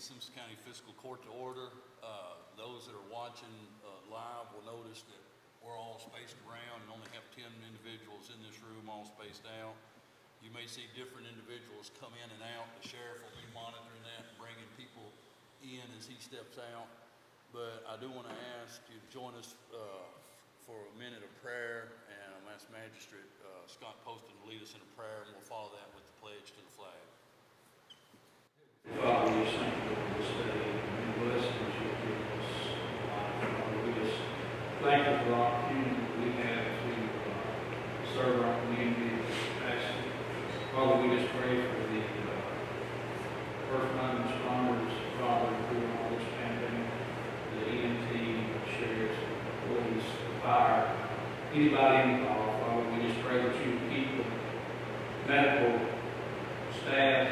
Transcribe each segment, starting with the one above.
the Simpson County Fiscal Court to order. Those that are watching live will notice that we're all spaced around and only have 10 individuals in this room, all spaced out. You may see different individuals come in and out. The sheriff will be monitoring that and bringing people in as he steps out. But I do want to ask you to join us for a minute of prayer, and I'm going to ask Magistrate Scott Poston to lead us in a prayer, and we'll follow that with the pledge to the flag. Father, we just thank you for this day and blessings you give us. Father, we just thank you for the opportunity that we have to serve our community in this capacity. Father, we just pray for the first line responders, Father, during all this pandemic, the EMT, sheriffs, police, the fire, anybody involved. Father, we just pray that you keep the medical staff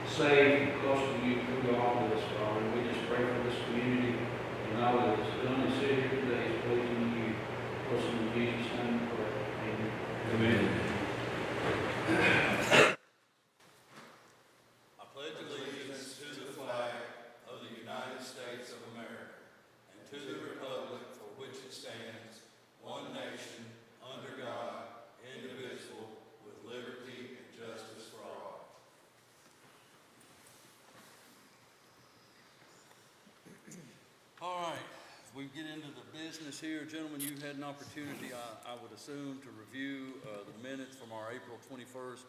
safe and close to you through all of this, Father. We just pray for this community and all that is done and said here today is pleasing to you. Bless in Jesus' name we pray. Amen. I pledge allegiance to the flag of the United States of America and to the republic for which it stands, one nation, under God, indivisible, with liberty and justice for all. All right, as we get into the business here, gentlemen, you had an opportunity, I would assume, to review the minutes from our April 21st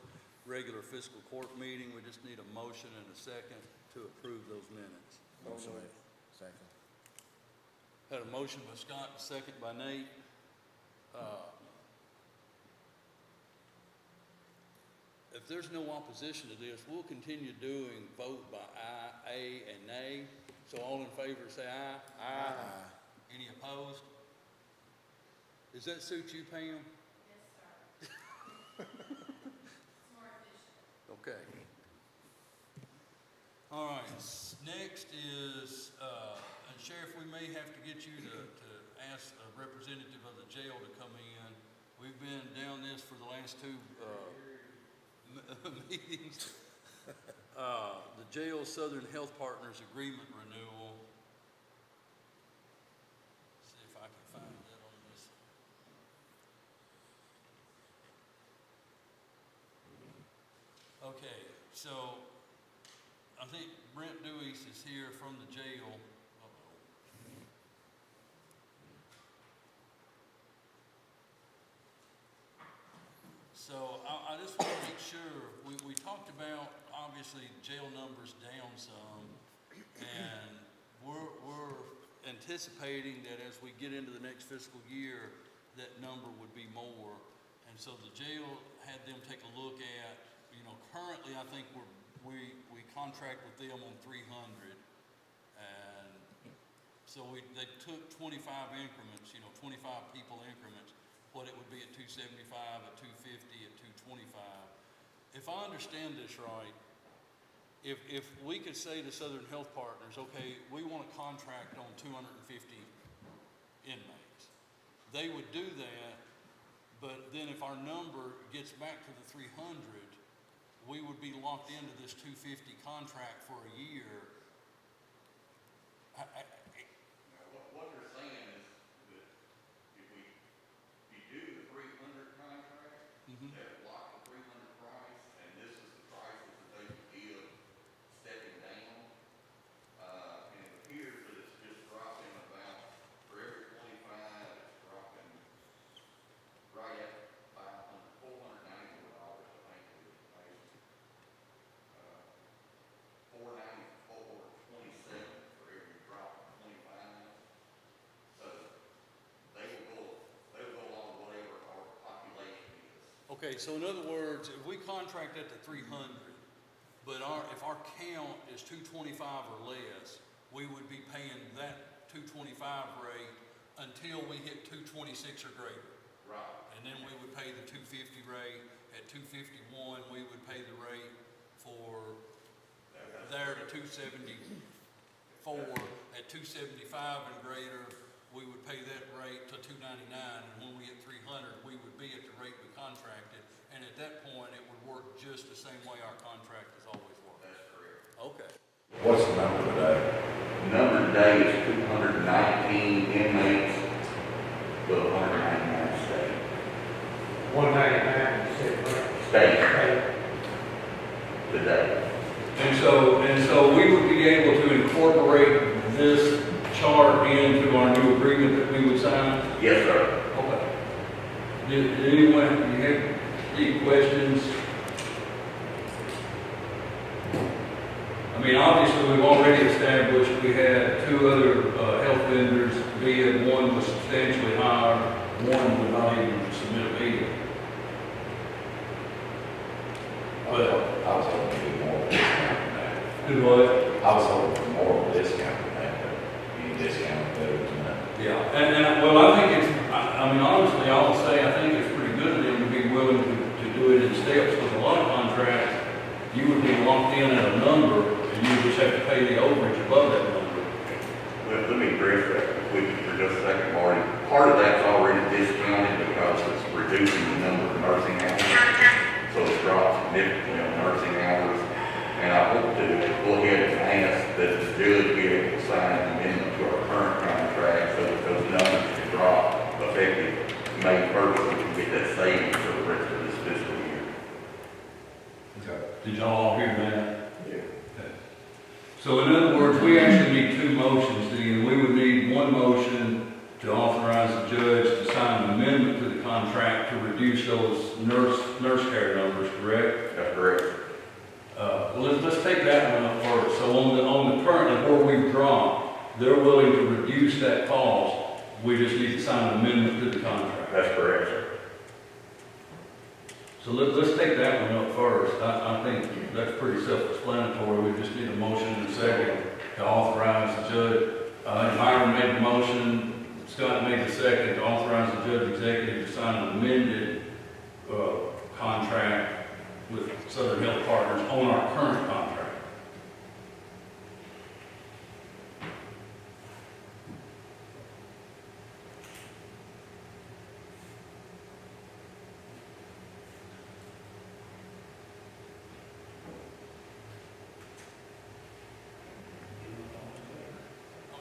regular fiscal court meeting. We just need a motion and a second to approve those minutes. Motion. Second. Had a motion by Scott, a second by Nate. If there's no opposition to this, we'll continue doing vote by aye, A, and nay. So all in favor say aye. Aye. Aye. Any opposed? Does that suit you, Pam? Yes, sir. It's more efficient. Okay. All right, next is, and Sheriff, we may have to get you to ask a representative of the jail to come in. We've been down this for the last two meetings. The jail Southern Health Partners Agreement renewal. See if I can find that on this. Okay, so I think Brent Dewey's is here from the jail. So I just want to make sure, we talked about, obviously, jail numbers down some, and we're anticipating that as we get into the next fiscal year, that number would be more. And so the jail had them take a look at, currently I think we contract with them on 300, and so they took 25 increments, 25 people increments, what it would be at 275, at 250, at 225. If I understand this right, if we could say to Southern Health Partners, okay, we want to contract on 250 inmates, they would do that, but then if our number gets back to the 300, we would be locked into this 250 contract for a year. What they're saying is that if we do the 300 contract, they would lock the 300 price, and this is the prices that they would give stepping down. And it appears that it's just dropping about, for every 25, it's dropping right at $494, I think it is. $494.27 for every drop of 25. So they will go along whatever our population is. Okay, so in other words, if we contract at the 300, but if our count is 225 or less, we would be paying that 225 rate until we hit 226 or greater. Right. And then we would pay the 250 rate. At 251, we would pay the rate for there to 274. At 275 and greater, we would pay that rate to 299. And when we hit 300, we would be at the rate we contracted. And at that point, it would work just the same way our contract has always worked. That's correct. What's the number today? Number today is 219 inmates with 199 stays. 199, you said, right? Stays Okay. today. And so we would be able to incorporate this chart into our new agreement that we would sign? Yes, sir. Okay. Did anyone, you have any questions? I mean, obviously, we've already established we had two other health vendors, be it one was substantially higher, one would not even submit a bid. But, I was hoping to do more of a discount than that. do what? I was hoping for more of a discount than that, but any discount better than that. Yeah, well, I think it's, I mean, honestly, I would say, I think it's pretty good of them to be willing to do it in steps, because a lot of contracts, you would be locked in at a number, and you would just have to pay the overage above that number. Let me address that quickly for just a second, Marty. Part of that's already discounted because it's reducing the number of nursing hours. So it's dropped significantly on nursing hours. And I hope to go ahead and ask that the judge be able to sign an amendment to our current contract so that those numbers can drop effective May 1st, so we can get that savings for the rest of this fiscal year. Okay. Did y'all all hear that? Yeah. So in other words, we actually need two motions, Dean. We would need one motion to authorize the judge to sign an amendment to the contract to reduce those nurse care numbers, correct? That's correct. Well, let's take that one up first. So on the currently where we've dropped, they're willing to reduce that cost. We just need to sign an amendment to the contract. That's correct, sir. So let's take that one up first. I think that's pretty self-explanatory. We just need a motion and a second to authorize the judge. Myron made the motion, Scott made the second to authorize the judge executive to sign an amended contract with Southern Health Partners on our current contract.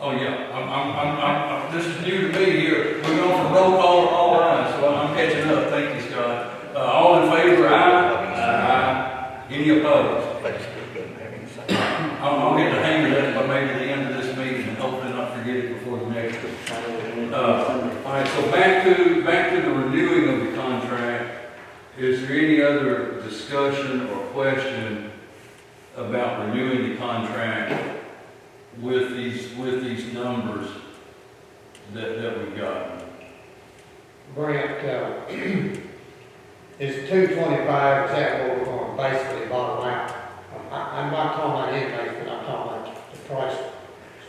Oh, yeah, this is new to me here. We're going from roll call to all ayes, so I'm catching up. Thank you, Scott. All in favor, aye? Aye. Any opposed? I'll get the hang of that by maybe the end of this meeting and hopefully not forget it before the next one. All right, so back to the renewing of the contract. Is there any other discussion or question about renewing the contract with these numbers that we've got? Grant, is 225, is that what we're going to basically bottom out? I'm not talking about inmates, but I'm talking about the price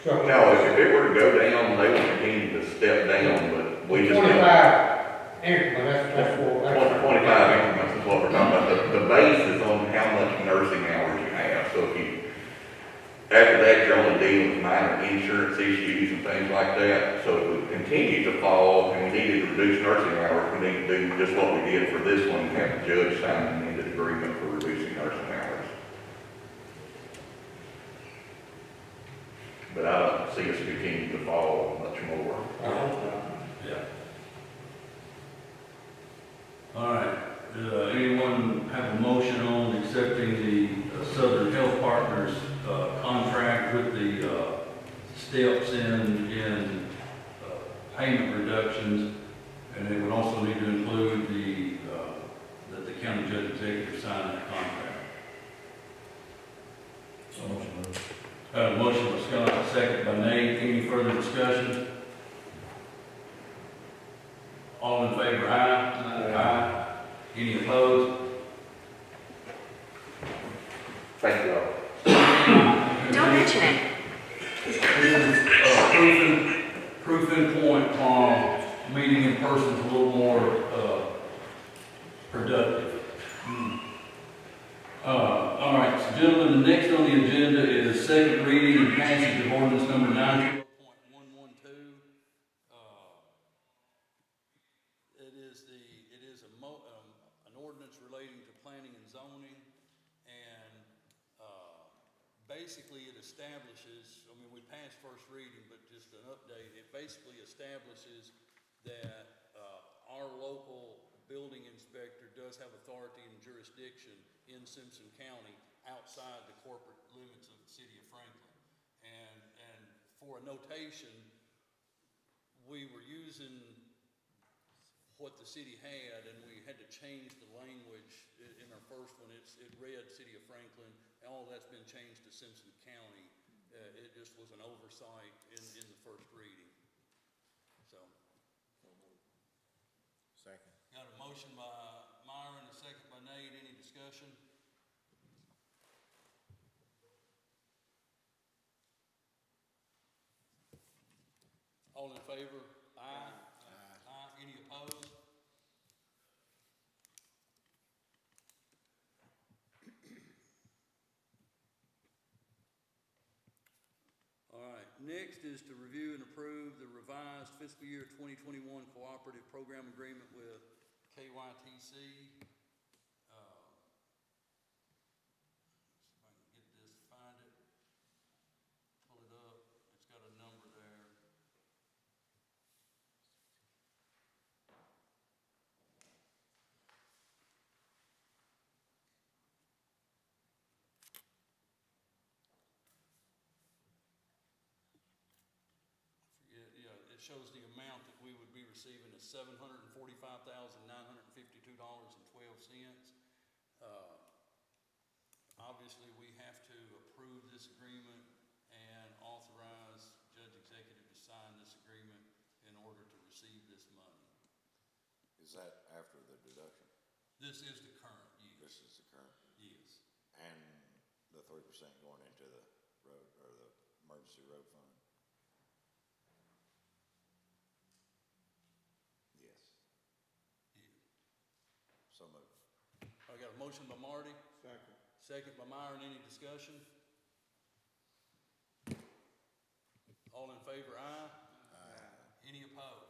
structure. No, if it were to go down, they would continue to step down, but we just. 25 increment, that's what. 25 increments is what we're talking about. The base is on how much nursing hours you have. So if you, after that, you're only dealing with minor insurance issues and things like that. So it would continue to fall, and we needed to reduce nursing hours. We need to do just what we did for this one, have the judge sign an amended agreement for reducing nursing hours. But I don't see us continuing to fall much more. Yeah. All right. Anyone have a motion on accepting the Southern Health Partners contract with the steps in payment reductions, and it would also need to include that the county judge executive sign that contract. Motion by Scott, second by Nate. Any further discussion? All in favor, aye? Aye. Any opposed? Thank you all. Don't mention it. This is proof in point, meeting in person is a little more productive. All right, so gentlemen, the next on the agenda is second reading and passage of ordinance number 912.112. It is an ordinance relating to planning and zoning, and basically it establishes, I mean, we passed first reading, but just an update, it basically establishes that, our local building inspector does have authority and jurisdiction in Simpson County outside the corporate limits of the city of Franklin. And for a notation, we were using what the city had, and we had to change the language. In our first one, it read City of Franklin, and all that's been changed to Simpson County. It just was an oversight in the first reading. So, Second. got a motion by Myron, a second by Nate. Any discussion? All in favor? Aye. Aye. Any opposed? All right, next is to review and approve the revised fiscal year 2021 cooperative program agreement with KYTC. See if I can get this, find it, pull it up. It's got a number there. Yeah, it shows the amount that we would be receiving is $745,952.12. Obviously, we have to approve this agreement and authorize Judge Executive to sign this agreement in order to receive this money. Is that after the deduction? This is the current year. This is the current, Yes. and the 3% going into the road, or the emergency road fund? Yes. Yeah. So moved. I got a motion by Marty, Second. second by Myron. Any discussion? All in favor, aye? Aye. Any opposed?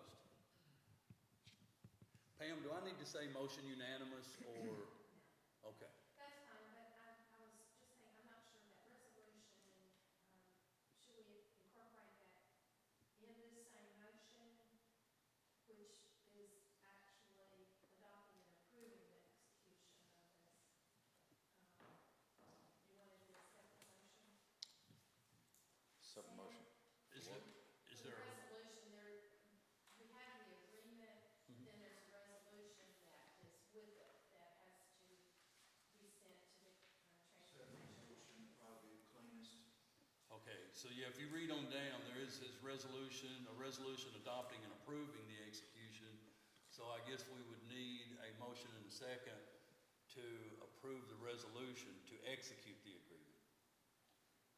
Pam, do I need to say motion unanimous or, okay. That's fine, but I was just saying, I'm not sure that resolution, should we incorporate that in this same motion, which is actually adopting and approving the execution of this? You want to do a separate motion? Separate motion. Is For there, the resolution, we have the agreement, Mhm. then there's a resolution that is with it, that has to be sent to the transportation. Probably the cleanest. okay, so yeah, if you read on down, there is this resolution, a resolution adopting and approving the execution. So I guess we would need a motion and a second to approve the resolution to execute the agreement.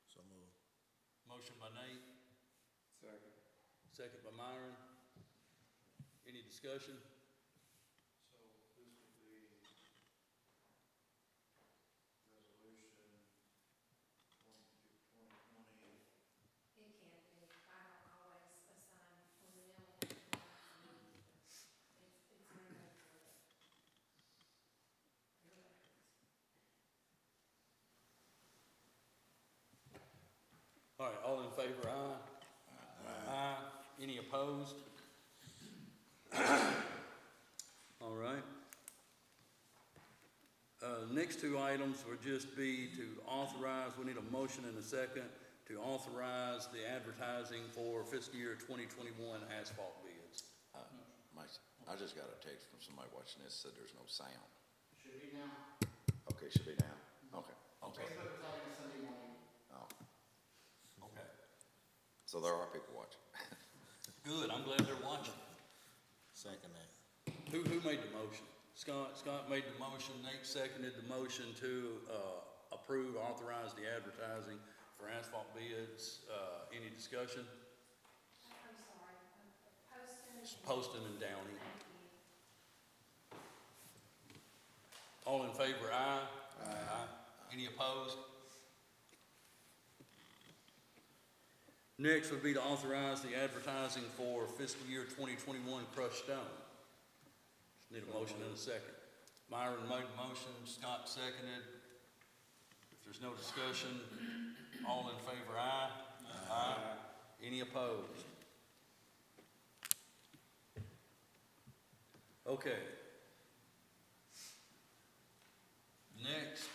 So move. Motion by Nate, Second. second by Myron. Any discussion? So this would be resolution 2020. It can be, I don't always assign when the middle of the month, it's in there for the records. All right, all in favor, aye? Aye. Any opposed? All right. Next two items would just be to authorize, we need a motion and a second to authorize the advertising for fiscal year 2021 asphalt bids. Mike, I just got a text from somebody watching this, said there's no sound. Should be now. Okay, should be now? Okay. Okay. Facebook is having a Sunday morning. Oh, Okay. so there are people watching. Good, I'm glad they're watching. Second that. Who made the motion? Scott made the motion, Nate seconded the motion to approve, authorize the advertising for asphalt bids. Any discussion? I'm sorry, Poston. It's Poston and Downey. Thank you. All in favor, aye? Aye. Any opposed? Next would be to authorize the advertising for fiscal year 2021 crushed stone. Just need a motion and a second. Myron made the motion, Scott seconded. If there's no discussion, all in favor, aye? Aye. Any opposed? Okay. Next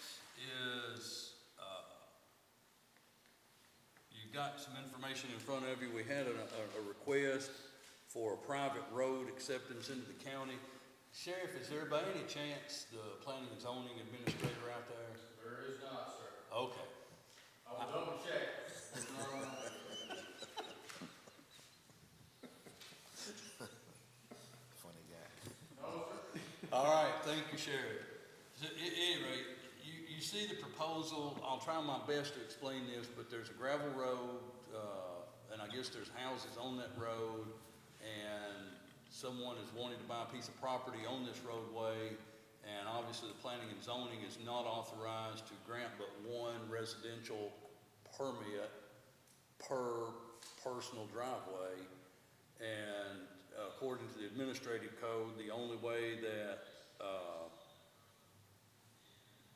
is, you've got some information in front of you. We had a request for a private road acceptance into the county. Sheriff, is there by any chance the planning and zoning administrator out there? There is not, sir. Okay. I will double check. Funny guy. No, sir. All right, thank you, Sheriff. So, at any rate, you see the proposal. I'll try my best to explain this, but there's a gravel road, and I guess there's houses on that road, and someone is wanting to buy a piece of property on this roadway, and obviously the planning and zoning is not authorized to grant but one residential permit per personal driveway. And according to the administrative code, the only way that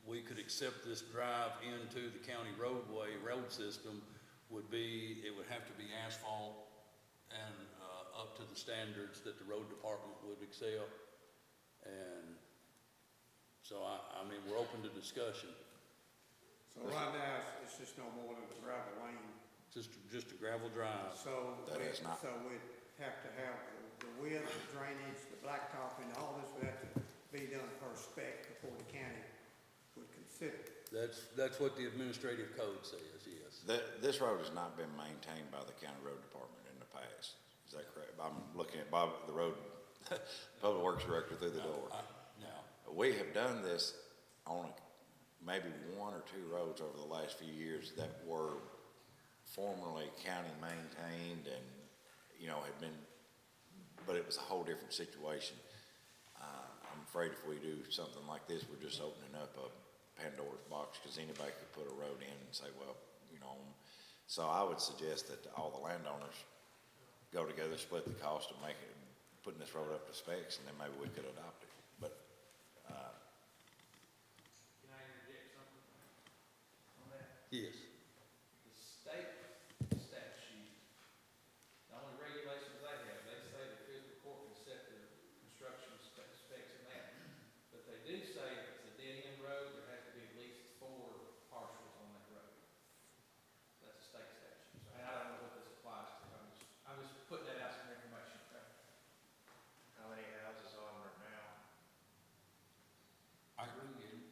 we could accept this drive into the county road system would be, it would have to be asphalt and up to the standards that the road department would accept. And so I mean, we're open to discussion. So right now, it's just no more than a gravel lane. Just a gravel drive. So, That is not- so we'd have to have the width, the drainage, the blacktop, and all this would have to be done per spec before the county would consider it. That's what the administrative code says, yes. This road has not been maintained by the county road department in the past. Is that correct? I'm looking at Bob, the road, public works director through the door. No. We have done this on maybe one or two roads over the last few years that were formerly county maintained and, you know, had been, but it was a whole different situation. I'm afraid if we do something like this, we're just opening up a Pandora's box, because anybody could put a road in and say, well, you know, so I would suggest that all the landowners go together, split the cost of putting this road up to specs, and then maybe we could adopt it. But, Can I interject something on that? Yes. The state statute, the only regulations they have, they say the fiscal court can set the construction specs in that. But they do say if it's a dead end road, there has to be at least 4 parcels on that road. That's a state statute. So I don't know what this applies to. I'm just putting that out some information. Okay? How many houses on there now?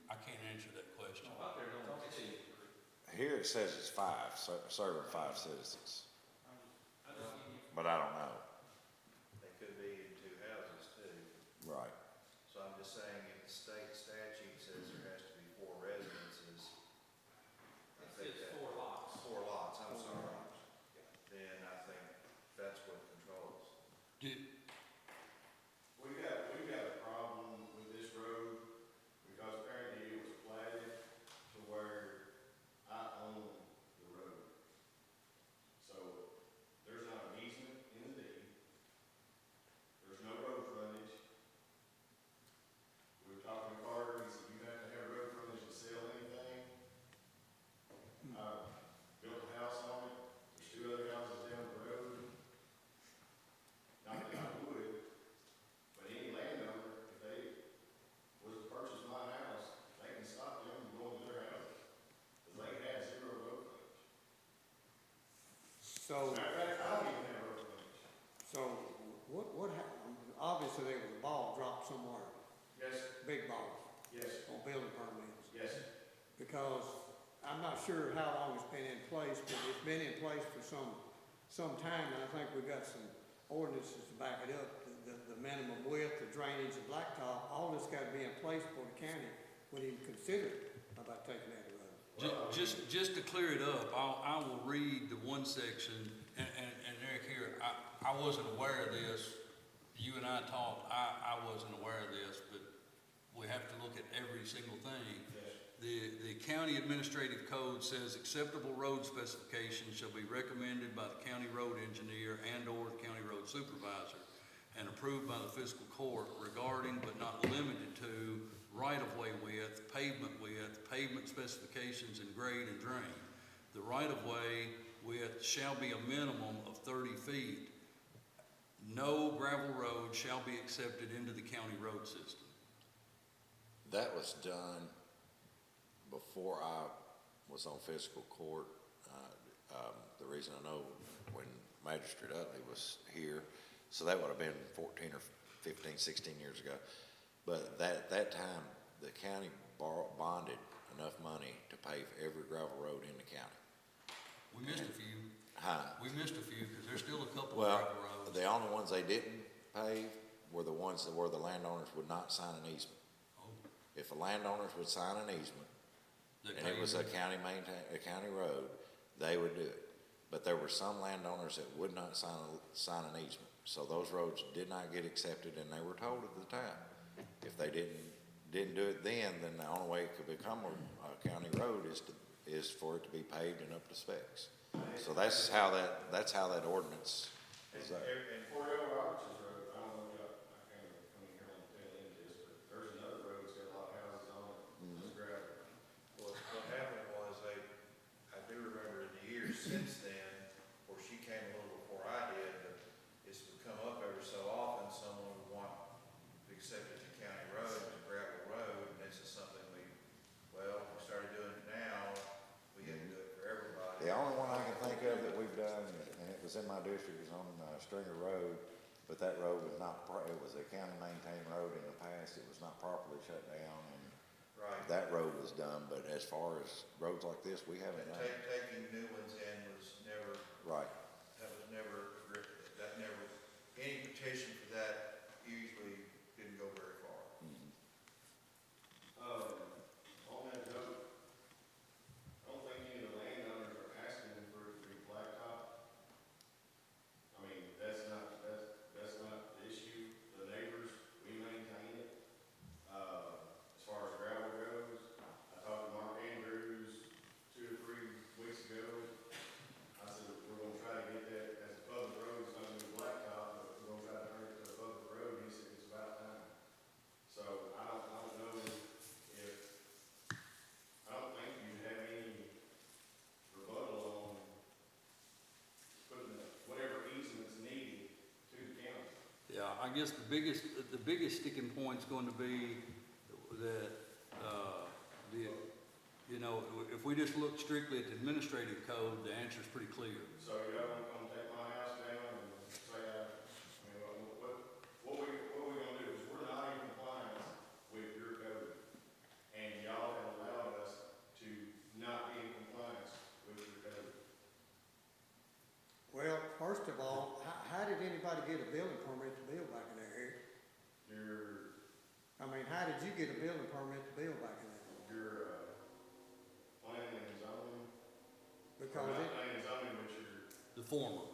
I can't answer that question. Out there, don't see. here it says it's 5, serving 5 citizens, I just give you. but I don't know. They could be in 2 houses too. Right. So I'm just saying if the state statute says there has to be 4 residences. I It think says that- 4 lots. 4 lots, I'm sorry. Then I think that's what controls. We've got a problem with this road because apparently it was platted to where I own the road. So there's not an easement in the deed. There's no road frontage. We were talking to Carter, he said you have to have road frontage to sell anything. Built a house on it. There's 2 other houses down the road. Not that I would. But any landowner, if they was to purchase my house, they can stop them from going to their house. Because they have 0 road frontage. So, Matter of fact, I don't even have road frontage. so what happened? Obviously, there was a ball dropped somewhere, Yes, big ball, yes, on building permits. yes. Because I'm not sure how long it's been in place, but it's been in place for some time, and I think we've got some ordinances to back it up. The minimum width, the drainage, the blacktop, all this gotta be in place before the county would even consider about taking that road. Just to clear it up, I will read the one section, and Eric here, I wasn't aware of this. You and I talked, I wasn't aware of this, but we have to look at every single thing. The county administrative code says acceptable road specifications shall be recommended by the county road engineer and/or the county road supervisor and approved by the fiscal court regarding but not limited to right-of-way width, pavement specifications and grade and drain. The right-of-way width shall be a minimum of 30 feet. No gravel road shall be accepted into the county road system. That was done before I was on fiscal court. The reason I know when Magistrate Utley was here, so that would have been 14 or 15, 16 years ago. But that time, the county bonded enough money to pave every gravel road in the county. We missed a few. Huh? We missed a few because there's still a couple of Well, gravel roads. the only ones they didn't pave were the ones where the landowners would not sign an easement. Oh, If the landowners would sign an easement, that and it was a pavement. county road, they would do it. But there were some landowners that would not sign an easement. So those roads did not get accepted, and they were told at the time, if they didn't do it then the only way it could become a county road is for it to be paved and up to specs. So that's how that ordinance is there. And 40 Roberts Road, I don't know, I can't come in here on the tail end of this, but there's another road that's got a lot of houses on it, it's gravel. What happened was I do remember in the years since then, or she came a little before I did, but it's would come up every so often, someone would want to accept it to county road, and gravel road, and this is something we started doing it now, we had to do it for everybody. The only one I can think of that we've done, and it was in my district, is on Stringer Road, but that road was not, it was a county maintained road in the past, it was not properly shut down, and Right. that road was done, but as far as roads like this, we haven't And done. taking new ones in was never, Right. any petition for that usually didn't go very far. On that note, I don't think any of the landowners are asking for it to be blacktop. I mean, that's not the issue. The neighbors, we maintain it. As far as gravel goes, I talked to Mark Andrews 2 or 3 weeks ago. I said, we're gonna try to get that as a public road, it's not gonna be blacktop, but we're gonna try to turn it to a public road. He said it's about time. So I don't know if, I don't think you have any rebuttal on putting whatever easements needed to the county. Yeah, I guess the biggest sticking point's going to be that, if we just look strictly at the administrative code, the answer's pretty clear. So y'all want to come take my house down and say, what we gonna do is we're not in compliance with your code. And y'all have allowed us to not be in compliance with your code. Well, first of all, how did anybody get a building permit to build back in there, Eric? How did you get a building permit to build back in there? Your planning and zoning, Because not it, planning and zoning, but your, The former.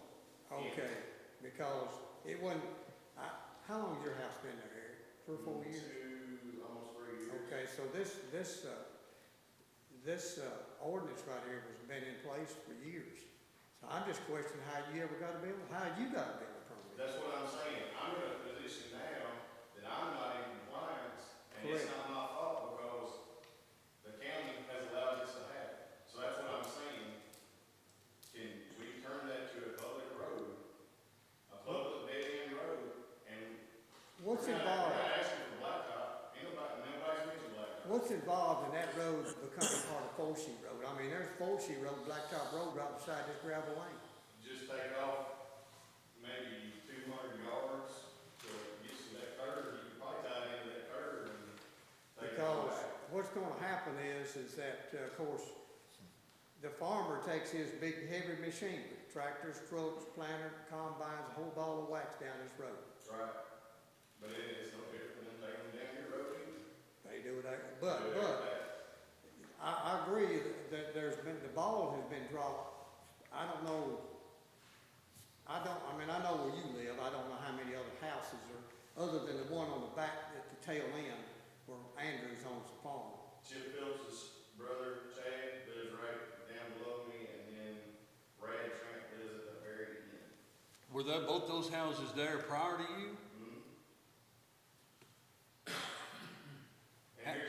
okay, because it wasn't, how long's your house been there, Eric? 3 or 4 years? almost 3 years. Okay, so this ordinance right here has been in place for years. So I'm just questioning how you ever got a building, how you got a building permit? That's what I'm saying. I'm in a position now that I'm not in compliance, and it's Correct. not my fault because the county has allowed this to happen. So that's what I'm saying. Can we turn that to a public road, a public dead-end road, and What's we're involved, not asking for blacktop. Nobody's mentioned blacktop. what's involved in that road becoming part of Forshee Road? I mean, there's Forshee Road, Blacktop Road right beside this gravel lane. Just take off maybe 200 yards to get to that curve. You can probably tie it into that curve and take it all Because back. what's gonna happen is that, of course, the farmer takes his big heavy machinery, tractors, trucks, planter, combines, a whole ball of wax down this road. Right. But it's no different than taking down your road either. They do it, but I agree that the ball has been dropped. I don't know, I know where you live, I don't know how many other houses are, other than the one on the back at the tail end where Andrews owns the farm. Chip Phillips's brother, Chad, lives right down below me, and then Brad Trent lives at the very end. Were both those houses there prior to you? And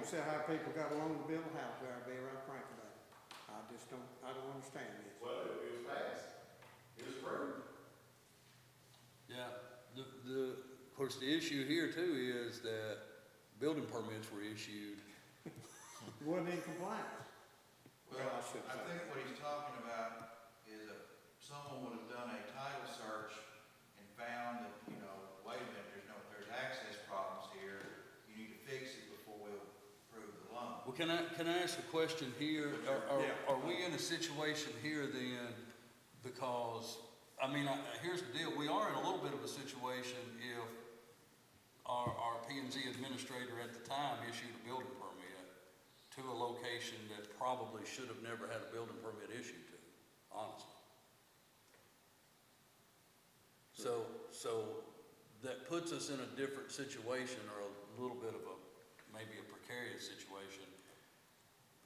see how people got along to build a house there, I'd be right frank about it. I don't understand this. Well, it was passed. It was approved. Yeah, of course, the issue here too is that building permits were issued. Wasn't in compliance. Well, I should I say. think what he's talking about is if someone would have done a title search and found that, you know, wait a minute, there's access problems here, you need to fix it before we'll approve the loan. Well, can I ask a question here? Are we in a situation here then, because, I mean, here's the deal, we are in a little bit of a situation if our P and Z administrator at the time issued a building permit to a location that probably should have never had a building permit issued to, honestly. So that puts us in a different situation, or a little bit of maybe a precarious situation.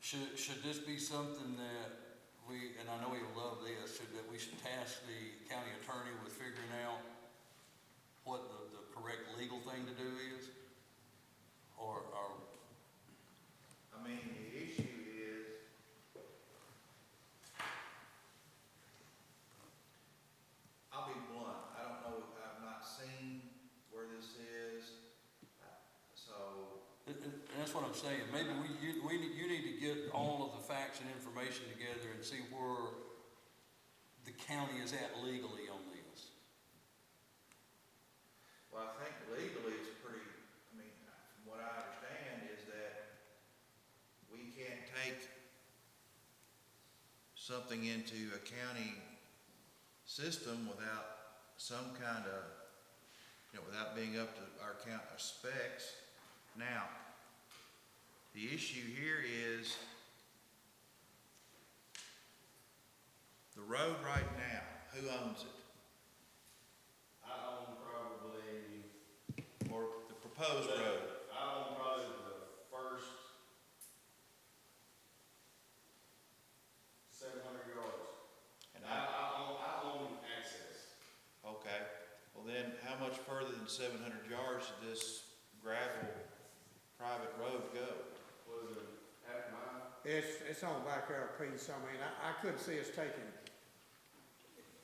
Should this be something that we, and I know you'll love this, that we should task the county attorney with figuring out what the correct legal thing to do is? Or I mean, the issue is, I'll be blunt, I don't know, I've not seen where this is, so, and that's what I'm saying, maybe you need to get all of the facts and information together and see where the county is at legally on this. well, I think legally it's pretty, I mean, from what I understand is that we can't take something into a county system without some kind of, you know, without being up to our county specs. Now, the issue here is the road right now, who owns it? I own probably, Or the proposed road? I own probably the first 700 yards. And I own access. okay, well then, how much further than 700 yards did this gravel private road go? Was it half a mile? It's on back there a piece, I mean, I couldn't see us taking,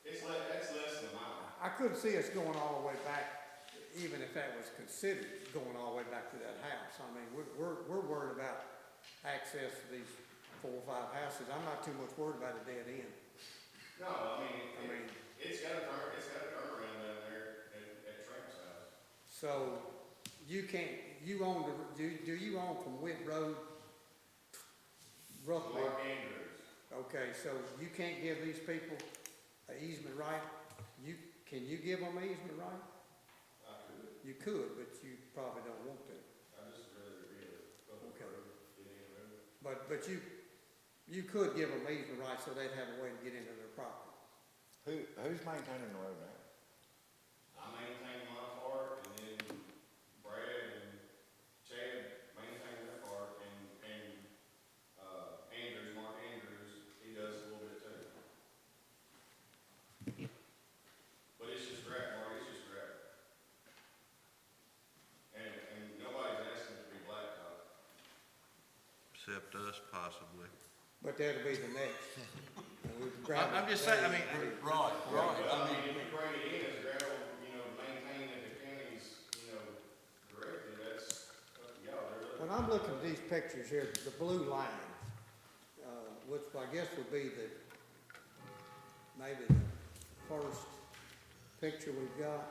That's less than a mile. I couldn't see us going all the way back, even if that was considered going all the way back to that house. I mean, we're worried about access to these 4 or 5 houses. I'm not too much worried about a dead end. No, I I mean, mean, it's got a turn around down there at Tramp's house. so you can't, you own do you own from Witt Road roughly? Mark Andrews. Okay, so you can't give these people an easement right? Can you give them an easement right? I could. You could, but you probably don't want to. I just rather be a public Okay. road, get in the road. But you could give them easement right so they'd have a way to get into their property. Who's maintaining the road now? I maintain my part, and then Brad and Chad maintain their part, and Andrews, Mark Andrews, he does a little bit too. But it's just gravel, Mark, it's just gravel. And nobody's asking it to be blacktop. Except us, possibly. But that'll be the next. I'm just saying, I mean, Right, Well, I mean, if you bring it in as gravel, maintain that the county's, directed, that's up to y'all. When I'm looking at these pictures here, the blue line, which I guess would be maybe the first picture we've got,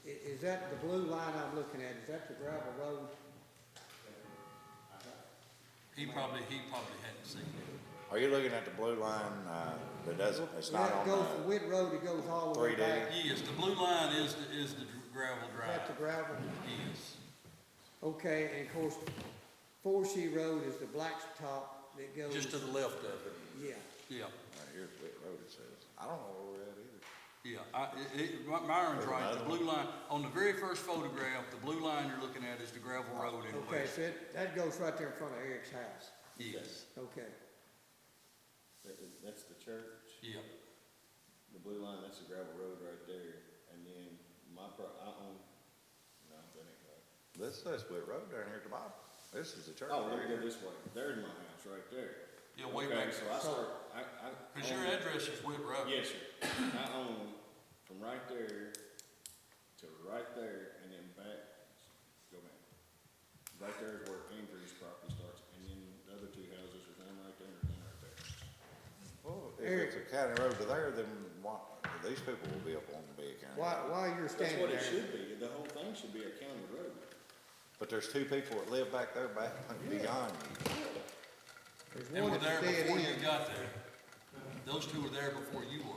is that the blue line I'm looking at, is that the gravel road? he probably hadn't seen it. Are you looking at the blue line, that doesn't, it's not That on goes from the, Witt Road, it goes all the way 3D? back. Yes, the blue line is the gravel Is drive. that the gravel? Yes. Okay, and of course, Forshee Road is the blacktop that goes. Just to the left of it. Yeah, Yeah, Here's Witt Road, it says. I don't know where we're at either. yeah. Myron's right. The blue line, on the very first photograph, the blue line you're looking at is the gravel road in okay, west. so that goes right there in front of Eric's house. Yes, Okay, That's the church, yeah. the blue line, that's the gravel road right there, and then I own, no, that ain't right. This says Witt Road down here at the bottom. This is the church Oh, right they go here. this way. There's my house right there. Yeah, way Okay, back. so I start, Cause your address is Whit Road. yes, sir. I own from right there to right there and then back, go back. Right there is where Andrew's property starts, and then the other two houses are down right there and then right there. Well, if it's a county road to there, then why, these people will be up on the big county. While you're That's standing what it there, should be. The whole thing should be a county road. But there's two people that live back there, back beyond you. there's And one were at there the dead before you end. got there. Those two were there before you were.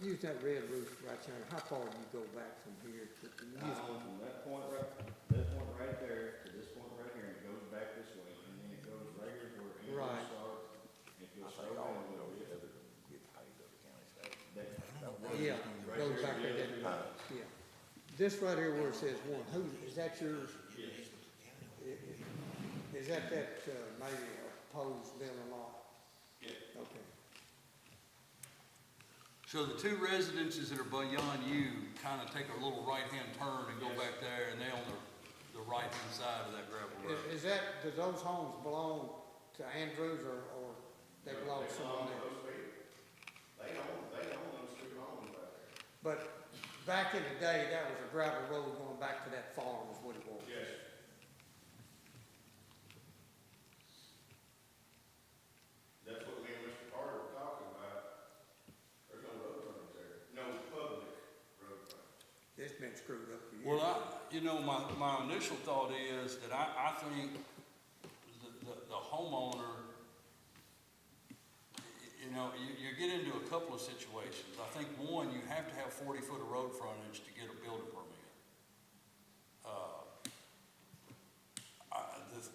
Use that red roof right there. How far do you go back from here to, I own from that point right there to this point right here, and it goes back this way, and then it goes right here where Andrew Right. starts. If I you'll think slow all down of a them little go bit. together and get paid to the county state. yeah, goes back there, doesn't it? Yeah. This right here where it says one, who, is that yours? Is that maybe a proposed building lot? Yeah. Okay. So the two residences that are beyond you kind of take a little right-hand turn and go back there, and they on the right-hand side of that gravel road. Is that, does those homes belong to Andrews or they belong to someone else? Those people, they own those two homes right there. But back in the day, that was a gravel road going back to that farm is what it was. Yes. That's what me and Mr. Carter were talking about. There's no road frontage there, no public road frontage. It's been screwed up for years. Well, my initial thought is that I think the homeowner, you get into a couple of situations. I think, one, you have to have 40 foot of road frontage to get a building permit.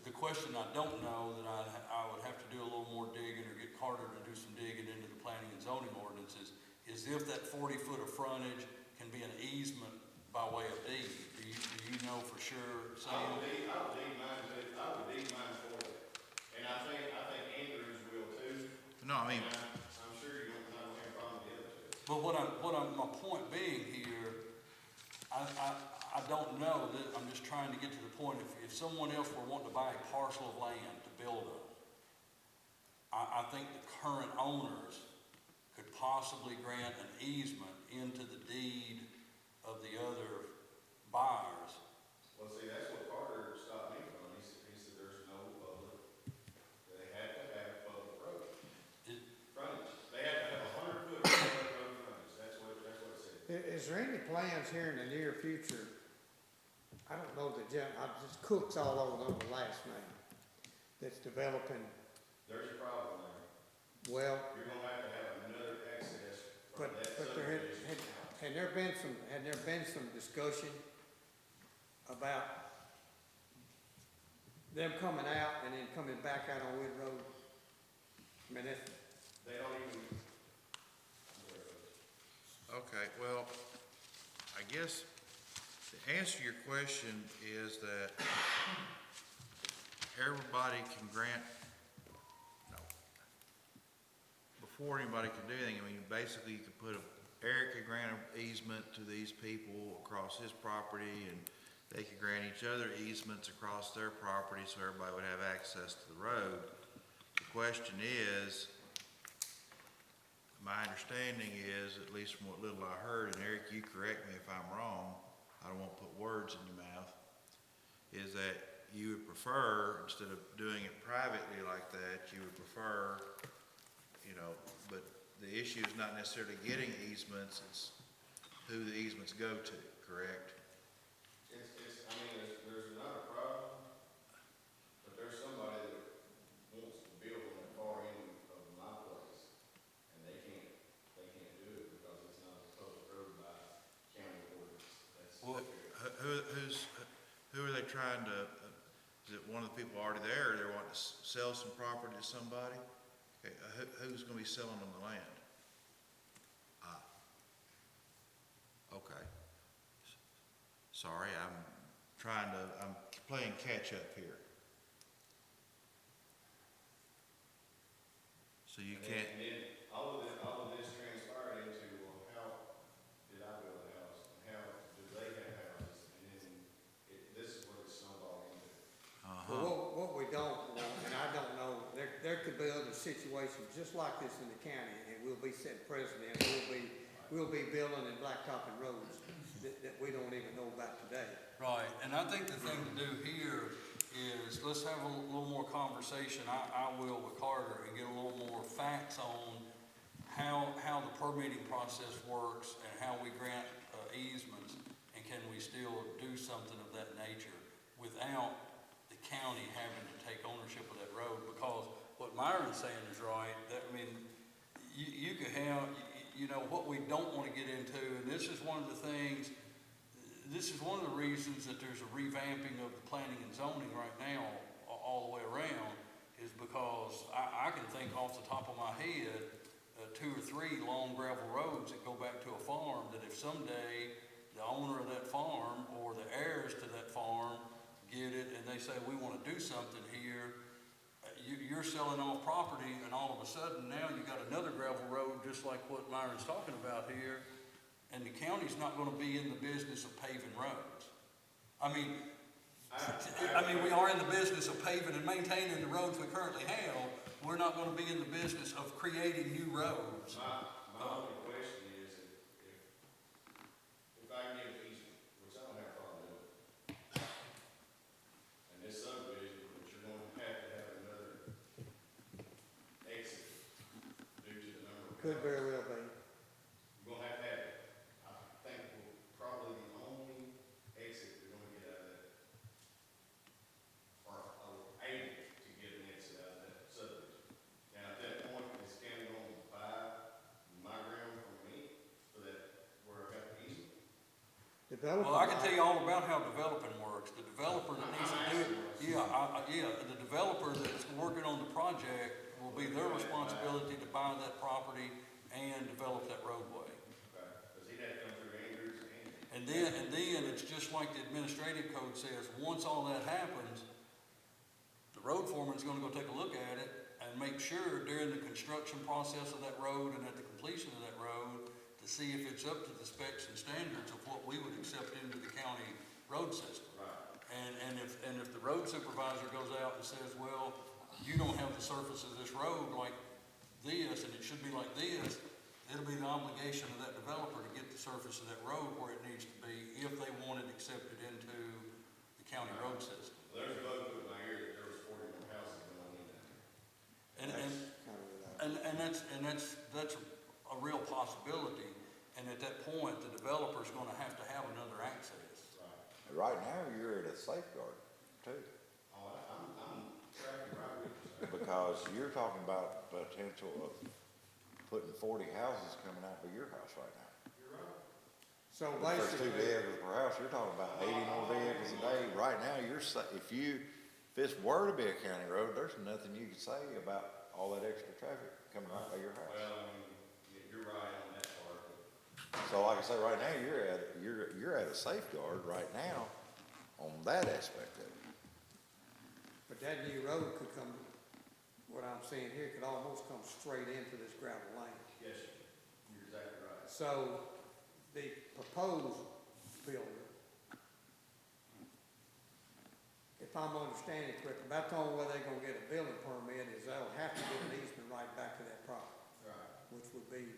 The question I don't know, that I would have to do a little more digging or get Carter to do some digging into the planning and zoning ordinances, is if that 40 foot of frontage can be an easement by way of deed. Do you know for sure, I Sam? would deed mine for it. And I think Andrews will too. No, I mean, And I'm sure you're not gonna have a problem with the other two. But my point being here, I don't know, that I'm just trying to get to the point, if someone else were wanting to buy a parcel of land to build on, I think the current owners could possibly grant an easement into the deed of the other buyers. Well, see, that's what Carter stopped me from. He said there's no public, they had to have public road It- frontage. They had to have 100 foot public road frontage. That's what it said. Is there any plans here in the near future? I don't know the just Cook's all over the last name that's developing, There's a problem there. well, You're gonna have to have another access from but, that but there subdivision. had there been some discussion about them coming out and then coming back out on Wood Road? I mean, that's, They don't even. Okay, well, I guess the answer to your question is that everybody can grant, no. Before anybody can do anything, I mean, basically you could Eric could grant an easement to these people across his property, and they could grant each other easements across their property, so everybody would have access to the road. The question is, my understanding is, at least from what little I heard, and Eric, you correct me if I'm wrong, I don't want to put words in your mouth, is that you would prefer, instead of doing it privately like that, you would prefer, but the issue is not necessarily getting easements, it's who the easements go to, correct? I mean, there's another problem, but there's somebody that wants to build on the far end of my place, and they can't do it because it's not a public road by county ordinance. Well, Who are they trying to, is it one of the people already there, or they want to sell some property to somebody? Okay, who's gonna be selling them the land? Okay. Sorry, I'm playing catch up here. So you can't, And then all of this transpired into, well, how did I build a house, and how do they have houses, and then this is what it snowballed into. well, what could be other situations just like this in the county, and we'll be setting precedent, we'll be building and blacktopping roads that we don't even know about today. Right, and I think the thing to do here is, let's have a little more conversation, I will with Carter, and get a little more facts on how the permitting process works and how we grant easements, and can we still do something of that nature without the county having to take ownership of that road? Because what Myron's saying is right, that, I mean, you could have, you know, what we don't want to get into, and this is one of the things, this is one of the reasons that there's a revamping of the planning and zoning right now, all the way around, is because I can think off the top of my head, 2 or 3 long gravel roads that go back to a farm, that if someday the owner of that farm or the heirs to that farm get it and they say, we want to do something here, you're selling off property, and all of a sudden now you got another gravel road just like what Myron's talking about here, and the county's not going to be in the business of paving roads. I mean, we are in the business of paving and maintaining the roads we currently have. We're not going to be in the business of creating new roads. My only question is, if I can get an easement, which I don't have a problem doing, and this subdivision, but you're gonna have another exit due to the number of. Could very well be. You're gonna have it. I think we'll probably the only exit you're gonna get out of that, or able to get an exit out of that subdivision. Now, at that point, is county gonna buy my ground from me for that, where I got the easement? Well, I can tell you all about how developing works. The developer that needs to do it, the developer that's working on the project will be their responsibility to buy that property and develop that roadway. Okay, because he'd have to come through Andrews and. And then it's just like the administrative code says, once all that happens, the road foreman's gonna go take a look at it and make sure during the construction process of that road and at the completion of that road to see if it's up to the specs and standards of what we would accept into the county road system. Right. And if the road supervisor goes out and says, well, you don't have the surface of this road like this, and it should be like this, it'll be the obligation of that developer to get the surface of that road where it needs to be if they want it accepted into the county road system. There's a bug in my ear that there was 40 more houses going in there. And that's a real possibility, and at that point, the developer's gonna have to have another access. Right. Right now, you're at a safeguard too, Oh, I'm tracking right with you, sir. because you're talking about potential of putting 40 houses coming out of your house right now. You're right. So The first 2 basically, vehicles per house, you're talking about 80 more vehicles a day. Right now, if this were to be a county road, there's nothing you could say about all that extra traffic coming right by your house. Well, I mean, you're right on that part, but. So like I say, right now, you're at a safeguard right now on that aspect of it. but that new road could come, what I'm saying here, could almost come straight into this gravel lane. Yes, sir. You're exactly right. So the proposed builder, if I'm understanding correctly, about the only way they're gonna get a building permit is they'll have to get an easement right back to that property, Right. which would be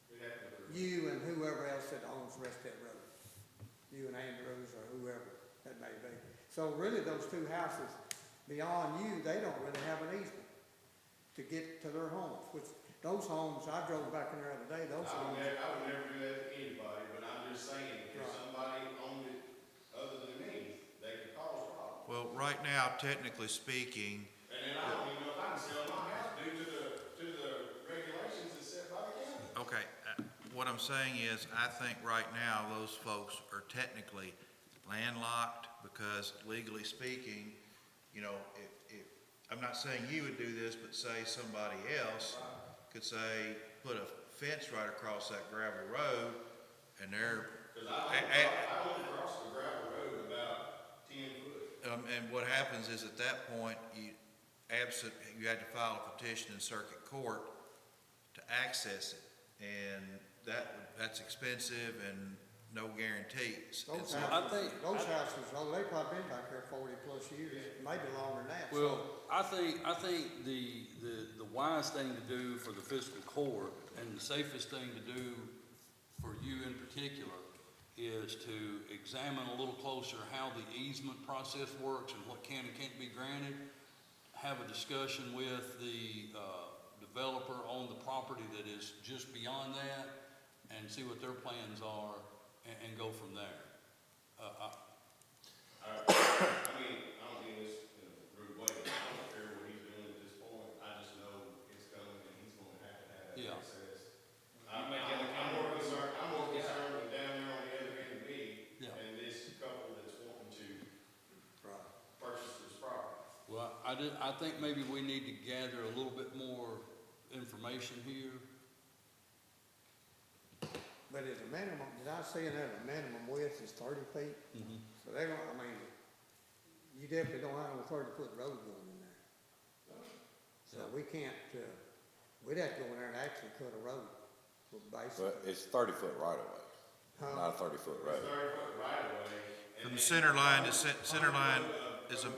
We'd have to. you and whoever else that owns the rest of that road. You and Andrews or whoever that may be. So really, those 2 houses beyond you, they don't really have an easement to get to their homes, which those homes, I drove back in there the other day, those I would homes. never do that to anybody, but I'm just saying, if Right. somebody owned it other than me, they could cause problems. Well, right now, technically speaking, And then I don't even know if I can sell my house due to the regulations that's set by the county. okay, what I'm saying is, I think right now, those folks are technically landlocked, because legally speaking, you know, if, I'm not saying you would do this, but say somebody else could say, put a fence right across that gravel road, and they're, Cause I only crossed the gravel road about 10 foot. and what happens is at that point, you had to file a petition in circuit court to access it, and that's expensive, and no guarantees. And Those so- houses, they probably been back there 40+ years, maybe longer than that. so- Well, I think the wise thing to do for the fiscal court and the safest thing to do for you in particular is to examine a little closer how the easement process works and what can and can't be granted. Have a discussion with the developer on the property that is just beyond that and see what their plans are and go from there. I mean, I don't mean this in a rude way, but I don't care what he's doing at this point, I just know it's coming and he's gonna have to have that Yeah. access. I'm more concerned with down there on the other end of me, Yeah. and this couple that's wanting to Right. purchase this property. Well, I think maybe we need to gather a little bit more information here. But as a minimum, did I see that a minimum width is 30 feet? So they don't, I mean, you definitely don't have no 30-foot road going in there. So Yeah. we can't, we'd have to go in there and actually cut a road, But basically. it's 30-foot right of way, Huh? not a 30-foot It's road. 30 foot right away. From the center line to center line is a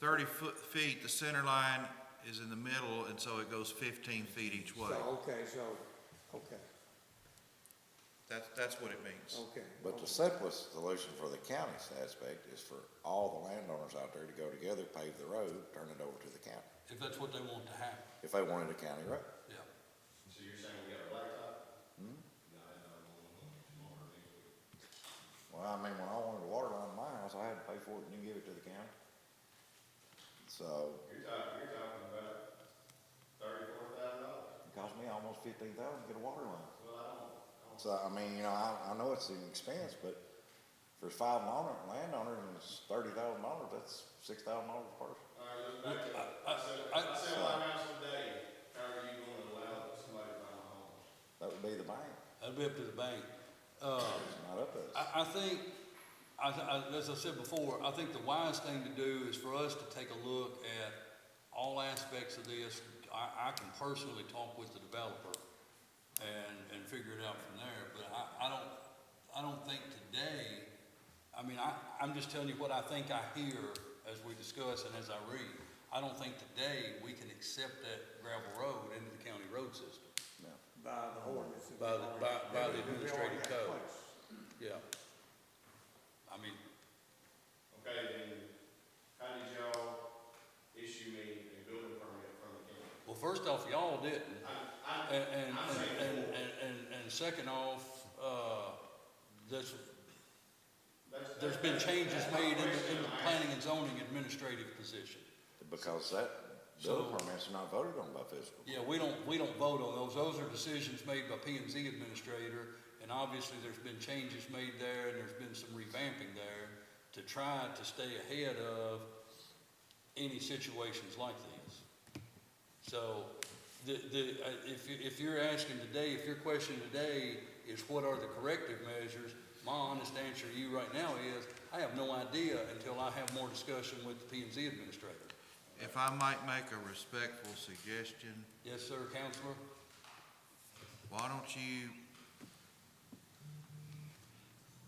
30 feet, the center line is in the middle, and so it goes 15 feet each way. So, okay. That's what it means. Okay. But the simplest solution for the county's aspect is for all the landowners out there to go together, pave the road, turn it over to the county, If that's what they want to happen, if they wanted a county road. yeah. So you're saying we got a blacktop? Hmm? No, I don't know, tomorrow next week. Well, I mean, when I wanted a water line in my house, I had to pay for it and then give it to the county. So, You're talking about $34,000. it cost me almost $15,000 to get a water line. Well, I don't. So, I mean, I know it's an expense, but for 5 landowners and it's $30,000, that's $6,000 a person. All right, let's back up. I sell my house today, how are you gonna allow somebody to buy my home? That would be the bank, That'd be up to the bank. it's not up to us. I think, as I said before, I think the wise thing to do is for us to take a look at all aspects of this. I can personally talk with the developer and figure it out from there, but I don't think today, I mean, I'm just telling you what I think I hear as we discuss and as I read. I don't think today we can accept that gravel road into the county road system. No. By the ordinance. By the administrative code. Yeah. I mean, Okay, then, how did y'all issue me a building permit from the county? well, first off, y'all didn't. I'm saying. And second off, there's been changes made in the planning and zoning administrative position. Because that building permits are not voted on by fiscal. Yeah, we don't vote on those. Those are decisions made by P and Z administrator, and obviously there's been changes made there, and there's been some revamping there to try to stay ahead of any situations like these. So, if you're asking today, if your question today is what are the corrective measures, my honest answer to you right now is, I have no idea until I have more discussion with the P and Z administrator. If I might make a respectful suggestion, Yes, sir, Counselor? why don't you,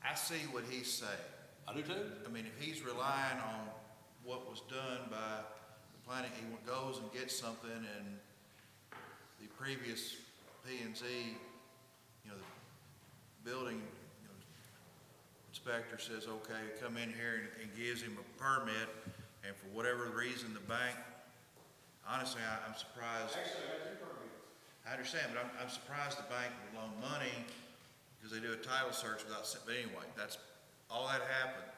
I see what he's saying. I do too. I mean, if he's relying on what was done by the planning, he goes and gets something and the previous P and Z, you know, the building inspector says, okay, come in here and gives him a permit, and for whatever reason, the bank, honestly, I'm surprised. Actually, I got 2 permits. I understand, but I'm surprised the bank would loan money because they do a title search without, but anyway, that's, all that happened.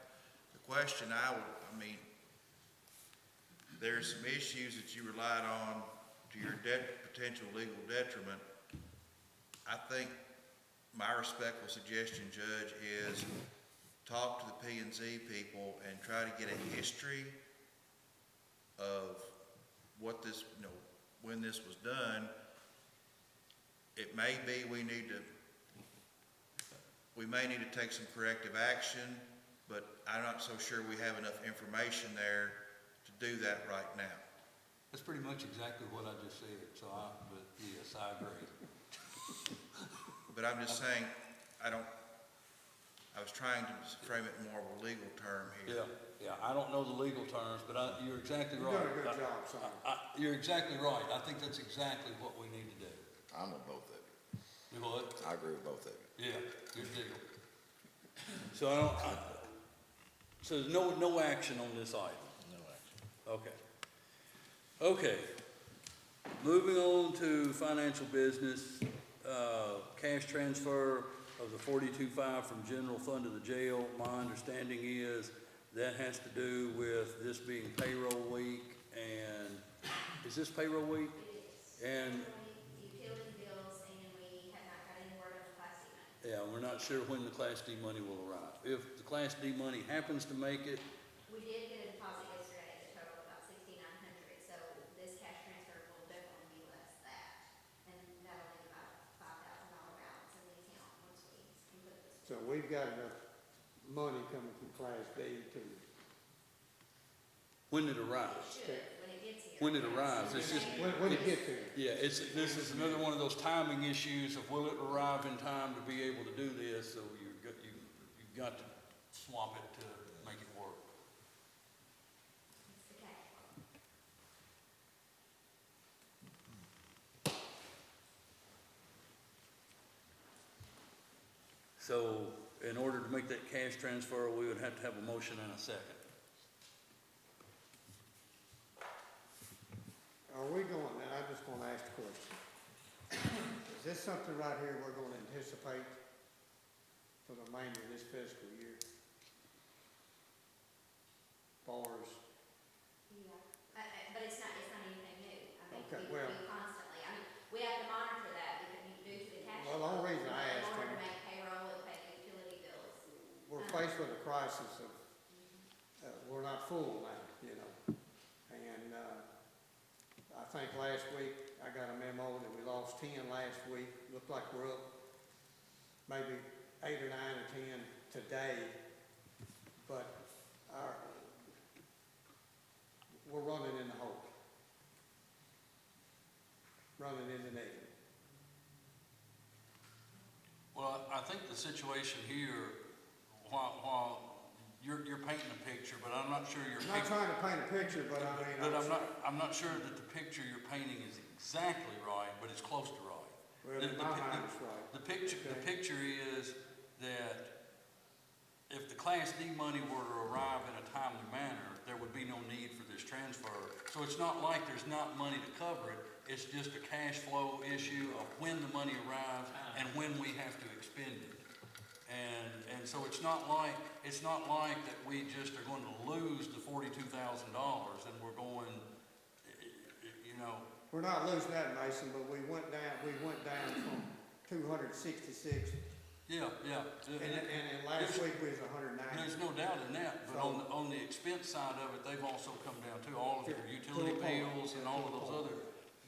The question I mean, there's some issues that you relied on to your potential legal detriment. I think my respectful suggestion, Judge, is talk to the P and Z people and try to get a history of what this, when this was done. It may be we may need to take some corrective action, but I'm not so sure we have enough information there to do that right now. That's pretty much exactly what I just said, but yes, I agree. But I'm just saying, I was trying to frame it more of a legal term here. Yeah, I don't know the legal terms, but you're exactly You've right. done a good job, son. You're exactly right. I think that's exactly what we need to do. I'm with both of you. You know what? I agree with both of you. Yeah, good deal. So so there's no action on this item? No action. Okay. Okay. Moving on to financial business, cash transfer of the 42.5 from general fund to the jail. My understanding is that has to do with this being payroll week, and is this payroll week? It is. And Utility bills, and we have not got any word on the Class D money. yeah, we're not sure when the Class D money will arrive. If the Class D money happens to make it, We did get a deposit yesterday that totaled about $6,900, so this cash transfer will definitely be less that. And that'll leave about $5,000 balance in the account once we input this. So we've got enough money coming from Class D to, when it It arrives. should, when it gets here. When it arrives, it's just, when it gets here. yeah, this is another one of those timing issues of will it arrive in time to be able to do this, so you've got to swap it to make it work. It's the cash flow. So in order to make that cash transfer, we would have to have a motion and a second. Are we going, now I'm just gonna ask the question. Is this something right here we're gonna anticipate for the remainder of this fiscal year? Far as, Yeah, but it's not anything new. I mean, Okay, we well- constantly, we have to monitor that because due to the cash. Well, the only reason I asked In order him- to make payroll and pay utility bills. we're faced with a crisis of, we're not full now, you know? And, I think last week, I got a memo that we lost 10 last week. Looked like we're up maybe 8 or 9 or 10 today. But we're running in the hole. Running in the negative. Well, I think the situation here, while you're painting a picture, but I'm not sure you're I'm not painting. trying to paint a picture, but I mean. But I'm not sure that the picture you're painting is exactly right, but it's close to right. Well, in my mind, it's right. The picture is that if the Class D money were to arrive in a timely manner, there would be no need for this transfer. So it's not like there's not money to cover it, it's just a cash flow issue of when the money arrives and when we have to expend it. And so it's not like that we just are going to lose the $42,000 and we're going, you know. We're not losing that, Mason, but we went down from 266, Yeah. and last week we was 190. There's no doubt in that, but on the expense side of it, they've also come down too, all of your utility bills and all of those other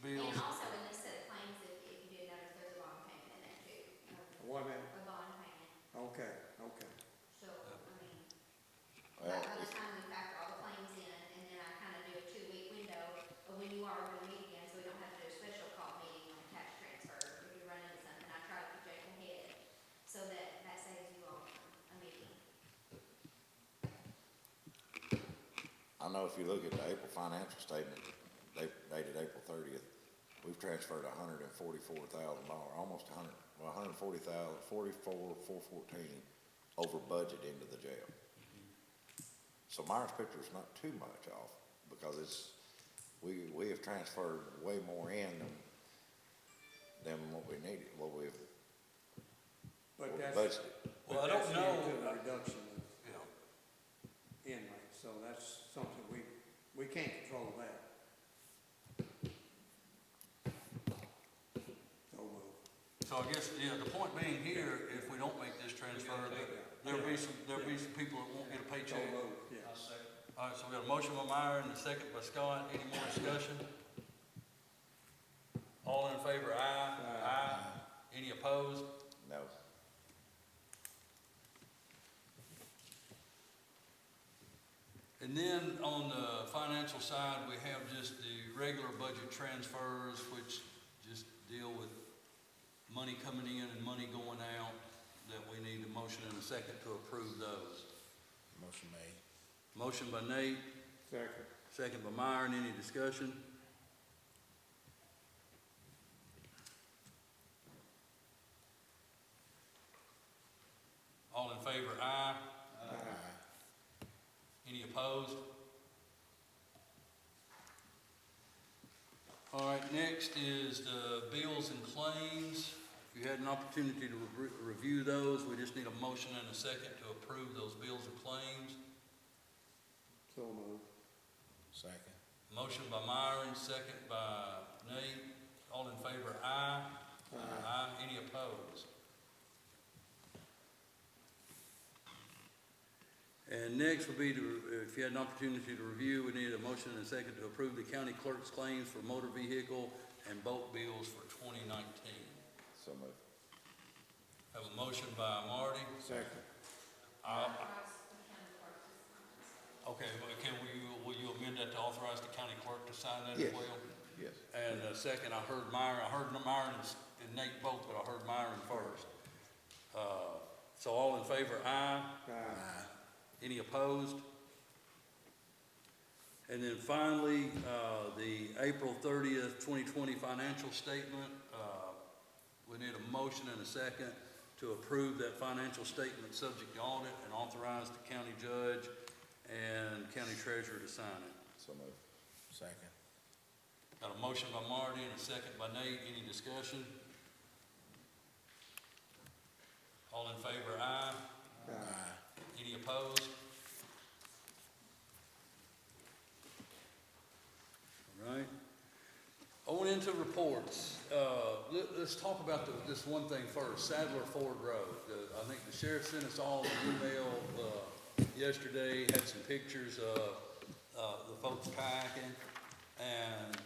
bills. And also in this set of claims, if you did notice, there's a bond payment in there too. What now? A bond payment, Okay. so, I mean, Well, by the time we factor all the claims in, and then I kind of do a 2-week window of when you are going to meet again, so we don't have to do a special call meeting on cash transfer. If you run into something, I try to project ahead, so that saves you all a meeting. I know if you look at the April financial statement, dated April 30th, we've transferred $144,000, almost 140,414 over budget into the jail. So Myers picture is not too much off, because we have transferred way more in than what we needed, what we've But that's. budgeted. Well, I don't know. That's due to the reduction Yeah. of inmates, so that's something we can't control that. So I guess, the point being here, if we don't make this transfer, there'll be some people that won't get a paycheck. Yeah. All right, so we got a motion by Meyer and a second by Scott. Any more discussion? All in favor, aye? Aye. Any opposed? No. And then on the financial side, we have just the regular budget transfers, which just deal with money coming in and money going out. that we need a motion and a second to approve those. Motion made. Motion by Nate, Second. second by Myron. Any discussion? All in favor, aye. Any opposed? All right, next is the bills and claims. If you had an opportunity to review those, we just need a motion and a second to approve those bills and claims. So moved. Second. Motion by Myron, second by Nate. All in favor, aye. Aye. Any opposed? And next would be to, if you had an opportunity to review, we need a motion and a second to approve the county clerk's claims for motor vehicle and boat bills for 2019. So moved. Have a motion by Marty. Second. Authorize the county clerk to sign. Okay, well, will you amend that to authorize the county clerk to sign that as Yes. well? Yes. And second, I heard Myron and Nate both, but I heard Myron first. So all in favor, aye. Aye. Any opposed? And then finally, the April 30th, 2020 financial statement. We need a motion and a second to approve that financial statement subject to audit and authorize the county judge and county treasurer to sign it. So moved. Second. Got a motion by Marty and a second by Nate. Any discussion? All in favor, aye. Any opposed? All right. On into reports. Let's talk about this one thing first, Sadler Ford Road. I think the sheriff sent us all an email yesterday, had some pictures of the folks kayaking. And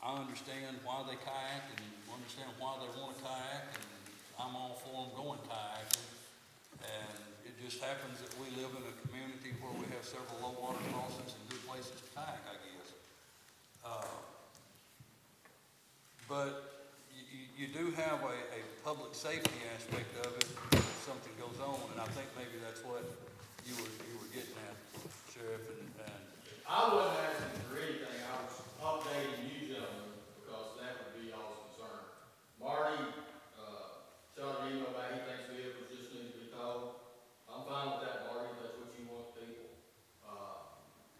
I understand why they kayak and understand why they want to kayak, and I'm all for them going kayaking. And it just happens that we live in a community where we have several low water crossings and good places to kayak, I guess. But you do have a public safety aspect of it if something goes on, and I think maybe that's what you were getting at, Sheriff, and I wasn't asking for anything, I was updating you gentlemen, because that would be y'all's concern. Marty, shot an email back, he thinks vehicles just need to be towed. I'm fine with that, Marty, if that's what you want people.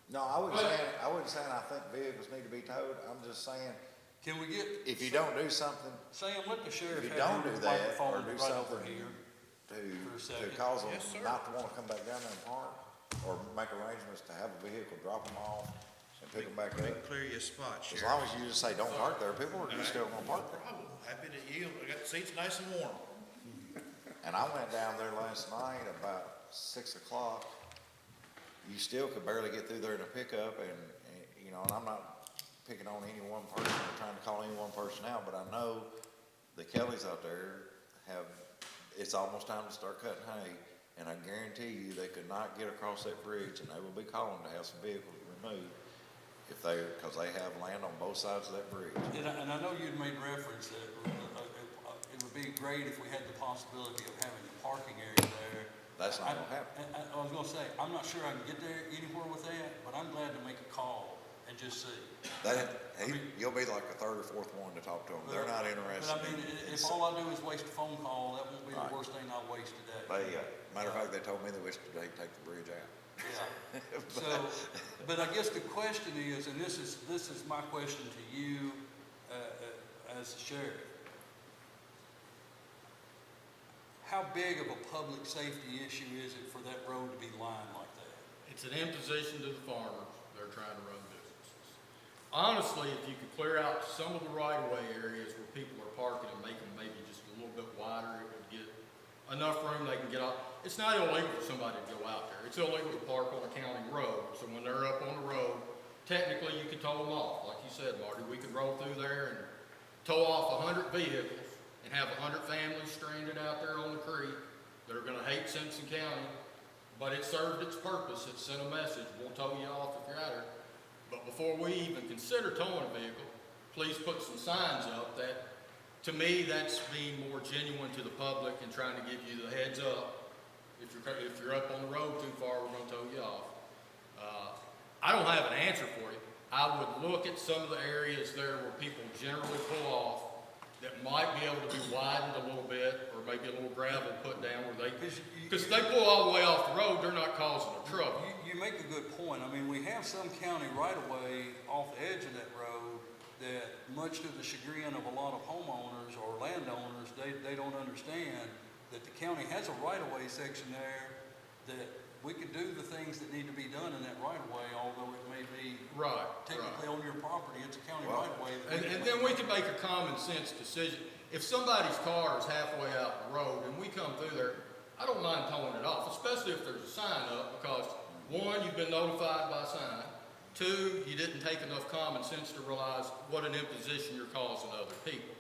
No, I wasn't saying I think vehicles need to be towed. I'm just saying, can we get? if you don't do something Sam, let the sheriff If you have don't his do that, microphone or do right over something here. to For a second. cause them Yes, sir. not to wanna come back down there and park, or make arrangements to have a vehicle drop them off and pick them back up. Clear your spot, As Sheriff. long as you just say, don't park there, people are just still gonna park there. Problem. Happy to yield. I got the seats nice and warm. And I went down there last night about 6 o'clock. You still could barely get through there in a pickup, and you know, and I'm not picking on any one person or trying to call any one person out, but I know the Kellys out there it's almost time to start cutting hay, and I guarantee you they could not get across that bridge, and they will be calling to have some vehicles removed because they have land on both sides of that bridge. And I know you'd made reference that it would be great if we had the possibility of having a parking area there. That's not gonna happen. And I was gonna say, I'm not sure I can get there anywhere with that, but I'm glad to make a call and just see. You'll be like the third or fourth one to talk to them. They're not interested. But I mean, if all I do is waste a phone call, that won't be the worst thing I'll waste today. Matter of fact, they told me they wish they'd take the bridge out. Yeah. So, but I guess the question is, and this is my question to you, as the sheriff. How big of a public safety issue is it for that road to be lined like that? It's an imposition to the farmers, they're trying to run businesses. Honestly, if you could clear out some of the right-of-way areas where people are parking and make them maybe just a little bit wider, it would get enough room they can get out. It's not illegal for somebody to go out there. It's illegal to park on a county road. So when they're up on the road, technically you could tow them off. Like you said, Marty, we could roll through there and tow off 100 vehicles and have 100 families stranded out there on the creek that are gonna hate Simpson County. But it served its purpose. It sent a message. We'll tow you off if you're out there. But before we even consider towing a vehicle, please put some signs up that To me, that's being more genuine to the public and trying to give you the heads up. If you're up on the road too far, we're gonna tow you off. I don't have an answer for you. I would look at some of the areas there where people generally pull off that might be able to be widened a little bit, or maybe a little gravel put down where because if they pull all the way off the road, they're not causing a trouble. You make a good point. I mean, we have some county right-of-way off the edge of that road that, much to the chagrin of a lot of homeowners or landowners, they don't understand that the county has a right-of-way section there that we could do the things that need to be done in that right-of-way, although it may be Right. technically on your property, it's a county Well, right-of-way. And then we can make a common sense decision. If somebody's car is halfway out the road and we come through there, I don't mind towing it off, especially if there's a sign up, because one, you've been notified by sign. Two, you didn't take enough common sense to realize what an imposition you're causing other people.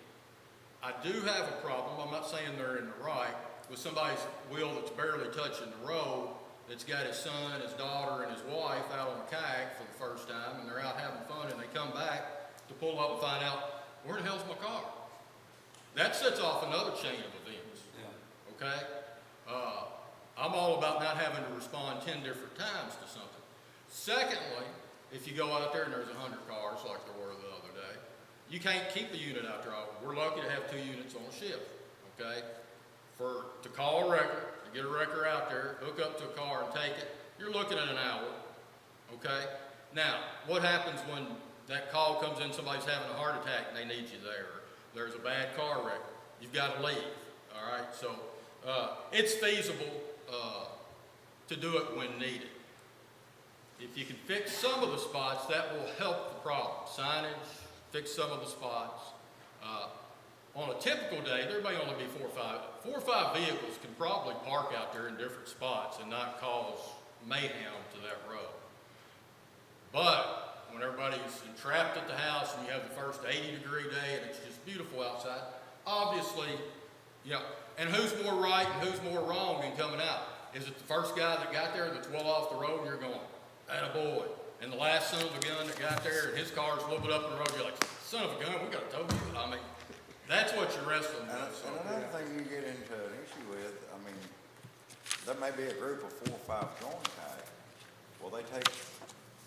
I do have a problem, I'm not saying they're in the right, with somebody's wheel that's barely touching the road, that's got his son, his daughter, and his wife out on a kayak for the first time, and they're out having fun, and they come back to pull up and find out, where the hell's my car? That sets off another chain of events. Yeah. Okay? I'm all about not having to respond 10 different times to something. Secondly, if you go out there and there's 100 cars like there were the other day, you can't keep a unit out there. We're lucky to have 2 units on a shift, okay? To call a wrecker, to get a wrecker out there, hook up to a car and take it, you're looking at an hour, okay? Now, what happens when that call comes in, somebody's having a heart attack and they need you there? There's a bad car wreck. You've got to leave, all right? So it's feasible to do it when needed. If you can fix some of the spots, that will help the problem. Signage, fix some of the spots. On a typical day, there may only be 4 or 5 vehicles can probably park out there in different spots and not cause mayhem to that road. But when everybody's entrapped at the house and you have the first 80-degree day and it's just beautiful outside, obviously, and who's more right and who's more wrong in coming out? Is it the first guy that got there that's well off the road and you're going, attaboy? And the last son of a gun that got there and his car's a little bit up the road, you're like, son of a gun, we got to tow you. I mean, that's what you're wrestling with. And another thing you get into an issue with, I mean, there may be a group of 4 or 5 going kayak. Well, they take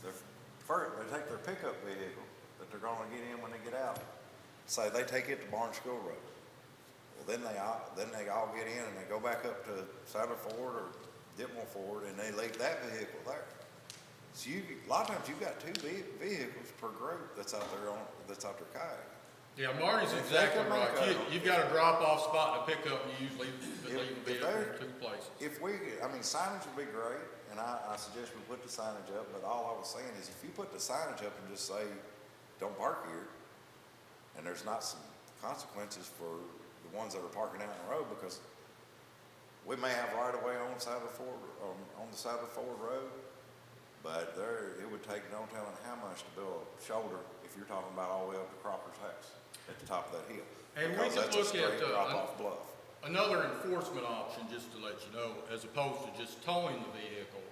their pickup vehicle that they're gonna get in when they get out. Say they take it to Barnes School Road. Well, then they all get in and they go back up to Sadler Ford or Ditmore Ford and they leave that vehicle there. So a lot of times you've got 2 vehicles per group that's out there kayaking. Yeah, Marty's exactly right. You've got a drop-off spot and a pickup, and you usually leave the vehicle in 2 places. Signage would be great, and I suggest we put the signage up, but all I was saying is if you put the signage up and just say, don't park here, and there's not some consequences for the ones that are parking out in the road, because we may have right of way on the side of the Ford Road, but it would take no telling how much to build a shoulder if you're talking about all the way up to Cropper's house at the top of that hill. And we Because could that's a look straight at drop-off bluff. another enforcement option, just to let you know, as opposed to just towing the vehicle.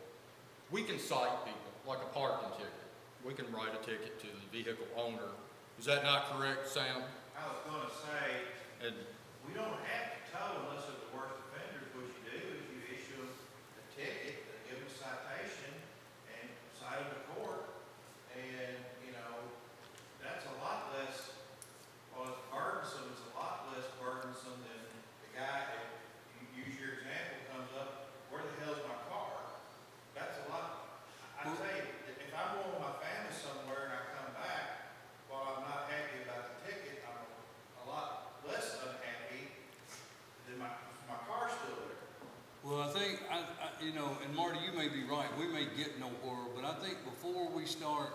We can cite people, like a parking ticket. We can write a ticket to the vehicle owner. Is that not correct, Sam? I was gonna say, And we don't have to tow unless they're the worst offenders. What you do is you issue them a ticket, give them a citation, and cite them to court. And, that's a lot less, well, it's burdensome, it's a lot less burdensome than the guy that, you use your example, comes up, where the hell's my car? That's a lot, I tell you, if I'm going with my family somewhere and I come back, while I'm not happy about the ticket, I'm a lot less unhappy than my car's still there. Well, I think, and Marty, you may be right, we may get nowhere, but I think before we start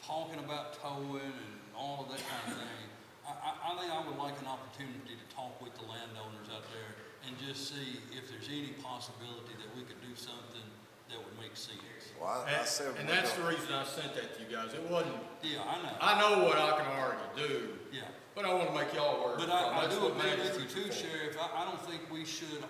talking about towing and all of that kind of thing, I think I would like an opportunity to talk with the landowners out there and just see if there's any possibility that we could do something that would make sense. Well, I said. and that's the reason I sent that to you guys. It wasn't, Yeah, I know. I know what I can already do, Yeah. but I want to make y'all aware. But of it. I That's do what agree made with it you too, 54. Sheriff. I don't think we should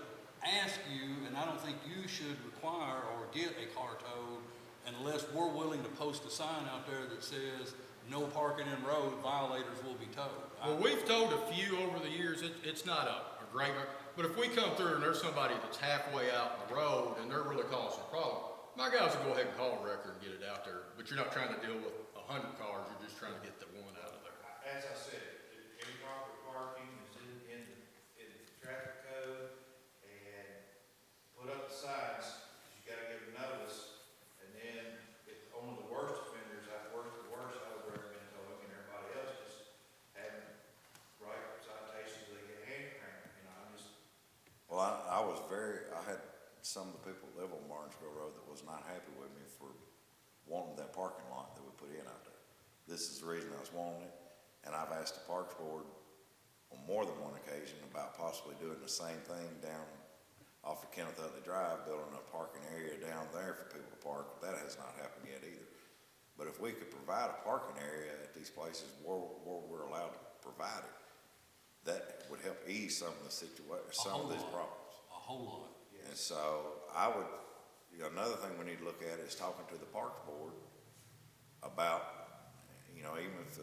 ask you, and I don't think you should require or get a car towed unless we're willing to post a sign out there that says, no parking in road, violators will be towed. Well, we've told a few over the years, it's not a great, but if we come through and there's somebody that's halfway out in the road and they're really causing a problem, my guys will go ahead and call a wrecker and get it out there, but you're not trying to deal with 100 cars, you're just trying to get the one out of there. As I said, improper parking is in the traffic code, and put up the signs, you gotta give notice, and then if only the worst offenders, the worst, I would recommend towing, and everybody else just having right citations, they get hand cranked, I'm just. Well, I had some of the people that live on Barnesville Road that was not happy with me for wanting that parking lot that we put in out there. This is the reason I was wanting it, and I've asked the Parks Board on more than one occasion about possibly doing the same thing down off of Kenneth Utley Drive, building a parking area down there for people to park. That has not happened yet either. But if we could provide a parking area at these places where we're allowed to provide it, that would help ease some of the some of these problems. A whole lot. And so I would, another thing we need to look at is talking to the Parks Board about, even if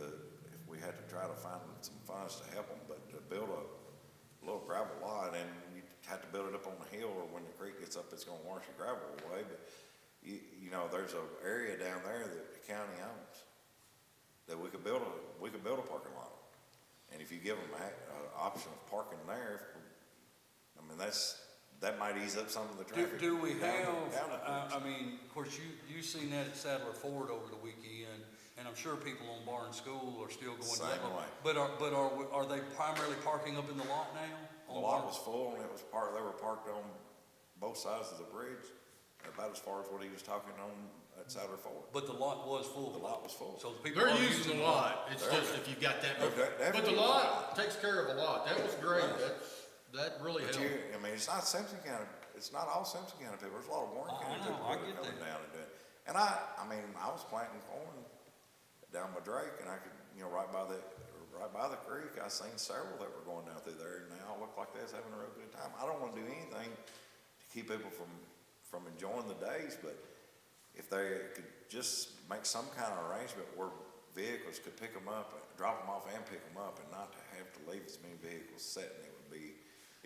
we had to try to find some funds to help them, but to build a little gravel lot, and you have to build it up on the hill, or when the creek gets up, it's gonna wash the gravel away, but there's an area down there that the county owns that we could build a parking lot on. And if you give them an option of parking there, that might ease up some of the traffic. Do we have, down the creeks. of course, you seen that at Sadler Ford over the weekend, and I'm sure people on Barnes School are still going Same that way. way. But are they primarily parking up in the lot now? The lot was full, and they were parked on both sides of the bridge, about as far as what he was talking on at Sadler Ford. But the lot was full. The lot was full. So the people They're are using the lot, it's just if you've got that, They're but definitely the using lot takes care of a lot, that was great, that really But helped. it's not Simpson County, it's not all Simpson County people, there's a lot of Warren I County know, people I that are get coming that. down and doing it. And I was planting corn down by Drake, and I could, right by the creek, I seen several that were going down through there, and they all look like they was having a real good time. I don't wanna do anything to keep people from enjoying the days, but if they could just make some kind of arrangement where vehicles could pick them up, drop them off and pick them up, and not to have to leave as many vehicles sitting, it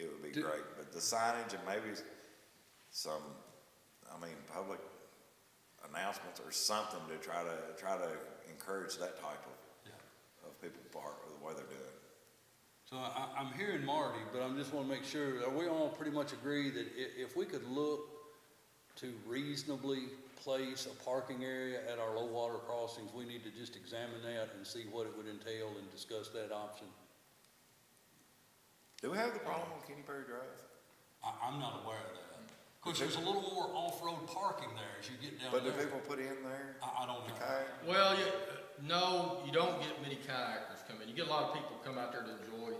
would be great. But the signage and maybe some, public announcements or something to try to encourage that type of people park, or the way they're doing it. So I'm hearing Marty, but I just wanna make sure, are we all pretty much agree that if we could look to reasonably place a parking area at our low water crossings, we need to just examine that and see what it would entail and discuss that option? Do we have the problem on Kenny Perry Drive? I'm not aware of that. Of course, there's a little more off-road parking there as you get down But do there. people put in there? I don't know. Okay. Well, no, you don't get many kayakers come in. You get a lot of people come out there to enjoy,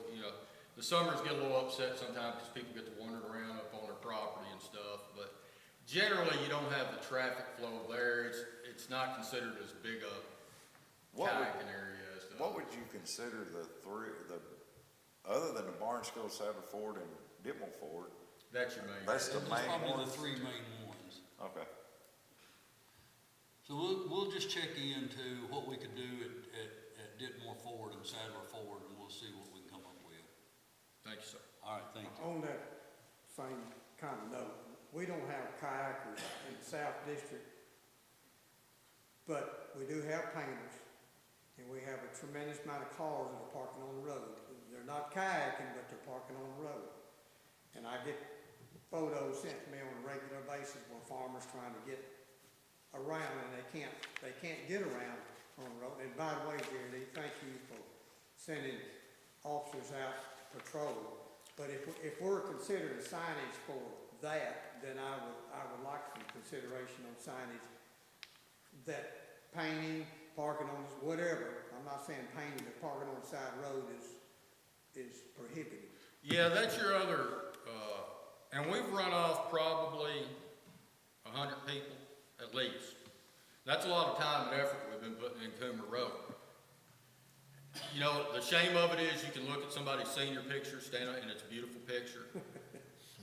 the summers get a little upset sometimes because people get to wander around up on their property and stuff, but generally you don't have the traffic flow there. It's not considered as big a kayaking area as the What would you consider other than the Barnes School, Sadler Ford, and Ditmore Ford? That's your main. That's the Those main probably ones? the three main ones. Okay. So we'll just check into what we could do at Ditmore Ford and Sadler Ford, and we'll see what we can come up with. Thank you, sir. All right, thank you. On that same kind of note, we don't have kayakers in the South District, but we do have painters, and we have a tremendous amount of cars that are parking on the road. They're not kayaking, but they're parking on the road. And I get photos sent to me on a regular basis where farmers trying to get around, and they can't get around on the road. And by the way, Jerry, thank you for sending officers out to patrol. But if we're considering signage for that, then I would like some consideration on signage that painting, parking on, whatever, I'm not saying painting, but parking on the side of the road is prohibited. Yeah, that's your other, and we've run off probably 100 people at least. That's a lot of time and effort we've been putting in Coomer Road. The shame of it is you can look at somebody's senior picture, stand up, and it's a beautiful picture.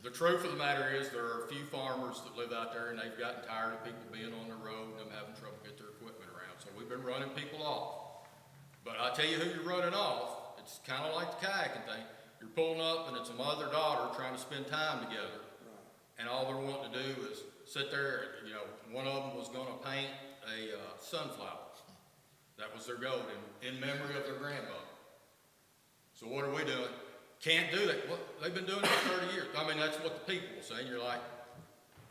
The truth of the matter is there are a few farmers that live out there and they've gotten tired of people being on the road and them having trouble get their equipment around. So we've been running people off. But I tell you who you're running off, it's kind of like the kayaking thing. You're pulling up and it's a mother-daughter trying to spend time together. And all they're wanting to do is sit there, you know, one of them was gonna paint a sunflower. That was their goal in memory of their grandmother. So what are we doing? Can't do that. Well, they've been doing it for 30 years. I mean, that's what the people will say. And you're like,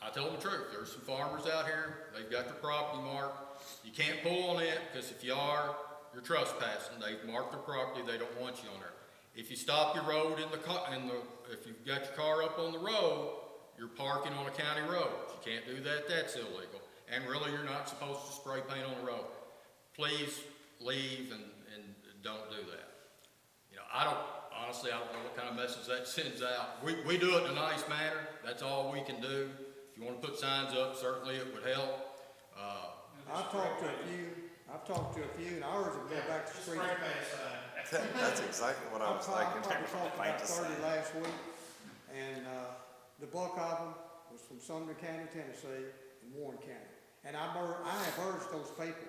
I tell them the truth. There's some farmers out here. They've got their property marked. You can't pull on it because if you are, you're trespassing. They've marked their property. They don't want you on there. If you stop your road if you've got your car up on the road, you're parking on a county road. You can't do that. That's illegal. And really, you're not supposed to spray paint on the road. Please leave and don't do that. You know, honestly, I don't know what kind of message that sends out. We do it in a nice manner. That's all we can do. If you want to put signs up, certainly it would help. I've talked to a few, and ours will go back to the street. That's exactly what I was thinking. I probably talked to Paint about the 30 sign. last week, and the bulk of them was from Sumner County, Tennessee, and Warren County. And I have urged those people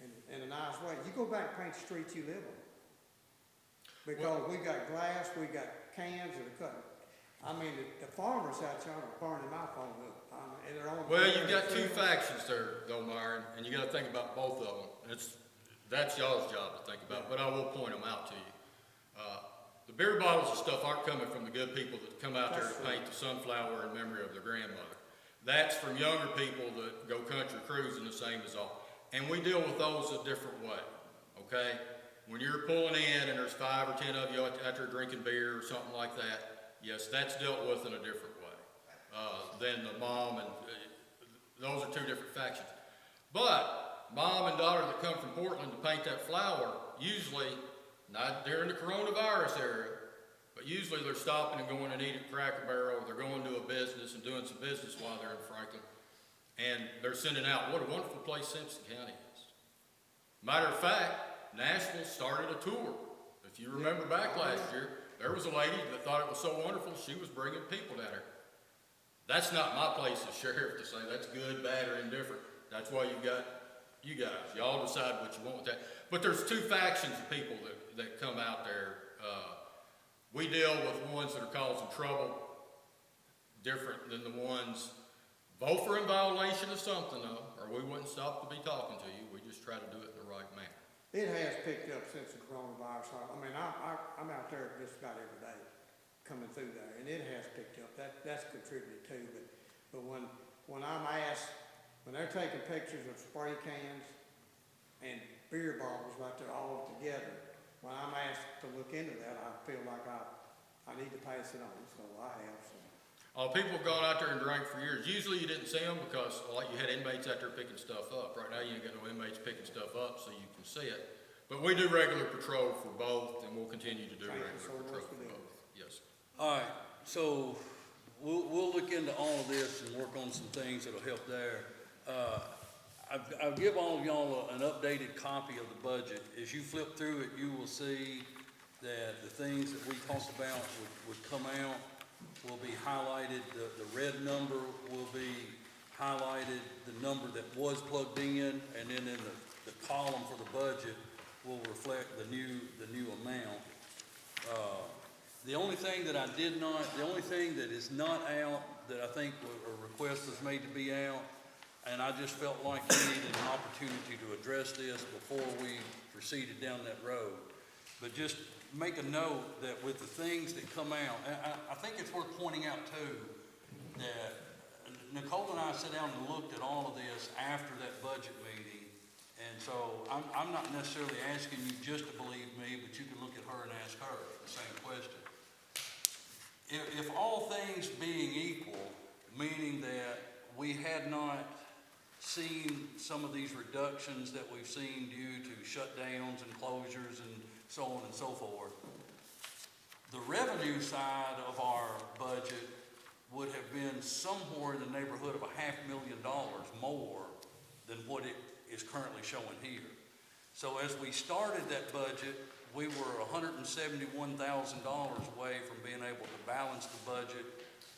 in a nice way, you go back and paint the streets you live on. Because we got glass, we got cans that are cutting. I mean, the farmers out there are burning my phone up. And they're on. Well, you've got two factions there, though, Myron, and you got to think about both of them. That's y'all's job to think about, but I will point them out to you. The beer bottles and stuff aren't coming from the good people that come out there to paint the sunflower in memory of their grandmother. That's from younger people that go country cruising the same as all. And we deal with those a different way, okay? When you're pulling in and there's 5 or 10 of you out there drinking beer or something like that, yes, that's dealt with in a different way than the mom and those are two different factions. But mom and daughter that come from Portland to paint that flower, usually, not during the coronavirus era, but usually they're stopping and going and eating at Cracker Barrel, they're going to a business and doing some business while they're in Franklin, and they're sending out what a wonderful place Simpson County is. Matter of fact, Nashville started a tour. If you remember back last year, there was a lady that thought it was so wonderful, she was bringing people down here. That's not my place as sheriff to say that's good, bad, or indifferent. That's why you've got you guys. Y'all decide what you want with that. But there's two factions of people that come out there. We deal with ones that are causing trouble, different than the ones, both are in violation of something though, or we wouldn't stop to be talking to you. We just try to do it in the right manner. It has picked up since the coronavirus. I mean, I'm out there just about every day coming through there, and it has picked up. That's contributed too. But when I'm asked, when they're taking pictures of spray cans and beer bottles right there all together, when I'm asked to look into that, I feel like I need to pass it on. So I have some. People have gone out there and drank for years. Usually you didn't see them because like you had inmates out there picking stuff up. Right now you ain't got no inmates picking stuff up so you can see it. But we do regular patrol for both and we'll continue to do regular patrol for both. Yes. All right, so we'll look into all of this and work on some things that'll help there. I'll give all of y'all an updated copy of the budget. As you flip through it, you will see that the things that we talked about would come out, will be highlighted. The red number will be highlighted, the number that was plugged in, and then in the column for the budget will reflect the new amount. The only thing that is not out that I think a request was made to be out, and I just felt like we needed an opportunity to address this before we proceeded down that road. But just make a note that with the things that come out, I think it's worth pointing out too, that Nicole and I sat down and looked at all of this after that budget meeting. And so I'm not necessarily asking you just to believe me, but you can look at her and ask her the same question. If all things being equal, meaning that we had not seen some of these reductions that we've seen due to shutdowns and closures and so on and so forth, the revenue side of our budget would have been somewhere in the neighborhood of $500,000 more than what it is currently showing here. So as we started that budget, we were $171,000 away from being able to balance the budget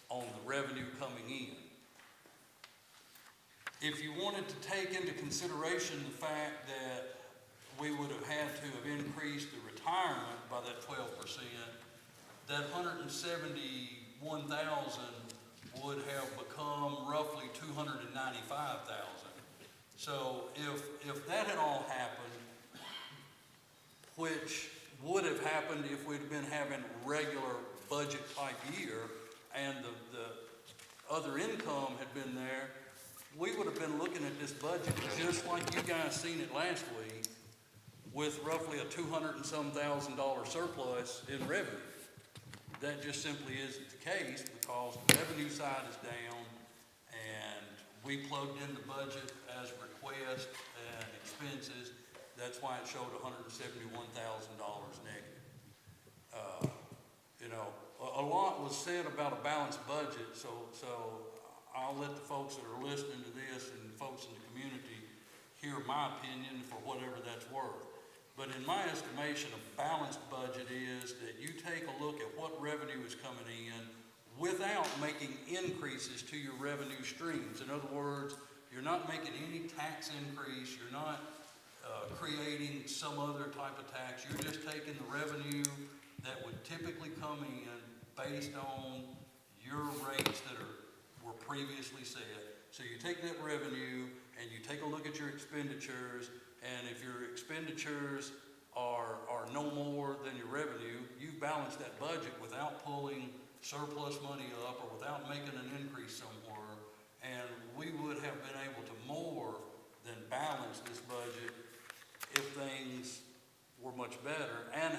on the revenue coming in. If you wanted to take into consideration the fact that we would have had to have increased the retirement by that 12%, that 171,000 would have become roughly 295,000. So if that had all happened, which would have happened if we'd been having regular budget type year, and the other income had been there, we would have been looking at this budget just like you guys seen it last week, with roughly a $200 and some thousand surplus in revenue. That just simply isn't the case, because the revenue side is down, and we plugged in the budget as request and expenses. That's why it showed $171,000 negative. You know, a lot was said about a balanced budget, so I'll let the folks that are listening to this and folks in the community hear my opinion for whatever that's worth. But in my estimation, a balanced budget is that you take a look at what revenue is coming in without making increases to your revenue streams. In other words, you're not making any tax increase, you're not creating some other type of tax, you're just taking the revenue that would typically come in based on your rates that were previously set. So you take that revenue and you take a look at your expenditures, and if your expenditures are no more than your revenue, you've balanced that budget without pulling surplus money up or without making an increase somewhere. And we would have been able to more than balance this budget if things were much better, and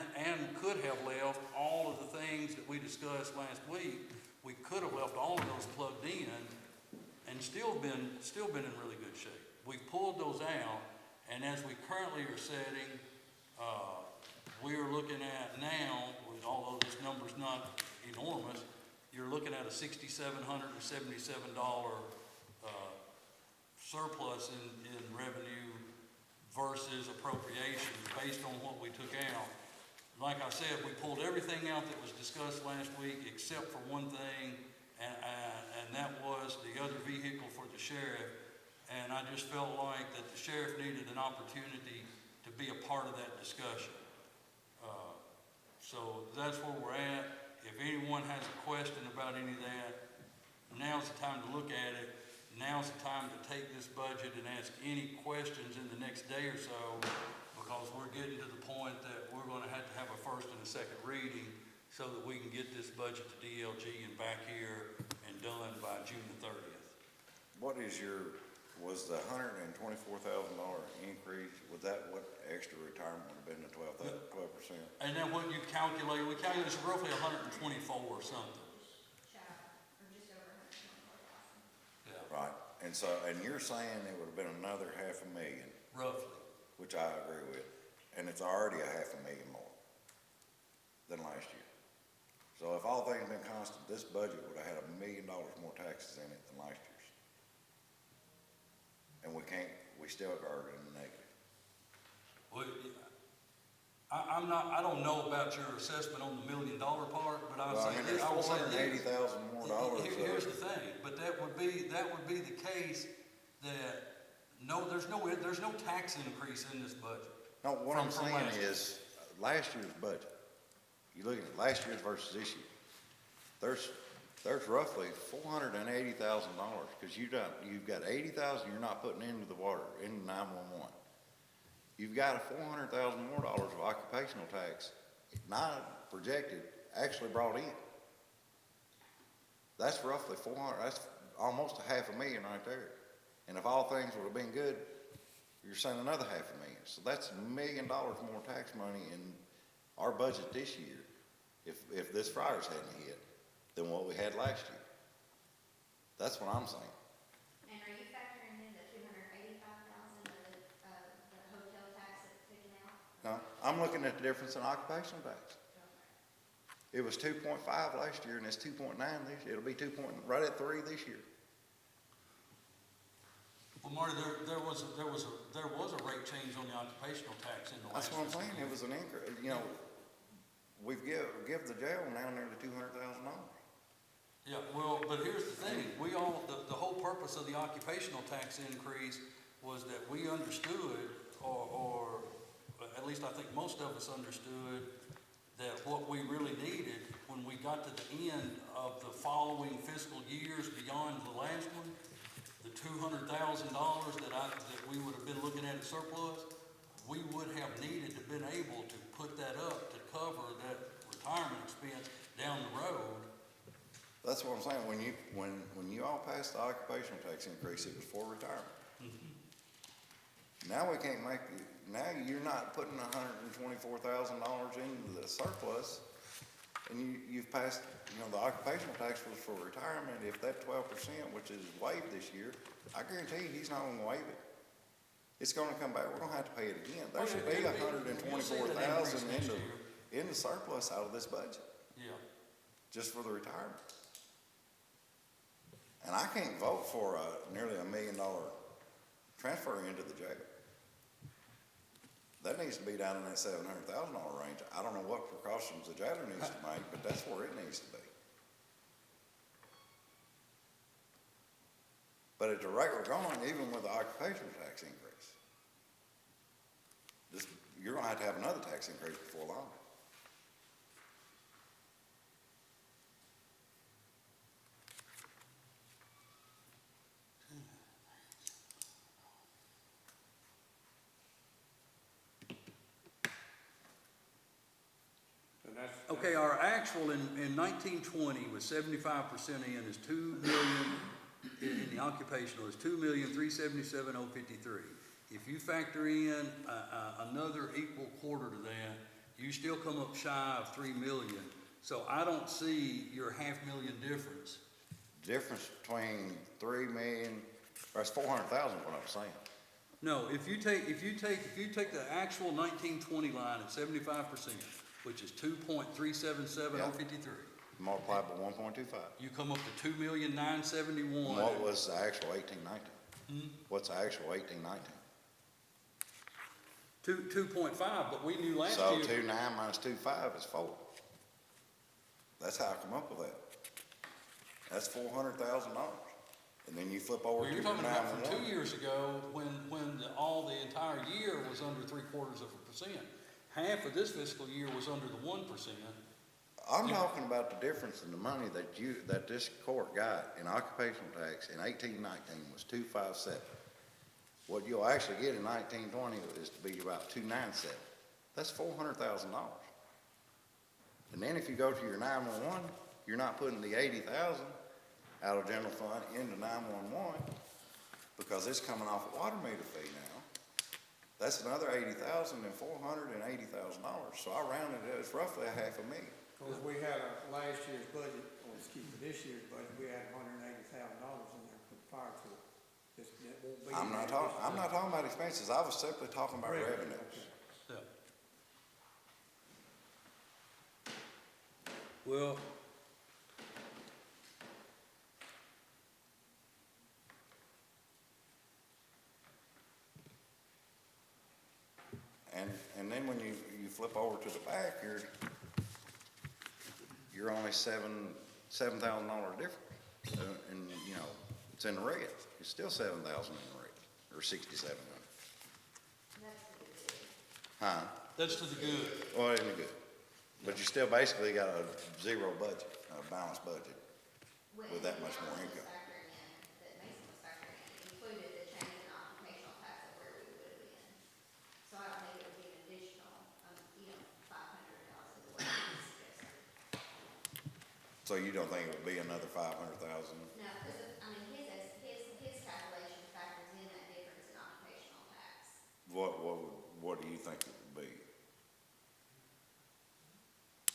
could have left all of the things that we discussed last week. We could have left all of those plugged in and still been in really good shape. We pulled those out, and as we currently are setting, we are looking at now, although this number's not enormous, you're looking at a $6,777 surplus in revenue versus appropriations based on what we took out. Like I said, we pulled everything out that was discussed last week except for one thing, and that was the other vehicle for the sheriff. And I just felt like that the sheriff needed an opportunity to be a part of that discussion. So that's where we're at. If anyone has a question about any of that, now's the time to look at it. Now's the time to take this budget and ask any questions in the next day or so, because we're getting to the point that we're going to have a first and a second reading so that we can get this budget to DLG and back here and done by June the 30th. Was the $124,000 increase, was that what extra retirement would have been, the 12%? And then what you calculate, we calculate it's roughly 124 or something. Or just over 124,000. Yeah, Right, and you're saying it would have been another $500,000, roughly. which I agree with, and it's already $500,000 more than last year. So if all things had been constant, this budget would have had $1 million more taxes in it than last year's. And we still are in the negative. Well, I don't know about your assessment on the $1 million part, but I would say there's $480,000 more dollars. Here's the thing, but that would be the case that there's no tax increase in this budget. No, what I'm from saying last year. is, last year's budget, you look at last year's versus this year, there's roughly $480,000, because you've got $80,000 you're not putting into the water, into 911. You've got $400,000 more dollars of occupational tax, not projected, actually brought in. That's roughly that's almost $500,000 right there. And if all things would have been good, you're saying another $500,000. So that's $1 million more tax money in our budget this year, if this Friars hadn't hit, than what we had last year. That's what I'm saying. And are you factoring in the $285,000 of the hotel tax that's taken out? No, I'm looking at the difference in occupational tax. It was 2.5 last year, and it's 2.9 this year. It'll be right at 3 this year. Well, Marty, there was a rate change on the occupational tax in the last. That's what I'm fiscal saying. year. It was an increase. You know, we've give the jail now nearly $200,000. Yeah, well, but here's the thing, the whole purpose of the occupational tax increase was that we understood, or least I think most of us understood that what we really needed when we got to the end of the following fiscal years beyond the last one, the $200,000 that we would have been looking at in surplus, we would have needed to been able to put that up to cover that retirement expense down the road. That's what I'm saying, when you all passed the occupational tax increase, it was for retirement. Now we can't make, now you're not putting $124,000 into the surplus, and you've passed, the occupational tax was for retirement. If that 12%, which is waived this year, I guarantee you, he's not gonna waive it. It's gonna come back, we're gonna have to pay it again. There should be $124,000 in the surplus out of this budget, Yeah. just for the retirement. And I can't vote for nearly $1 million transfer into the jail. That needs to be down in that $700,000 range. I don't know what precautions the jailer needs to make, but that's where it needs to be. But at the rate we're going, even with the occupational tax increase, you're gonna have to have another tax increase before long. And that's. Okay, our actual in 1920 with 75% in is 2 million, in the occupational is 2,377,053. If you factor in another equal quarter to that, you still come up shy of 3 million. So I don't see your $500,000 difference. Difference between 3 million, that's 400,000, what I'm saying. No, if you take the actual 1920 line at 75%, which is 2,377,053. Multiplied by 1.25. You come up to 2,971,000. What was the actual 1819? What's the actual 1819? 2.5, but we knew last So year. 2.9 minus 2.5 is 4. That's how I come up with that. That's $400,000. And then you flip over Well, to you're your talking about from 2 911. years ago, when the entire year was under 0.75%. Half of this fiscal year was under the 1%. I'm talking about the difference in the money that this court got in occupational tax in 1819 was 257. What you'll actually get in 1920 is to be about 297. That's $400,000. And then if you go to your 911, you're not putting the 80,000 out of general fund into 911 because it's coming off a water meter fee now. That's another 80,000 and $480,000. So I rounded it, it's roughly $500,000. Because we had last year's budget, or excuse me, this year's budget, we had $180,000 in there for the fire truck. That won't be. I'm not talking about expenses. I was simply talking about revenues. Okay. Yeah. Well, And then when you flip over to the back, you're only $7,000 difference. And it's in the red. It's still 7,000 in the red, or 6,700. Huh? that's to the good. Well, it isn't good. But you still basically got a zero budget, a balanced budget with that much more income. That Mason was factoring in, included the change in occupational tax of where we would have been. So I don't think it would be an additional, 500,000 the way you suggested. So you don't think it would be another 500,000? No, because, his calculation factors in that difference in occupational tax. What do you think it would be?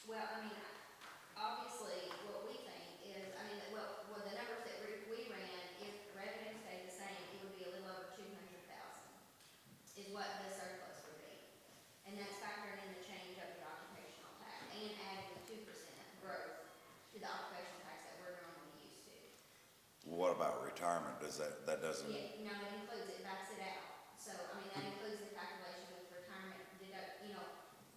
Well, obviously, what we think is, the numbers that we ran, if revenue stayed the same, it would be a little over 200,000, is what the surplus would be. And that's factoring in the change of the occupational tax and adding the 2% growth to the occupational tax that we're normally used to. What about retirement? That doesn't? Yeah, no, it includes, it backs it out. So, that includes the calculation with retirement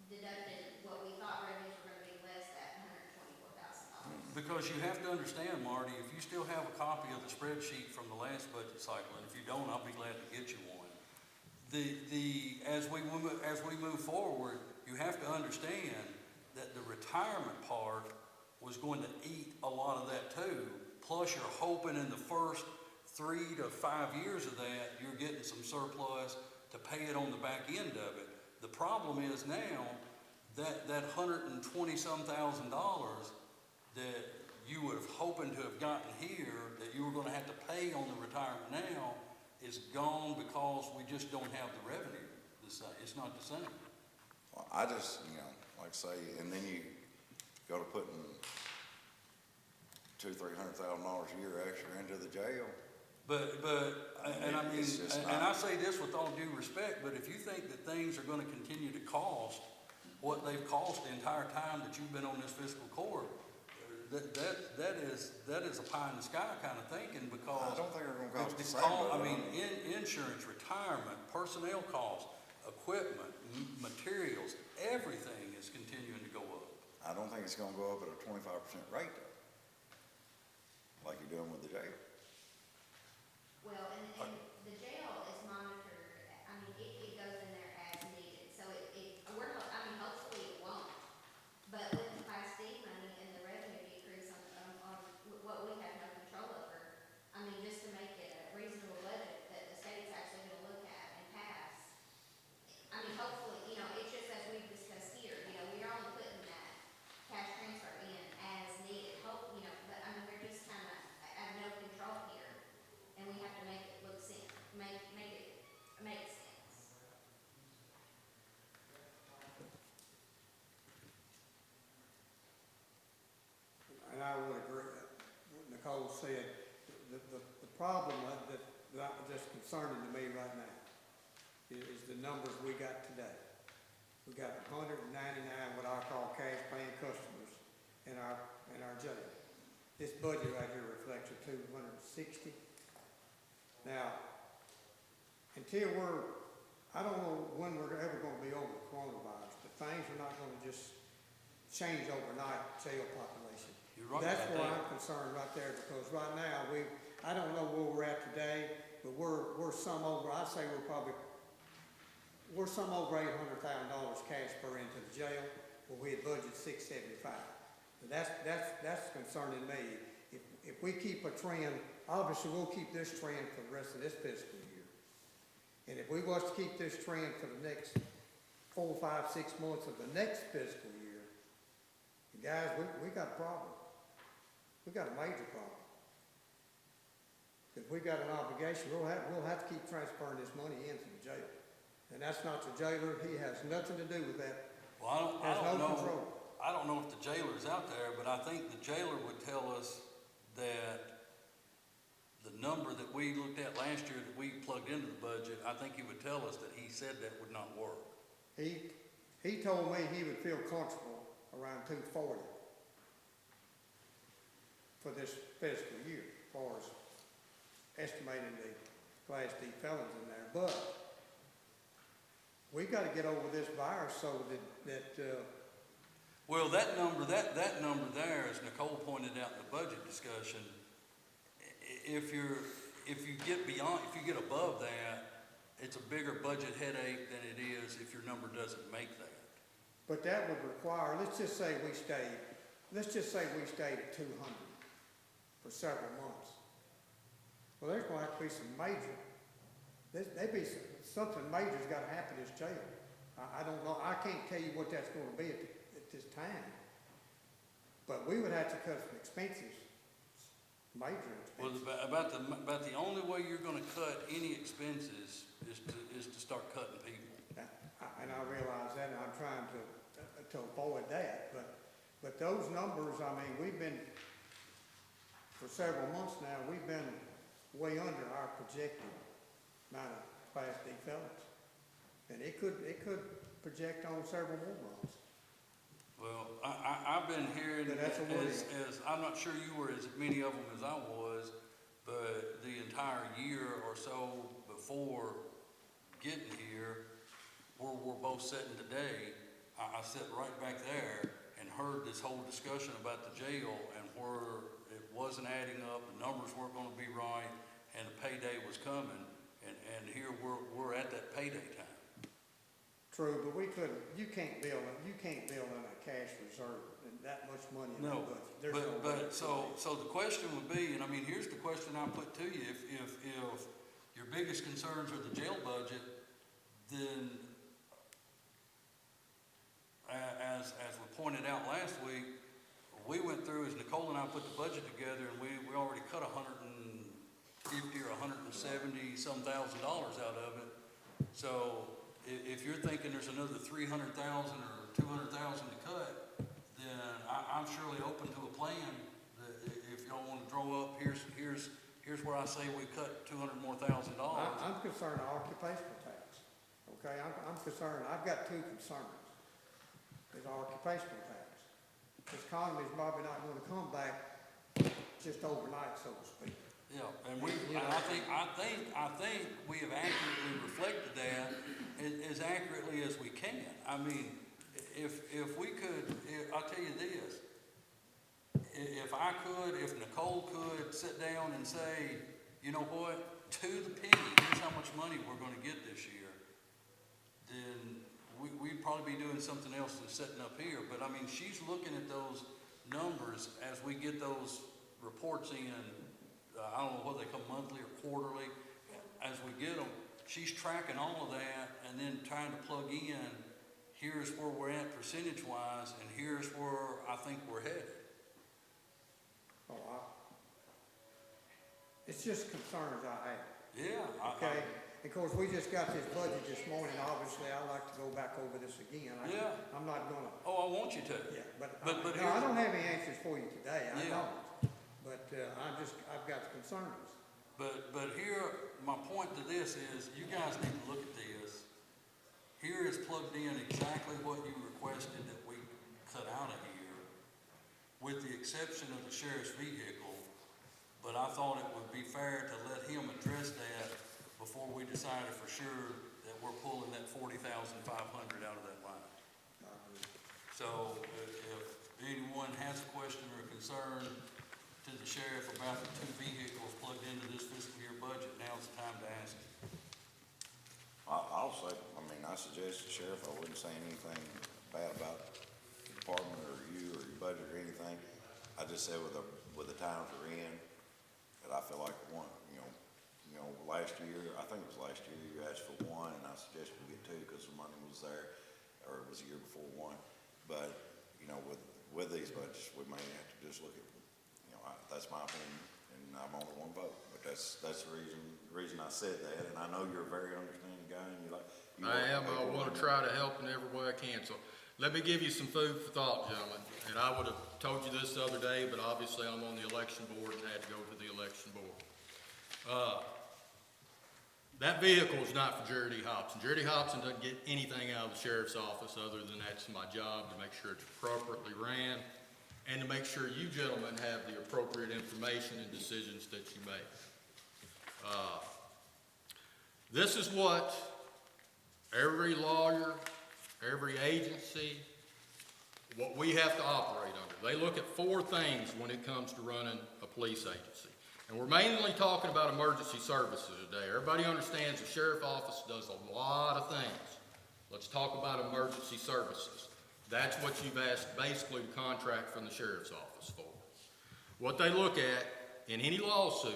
deducted what we thought revenues were gonna be less at $124,000. Because you have to understand, Marty, if you still have a copy of the spreadsheet from the last budget cycle, and if you don't, I'll be glad to get you one. as we move forward, you have to understand that the retirement part was going to eat a lot of that too. Plus you're hoping in the first 3 to 5 years of that, you're getting some surplus to pay it on the back end of it. The problem is now that $120-some thousand that you would have hoping to have gotten here, that you were gonna have to pay on the retirement now, is gone because we just don't have the revenue the same. It's not the same. Well, I just, like I say, and then you go to putting $200,000-300,000 a year extra into the jail. And I mean, It's just and I not- say this with all due respect, but if you think that things are gonna continue to cost what they've cost the entire time that you've been on this fiscal court, that is a pie in the sky kind of thinking, because I don't think they're gonna cost the it's same. called, I but, mean, insurance, retirement, personnel costs, equipment, materials, everything is continuing to go up. I don't think it's gonna go up at a 25% rate though, like you're doing with the jail. Well, and the jail is monitored, I mean, it goes in there as needed, so hopefully it won't. But with the Class D money and the revenue decrease on what we have no control over, I mean, just to make it a reasonable budget that the state's actually gonna look at and pass. I mean, hopefully, it's just as we've discussed here, we're only putting that cash transfer in as needed, but I mean, we're just kind of, have no control here. And we have to make it look sense, make it make sense. And I would agree, what Nicole said, the problem that's concerning to me right now is the numbers we got today. We got 199 what I call cash paying customers in our jail. This budget right here reflects a 260. Now, I don't know when we're ever gonna be over coronavirus, but things are not gonna just change overnight, jail population. You're right That's about where that. I'm concerned right there, because right now, I don't know where we're at today, but we're some over, I'd say we're some over $800,000 cash per into the jail, where we had budgeted $675. But that's concerning me. If we keep a trend, obviously we'll keep this trend for the rest of this fiscal year. And if we was to keep this trend for the next 4, 5, 6 months of the next fiscal year, guys, we got a problem. We got a major problem. If we got an obligation, we'll have to keep transferring this money into the jail. And that's not the jailer, he has nothing to do with that. Well, I Has don't no know. control. I don't know if the jailer's out there, but I think the jailer would tell us that the number that we looked at last year that we plugged into the budget, I think he would tell us that he said that would not work. He told me he would feel comfortable around 240 for this fiscal year, as far as estimating the Class D felons in there. But we got to get over this virus so that Well, that number there, as Nicole pointed out in the budget discussion, if you get above that, it's a bigger budget headache than it is if your number doesn't make that. But that would require, let's just say we stayed at 200 for several months. Well, there's going to have to be some something major's got to happen in this jail. I don't know, I can't tell you what that's going to be at this time. But we would have to cut some expenses, major Well, expenses. about the only way you're gonna cut any expenses is to start cutting people. And I realize that, and I'm trying to avoid that, but those numbers, I mean, we've been, for several months now, we've been way under our projected amount of Class D felons. And it could project on several more months. Well, I've been hearing, But that's a worry. as, I'm not sure you were as many of them as I was, but the entire year or so before getting here, where we're both sitting today, I sat right back there and heard this whole discussion about the jail and where it wasn't adding up, the numbers weren't gonna be right, and the payday was coming. and here we're at that payday time. True, but you can't build in a cash reserve and that much money in No, the budget. There's no way but, to so, do so the question would be, and I mean, here's the question I put to you, if your biggest concerns are the jail budget, then as we pointed out last week, we went through, as Nicole and I put the budget together, and we already cut $150 or $170 some thousand dollars out of it. So if you're thinking there's another 300,000 or 200,000 to cut, then I'm surely open to a plan that if y'all want to draw up, here's where I say we cut $200,000 more. I'm concerned of occupational tax, okay? I'm concerned, I've got two concerns. There's occupational tax. This economy's probably not gonna come back just overnight, so to speak. Yeah, and I think we have accurately reflected that as accurately as we can. I mean, if we could, I'll tell you this, if Nicole could sit down and say, you know what, to the penny, here's how much money we're gonna get this year, then we'd probably be doing something else than sitting up here. But I mean, she's looking at those numbers as we get those reports in, I don't know whether they come monthly or quarterly, as we get them, she's tracking all of that and then trying to plug in, here's where we're at percentage-wise, and here's where I think we're headed. It's just concerns I have, Yeah. okay? Of course, we just got this budget this morning, obviously, I'd like to go back over this again. Yeah. I'm not gonna, Oh, I want you to. yeah, but But no, I here's- don't have any answers for you today, I Yeah. don't. But, I've got concerns. But here, my point to this is, you guys need to look at this. Here is plugged in exactly what you requested that we cut out of here, with the exception of the sheriff's vehicle. But I thought it would be fair to let him address that before we decided for sure that we're pulling that 40,500 out of that line. So if anyone has a question or a concern to the sheriff about the two vehicles plugged into this fiscal year budget, now's the time to ask it. I'll say, I suggest the sheriff, I wouldn't say anything bad about the department or you or your budget or anything. I just said with the times we're in, that I feel like last year, I think it was last year, you asked for one, and I suggested we get two because the money was there, or it was the year before one. But, with these budgets, we may have to just look at, that's my opinion, and I'm only one vote. But that's the reason I said that, and I know you're a very understanding guy, and I want to try to help in every way I can. So let me give you some food for thought, gentlemen. And I would have told you this the other day, but obviously I'm on the election board and had to go to the election board. That vehicle is not for Jared E. Hobson. Jared E. Hobson doesn't get anything out of the sheriff's office other than that's my job to make sure it's appropriately ran and to make sure you gentlemen have the appropriate information and decisions that you make. This is what every lawyer, every agency, what we have to operate under. They look at four things when it comes to running a police agency. And we're mainly talking about emergency services today. Everybody understands the sheriff's office does a lot of things. Let's talk about emergency services. That's what you've asked basically to contract from the sheriff's office for. What they look at in any lawsuit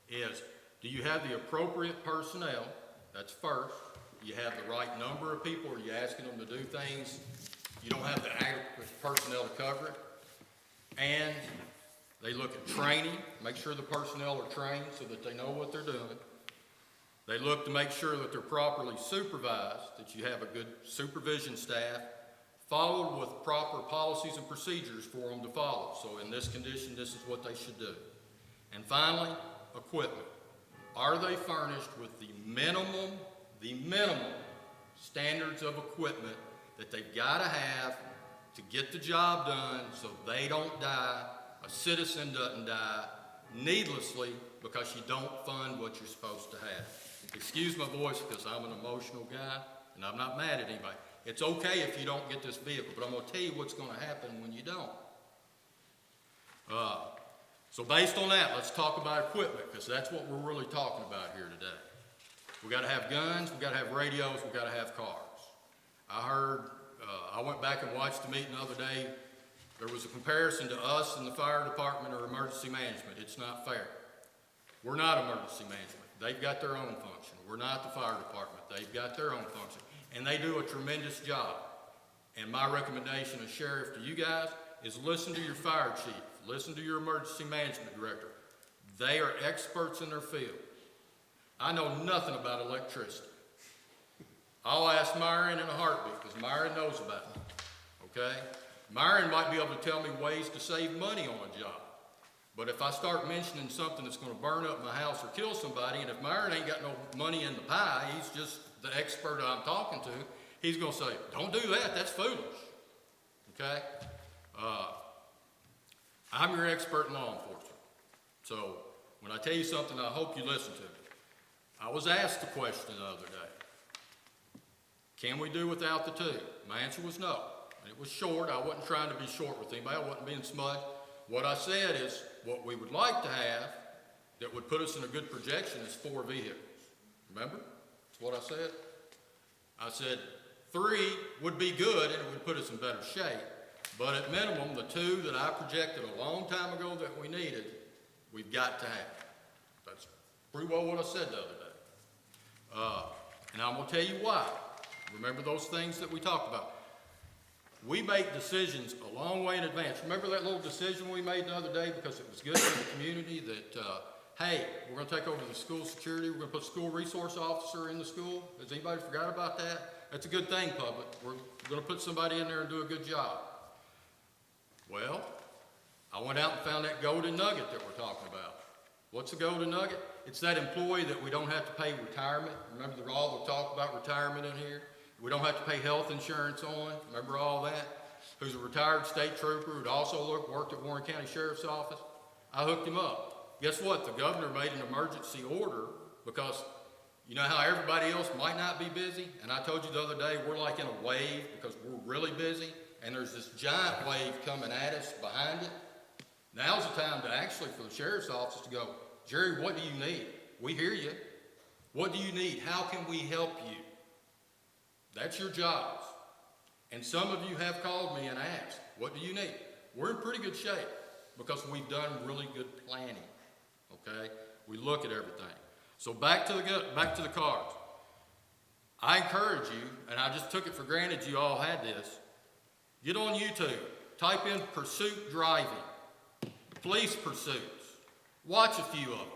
is, do you have the appropriate personnel? That's first. Do you have the right number of people? Are you asking them to do things you don't have the adequate personnel to cover it? And they look at training, make sure the personnel are trained so that they know what they're doing. They look to make sure that they're properly supervised, that you have a good supervision staff, followed with proper policies and procedures for them to follow. So in this condition, this is what they should do. And finally, equipment. Are they furnished with the minimum standards of equipment that they've got to have to get the job done so they don't die, a citizen doesn't die needlessly because you don't fund what you're supposed to have. Excuse my voice because I'm an emotional guy and I'm not mad at anybody. It's okay if you don't get this vehicle, but I'm going to tell you what's going to happen when you don't. So based on that, let's talk about equipment, because that's what we're really talking about here today. We gotta have guns, we gotta have radios, we gotta have cars. I went back and watched the meeting the other day. There was a comparison to us and the fire department or emergency management. It's not fair. We're not emergency management. They've got their own function. We're not the fire department. They've got their own function. And they do a tremendous job. And my recommendation as sheriff to you guys is listen to your fire chief. Listen to your emergency management director. They are experts in their field. I know nothing about electricity. I'll ask Myron in a heartbeat, because Myron knows about it, okay? Myron might be able to tell me ways to save money on a job. But if I start mentioning something that's gonna burn up my house or kill somebody, and if Myron ain't got no money in the pie, he's just the expert I'm talking to, he's gonna say, don't do that, that's foolish, okay? I'm your expert in law enforcement. So when I tell you something, I hope you listen to me. I was asked the question the other day, can we do without the two? My answer was no. It was short. I wasn't trying to be short with anybody. I wasn't being smug. What I said is what we would like to have that would put us in a good projection is 4 vehicles. Remember? That's what I said. I said 3 would be good and it would put us in better shape. But at minimum, the 2 that I projected a long time ago that we needed, we've got to have. That's pretty well what I said the other day. And I'm going to tell you why. Remember those things that we talked about. We make decisions a long way in advance. Remember that little decision we made the other day because it was good for the community that, hey, we're going to take over the school security. We're going to put school resource officer in the school. Has anybody forgot about that? That's a good thing, public. We're going to put somebody in there and do a good job. Well, I went out and found that golden nugget that we're talking about. What's the golden nugget? It's that employee that we don't have to pay retirement. Remember all the talk about retirement in here? We don't have to pay health insurance on. Remember all that? Who's a retired state trooper who'd also worked at Warren County Sheriff's Office. I hooked him up. Guess what? The governor made an emergency order because you know how everybody else might not be busy? And I told you the other day, we're like in a wave because we're really busy. And there's this giant wave coming at us behind it. Now's the time to actually, for the sheriff's office to go, Jerry, what do you need? We hear you. What do you need? How can we help you? That's your jobs. And some of you have called me and asked, what do you need? We're in pretty good shape because we've done really good planning, okay? We look at everything. So back to the cars. I encourage you, and I just took it for granted you all had this, get on YouTube, type in pursuit driving, police pursuits, watch a few of them.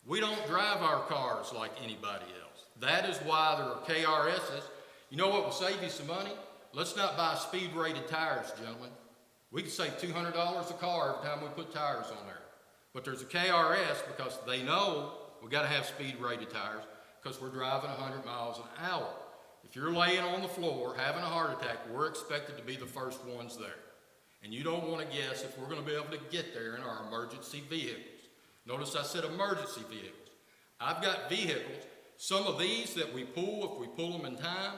We don't drive our cars like anybody else. That is why there are KRSs. You know what will save you some money? Let's not buy speed-rated tires, gentlemen. We can save $200 a car every time we put tires on there. But there's a KRS because they know we got to have speed-rated tires because we're driving 100 miles an hour. If you're laying on the floor having a heart attack, we're expected to be the first ones there. And you don't want to guess if we're going to be able to get there in our emergency vehicles. Notice I said emergency vehicles. I've got vehicles. Some of these that we pull, if we pull them in time,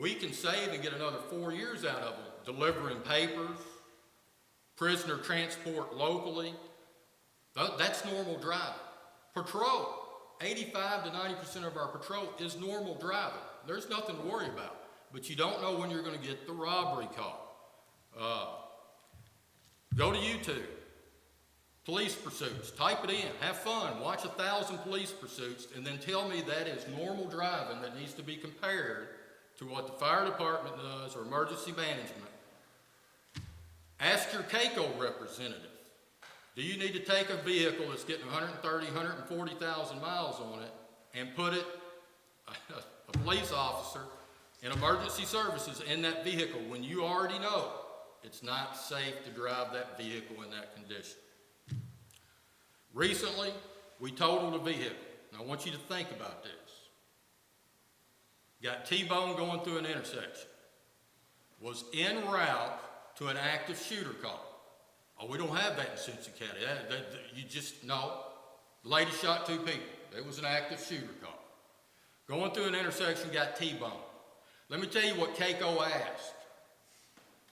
we can save and get another 4 years out of them. Delivering papers, prisoner transport locally. That's normal driving. Patrol, 85 to 90% of our patrol is normal driving. There's nothing to worry about. But you don't know when you're going to get the robbery call. Go to YouTube. Police pursuits. Type it in. Have fun. Watch 1,000 police pursuits and then tell me that is normal driving that needs to be compared to what the fire department does or emergency management. Ask your CAECO representative. Do you need to take a vehicle that's getting 130, 140,000 miles on it and put it, a police officer in emergency services in that vehicle when you already know it's not safe to drive that vehicle in that condition? Recently, we totaled a vehicle. And I want you to think about this. Got T-bone going through an intersection. Was en route to an active shooter call. Oh, we don't have that in Simpson County. You just know. The lady shot 2 people. It was an active shooter call. Going through an intersection, got T-bone. Let me tell you what CAECO asked.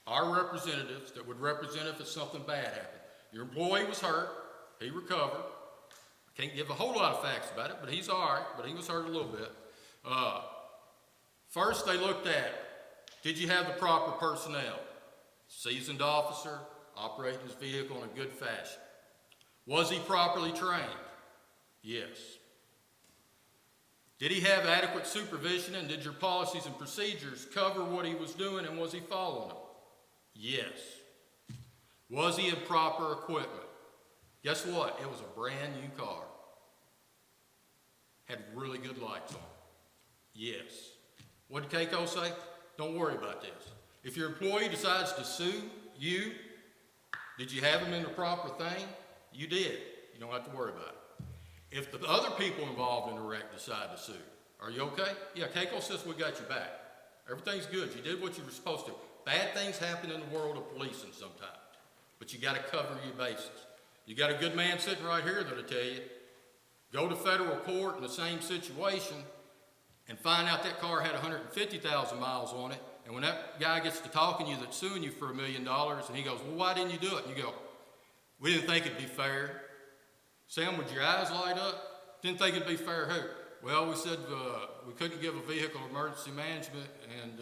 Our representatives that would represent if something bad happened. Your employee was hurt. He recovered. I can't give a whole lot of facts about it, but he's all right, but he was hurt a little bit. First, they looked at, did you have the proper personnel? Seasoned officer, operating his vehicle in a good fashion. Was he properly trained? Yes. Did he have adequate supervision, and did your policies and procedures cover what he was doing, and was he following them? Yes. Was he in proper equipment? Guess what? It was a brand new car. Had really good lights on. Yes. What did Keiko say? Don't worry about this. If your employee decides to sue you, did you have him in the proper thing? You did. You don't have to worry about it. If the other people involved in the wreck decide to sue, are you okay? Yeah, Keiko says we got you back. Everything's good. You did what you were supposed to. Bad things happen in the world of policing sometimes, but you got to cover your bases. You got a good man sitting right here that'll tell you, go to federal court in the same situation and find out that car had 150,000 miles on it, and when that guy gets to talking to you that's suing you for $1 million, and he goes, well, why didn't you do it? And you go, we didn't think it'd be fair. Sam, would your eyes light up? Didn't think it'd be fair who? Well, we said we couldn't give a vehicle emergency management, and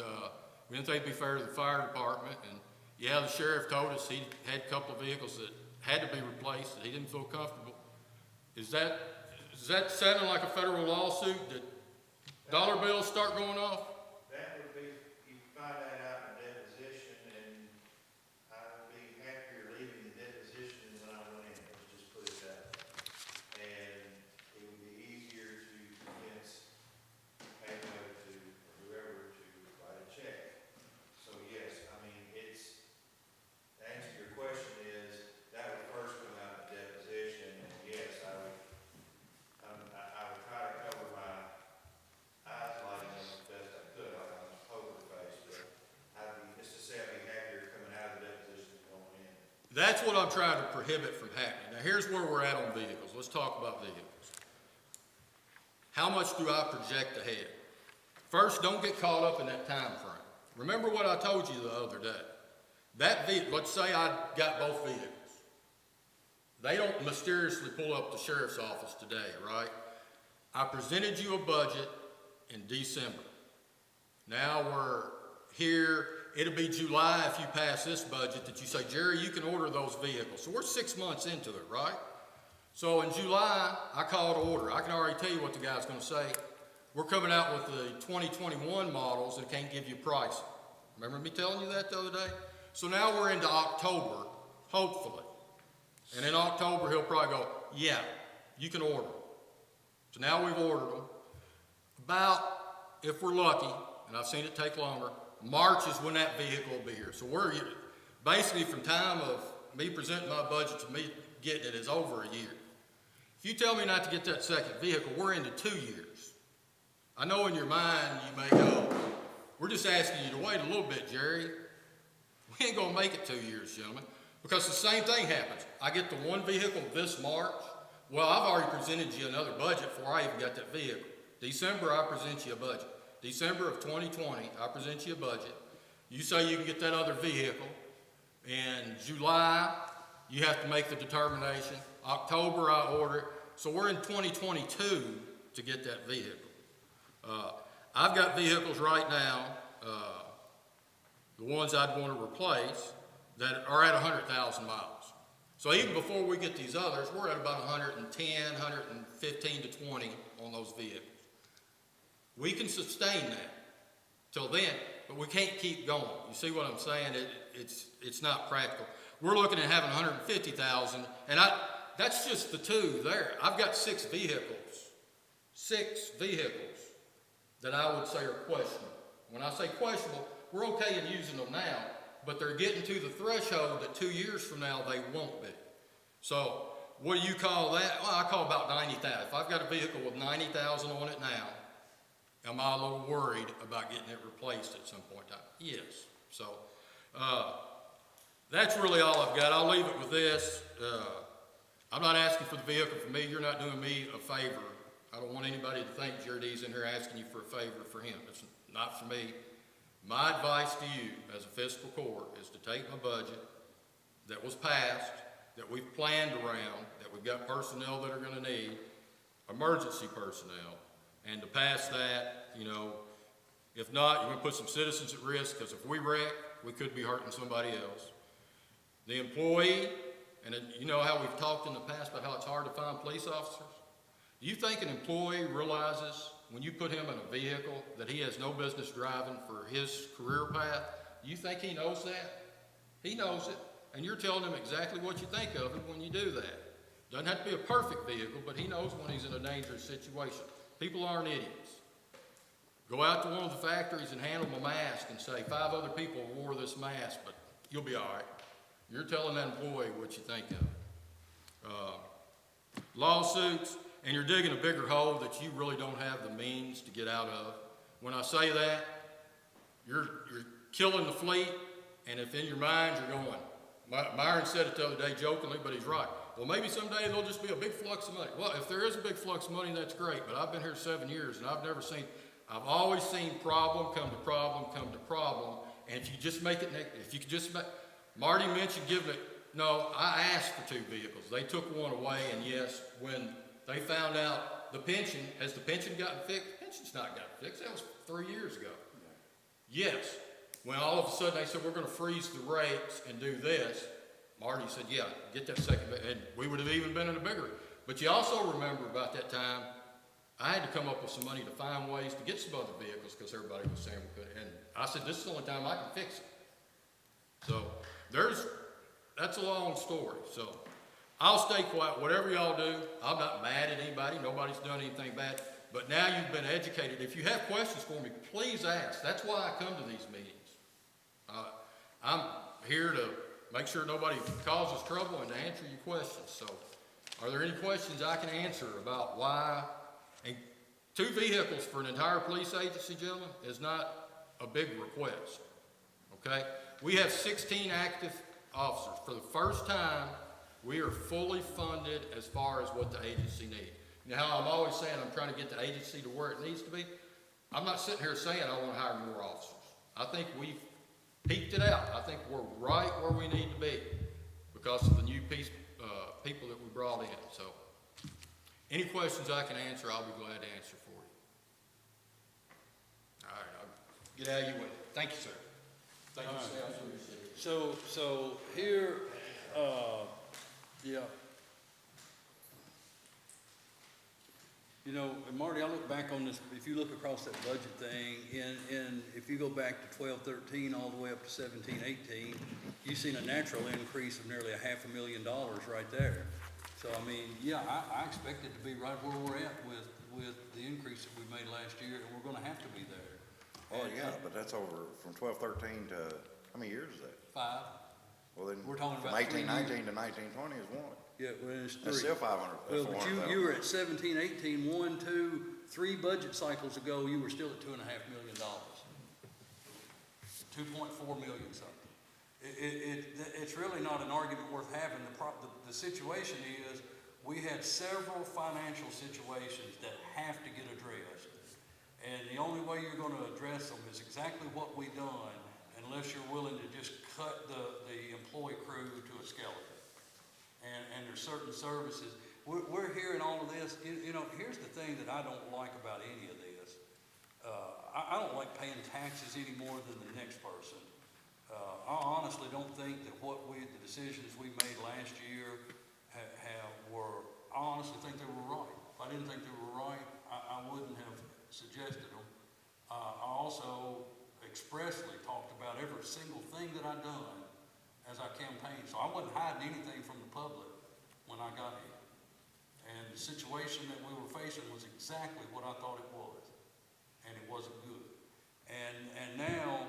we didn't think it'd be fair to the fire department, and yeah, the sheriff told us he had a couple of vehicles that had to be replaced, that he didn't feel comfortable. Is that sounding like a federal lawsuit that dollar bills start going off? That would be, you find that out in a deposition, and I would be happier leaving the deposition than when I went in, let's just put it that way. And it would be easier to convince Payco to, or whoever, to write a check. So yes, I mean, it's, to answer your question is, that would first come out in the deposition, and yes, I would try to cover my eyes lighting up as best I could, like I'm a poker face, but just to say I'd be happier coming out of the deposition than going in. That's what I'm trying to prohibit from happening. Now, here's where we're at on vehicles. Let's talk about vehicles. How much do I project ahead? First, don't get caught up in that time frame. Remember what I told you the other day. That vehicle, let's say I got both vehicles. They don't mysteriously pull up the sheriff's office today, right? I presented you a budget in December. Now we're here. It'll be July if you pass this budget that you say, Jerry, you can order those vehicles. So we're 6 months into it, right? So in July, I call to order. I can already tell you what the guy's going to say. We're coming out with the 2021 models and can't give you pricing. Remember me telling you that the other day? So now we're into October, hopefully. And in October, he'll probably go, yeah, you can order them. So now we've ordered them. About, if we're lucky, and I've seen it take longer, March is when that vehicle will be here. So we're basically from time of me presenting my budget to me getting it is over a year. If you tell me not to get that second vehicle, we're into 2 years. I know in your mind you may go, we're just asking you to wait a little bit, Jerry. We ain't gonna make it 2 years, gentlemen, because the same thing happens. I get the one vehicle this March. Well, I've already presented you another budget before I even got that vehicle. December, I present you a budget. December of 2020, I present you a budget. You say you can get that other vehicle. In July, you have to make the determination. October, I order it. So we're in 2022 to get that vehicle. I've got vehicles right now, the ones I'd want to replace, that are at 100,000 miles. So even before we get these others, we're at about 110, 115 to 20 on those vehicles. We can sustain that till then, but we can't keep going. You see what I'm saying? It's not practical. We're looking at having 150,000, and that's just the two there. I've got 6 vehicles that I would say are questionable. When I say questionable, we're okay in using them now, but they're getting to the threshold that 2 years from now they won't be. So what do you call that? Well, I call about 90,000. If I've got a vehicle with 90,000 on it now, am I a little worried about getting it replaced at some point in time? Yes. So that's really all I've got. I'll leave it with this. I'm not asking for the vehicle for me. You're not doing me a favor. I don't want anybody to think Jared D's in here asking you for a favor for him. It's not for me. My advice to you as a fiscal court is to take my budget that was passed that we've planned around, that we've got personnel that are gonna need, emergency personnel, and to pass that, you know, if not, you're gonna put some citizens at risk, because if we wreck, we could be hurting somebody else. The employee, and you know how we've talked in the past about how it's hard to find police officers? Do you think an employee realizes when you put him in a vehicle that he has no business driving for his career path? Do you think he knows that? He knows it, and you're telling him exactly what you think of him when you do that. Doesn't have to be a perfect vehicle, but he knows when he's in a dangerous situation. People aren't idiots. Go out to one of the factories and hand them a mask and say, 5 other people wore this mask, but you'll be all right. You're telling that employee what you think of it. Lawsuits, and you're digging a bigger hole that you really don't have the means to get out of. When I say that, you're killing the fleet, and if in your mind you're going, Myron said it the other day jokingly, but he's right. Well, maybe someday there'll just be a big flux of money. Well, if there is a big flux of money, that's great, but I've been here 7 years, and I've always seen problem come to problem come to problem, and if you just make it, Marty mentioned giving it, no, I asked for 2 vehicles. They took one away, and yes, when they found out the pension, has the pension gotten fixed? The pension's not gotten fixed. That was 3 years ago. Yes. When all of a sudden they said, we're gonna freeze the rates and do this, Marty said, yeah, get that second, and we would have even been in a bigger. But you also remember about that time, I had to come up with some money to find ways to get some other vehicles because everybody was saying we couldn't. And I said, this is the only time I can fix it. So that's a long story. So I'll stay quiet, whatever y'all do. I'm not mad at anybody. Nobody's done anything bad. But now you've been educated. If you have questions for me, please ask. That's why I come to these meetings. I'm here to make sure nobody causes trouble and to answer your questions. So are there any questions I can answer about why? And 2 vehicles for an entire police agency, gentlemen, is not a big request, okay? We have 16 active officers. For the first time, we are fully funded as far as what the agency needs. Now, I'm always saying I'm trying to get the agency to where it needs to be. I'm not sitting here saying I want to hire more officers. I think we've peaked it out. I think we're right where we need to be because of the new people that we brought in. So, any questions I can answer, I'll be glad to answer for you. All right, I'll get out of your way. Thank you, sir. Thank you, sir. So here, yeah. You know, and Marty, I look back on this, if you look across that budget thing, and if you go back to 12, 13, all the way up to 17, 18, you've seen a natural increase of nearly $500,000 right there. So, I mean, yeah, I expect it to be right where we're at with the increase that we made last year, and we're gonna have to be there. Oh, yeah, but that's over from 12, 13 to, how many years is that? 5. Well, then, We're talking from about 3 18, 19 to 19, 20 is 1. Yeah, well, it's 3. That's still 500, Well, but 400,000. you were at 17, 18, 1, 2, 3 budget cycles ago, you were still at $2.5 million. 2.4 million something. It's really not an argument worth having. The situation is, we had several financial situations that have to get addressed. And the only way you're gonna address them is exactly what we've done, unless you're willing to just cut the employee crew to a skeleton. And there's certain services. We're hearing all of this. You know, here's the thing that I don't like about any of this. I don't like paying taxes any more than the next person. I honestly don't think that the decisions we made last year I honestly think they were right. If I didn't think they were right, I wouldn't have suggested them. I also expressly talked about every single thing that I'd done as I campaigned. So I wasn't hiding anything from the public when I got here. And the situation that we were facing was exactly what I thought it was. And it wasn't good. And now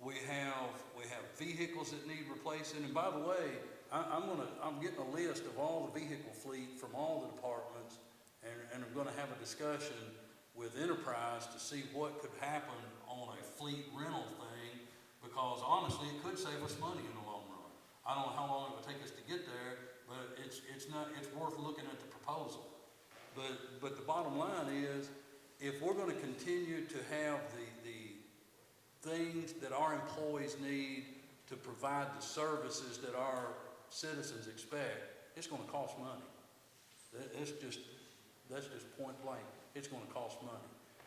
we have vehicles that need replacing. And by the way, I'm getting a list of all the vehicle fleet from all the departments, and I'm gonna have a discussion with Enterprise to see what could happen on a fleet rental thing, because honestly, it could save us money in the long run. I don't know how long it would take us to get there, but it's worth looking at the proposal. But the bottom line is, if we're gonna continue to have the things that our employees need to provide the services that our citizens expect, it's gonna cost money. That's just point blank. It's gonna cost money.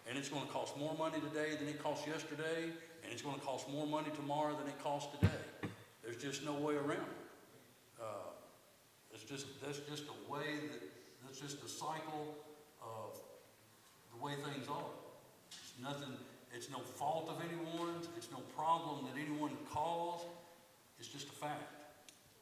And it's gonna cost more money today than it cost yesterday, and it's gonna cost more money tomorrow than it costs today. There's just no way around it. That's just a way that's just a cycle of the way things are. It's nothing, it's no fault of anyone's, it's no problem that anyone caused, it's just a fact.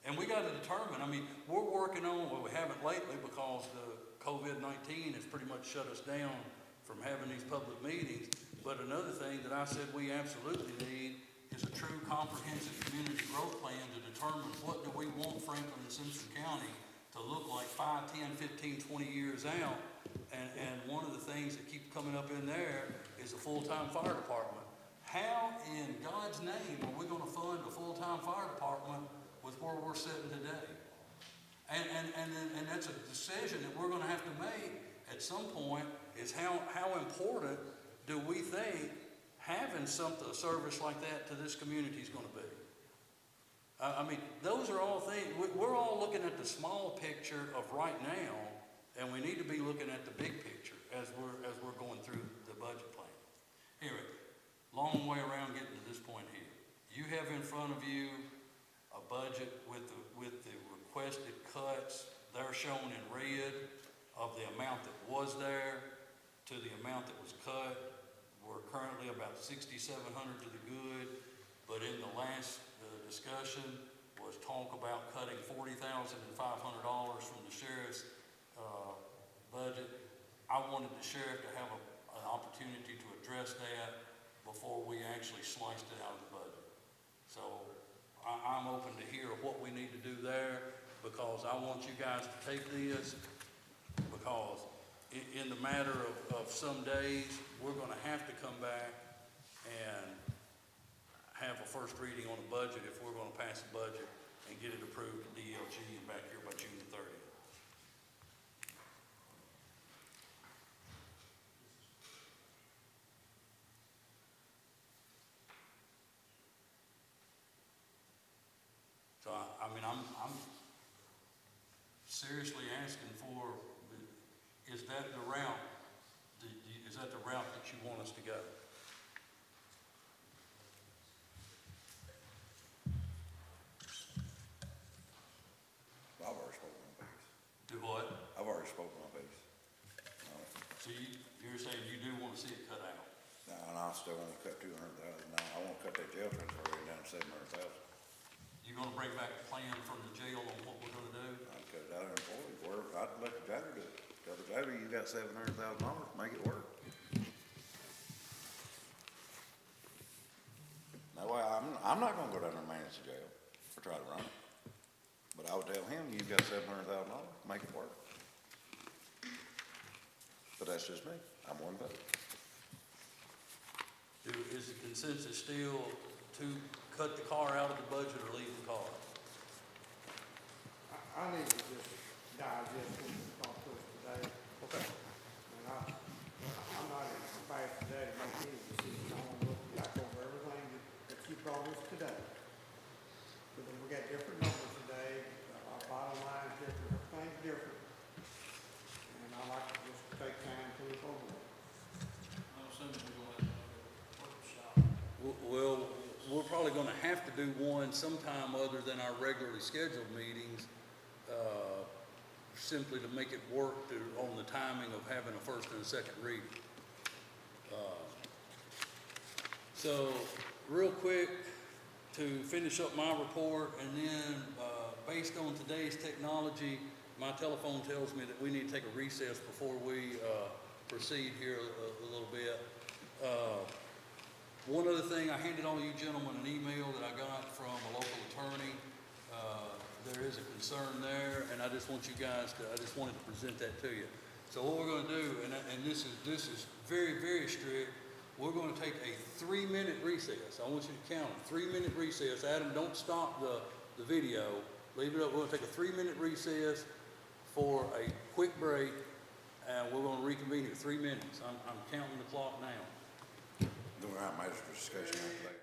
And we gotta determine, I mean, we're working on, well, we haven't lately because the COVID-19 has pretty much shut us down from having these public meetings. But another thing that I said we absolutely need is a true comprehensive community growth plan to determine what do we want Franklin and Simpson County to look like 5, 10, 15, 20 years out. And one of the things that keep coming up in there is a full-time fire department. How in God's name are we gonna fund a full-time fire department with where we're sitting today? And that's a decision that we're gonna have to make at some point, is how important do we think having a service like that to this community is gonna be? I mean, those are all things, we're all looking at the small picture of right now, and we need to be looking at the big picture as we're going through the budget plan. Here, long way around getting to this point here. You have in front of you a budget with the requested cuts. They're shown in red of the amount that was there to the amount that was cut. We're currently about $6,700 to the good, but in the last discussion was talk about cutting $40,500 from the sheriff's budget. I wanted the sheriff to have an opportunity to address that before we actually sliced it out of the budget. So I'm open to hear what we need to do there, because I want you guys to take this, because in the matter of some days, we're gonna have to come back and have a first reading on the budget if we're gonna pass the budget and get it approved at DLG and back here by June the 30th. So I mean, I'm seriously asking for, is that the route? Is that the route that you want us to go? I've already spoken my piece. Do what? I've already spoken my piece. So you're saying you do want to see it cut out? No, and I still want to cut 200,000. No, I want to cut that jail transfer rate down to 700,000. You gonna bring back a plan from the jail on what we're gonna do? I'd cut it out of employees. I'd let the jailer do it. Tell the jailer you got $700,000, make it work. No way, I'm not gonna go down there and manage the jail or try to run it. But I would tell him, you've got $700,000, make it work. But that's just me. I'm one vote. Is the consensus still to cut the car out of the budget or leave the car? I need to just digest what you talked to us today. Okay. And I'm not in a capacity today to make any decisions. I want to look back over everything that you brought us today. Because we got different numbers today, our bottom line is different, everything's different. And I like to just take time to look over it. I'm assuming we're gonna have a workshop. Well, we're probably gonna have to do one sometime other than our regularly scheduled meetings, simply to make it work on the timing of having a first and a second reading. So, real quick, to finish up my report, and then, based on today's technology, my telephone tells me that we need to take a recess before we, proceed here a little bit. One other thing, I handed all you gentlemen an email that I got from a local attorney. There is a concern there, and I just want you guys to, I just wanted to present that to you. So what we're gonna do, and this is very, very strict, we're gonna take a 3-minute recess. I want you to count them, 3-minute recess. Adam, don't stop the video, leave it up. We're gonna take a 3-minute recess for a quick break, and we're gonna reconvene in 3 minutes. I'm counting the clock now. Then we're out, magistrate discussion after that.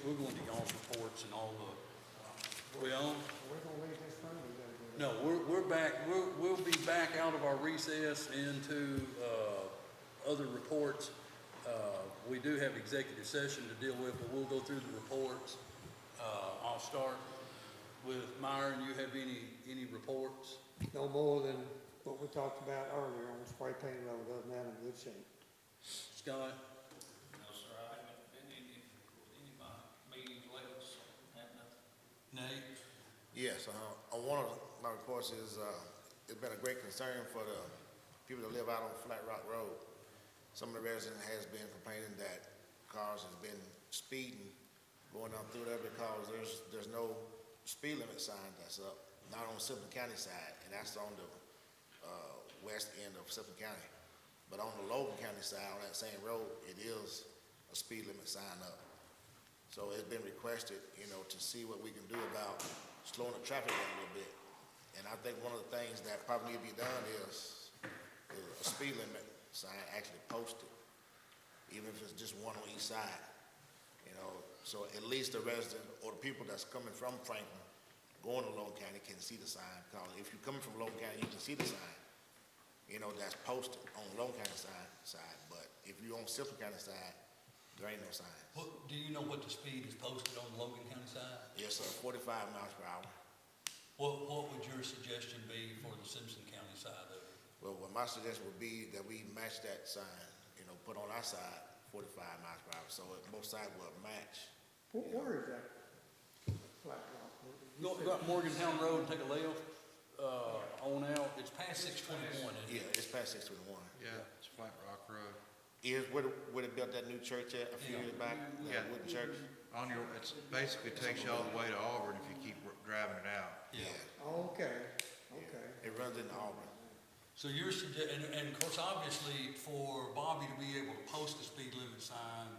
we're going to y'all's reports and all the, we on? We're gonna leave this room, we gotta go. No, we're back, we'll be back out of our recess into, other reports. We do have executive session to deal with, but we'll go through the reports. I'll start with Myron. You have any reports? No more than what we talked about earlier on spray paint road, other than that, in good shape. Scott? No, sir, I haven't been in any of my meetings lately, so I have nothing. Nate? Yes, on one of my reports is, it's been a great concern for the people that live out on Flat Rock Road. Some of the residents has been complaining that cars has been speeding going down through there because there's no speed limit sign that's up, not on Simpson County side, and that's on the, west end of Simpson County. But on the Logan County side, on that same road, it is a speed limit sign up. So it's been requested, to see what we can do about slowing the traffic down a little bit. And I think one of the things that probably need to be done is a speed limit sign actually posted, even if it's just one on each side. So at least the resident or the people that's coming from Franklin going to Logan County can see the sign. Because if you're coming from Logan County, you can see the sign, that's posted on Logan County side. But if you're on Simpson County side, there ain't no sign. Do you know what the speed is posted on the Logan County side? Yes, sir, 45 miles per hour. What would your suggestion be for the Simpson County side of it? Well, what my suggestion would be that we match that sign, put on our side 45 miles per hour, so both sides will match. Where is that? Flat Rock. Go up Morgantown Road and take a left, on out. It's past 621, isn't it? Yeah, it's past 621. Yeah, it's Flat Rock Road. Is where they built that new church at a few years back, Yeah. that wooden church? It's basically takes you all the way to Auburn if you keep driving it out. Yeah. Okay. It runs into Auburn. So you're and of course, obviously, for Bobby to be able to post a speed limit sign,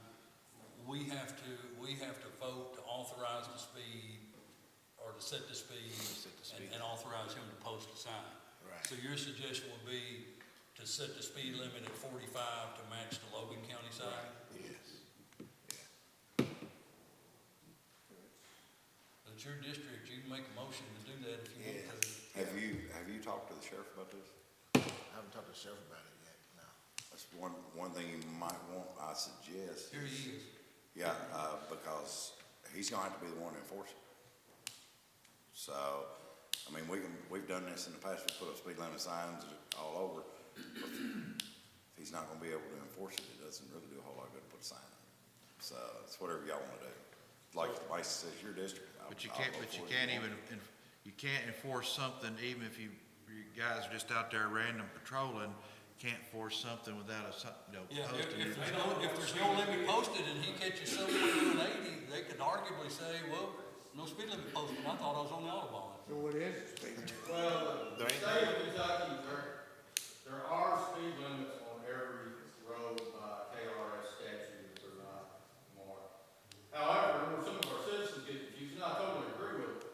we have to vote to authorize the speed, or to set the speed, and authorize him to post a sign. Right. So your suggestion would be to set the speed limit at 45 to match the Logan County side? Yes. It's your district, you can make a motion to do that if you want to. Have you talked to the sheriff about this? I haven't talked to the sheriff about it yet, no. That's one thing you might want, I suggest. Here he is. Yeah, because he's gonna have to be the one to enforce it. So, I mean, we've done this in the past, we put up speed limit signs all over. If he's not gonna be able to enforce it, it doesn't really do a whole lot of good to put a sign up. So, it's whatever y'all wanna do. Like says, your district. But you can't enforce something, even if you guys are just out there random patrolling, can't force something without Yeah, posting it. if there's no limit posted and he catches somebody doing 80, they could arguably say, well, no speed limit posted, I thought I was on the Autobahn. So what is the speed limit? Well, the state of Kentucky, there are speed limits on every road by KRS statute, if they're not marked. However, some of our citizens get confused, and I totally agree with it.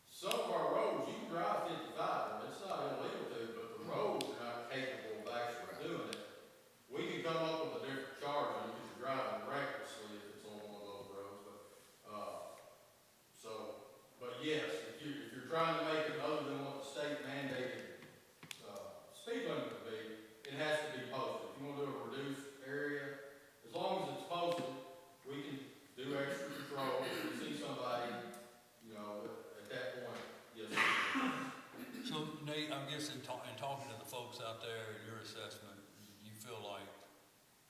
Some of our roads, you can drive 55, and it's not illegal to, but the roads are not capable of actually doing it. We can come up with a different charge on you because you're driving recklessly if it's on one of those roads, but yes, if you're trying to make it other than what the state mandated, speed limit would be, it has to be posted. If you want to do a reduced area, as long as it's posted, we can do extra control. If we see somebody, at that point, yes. So Nate, I'm guessing talking to the folks out there in your assessment, you feel like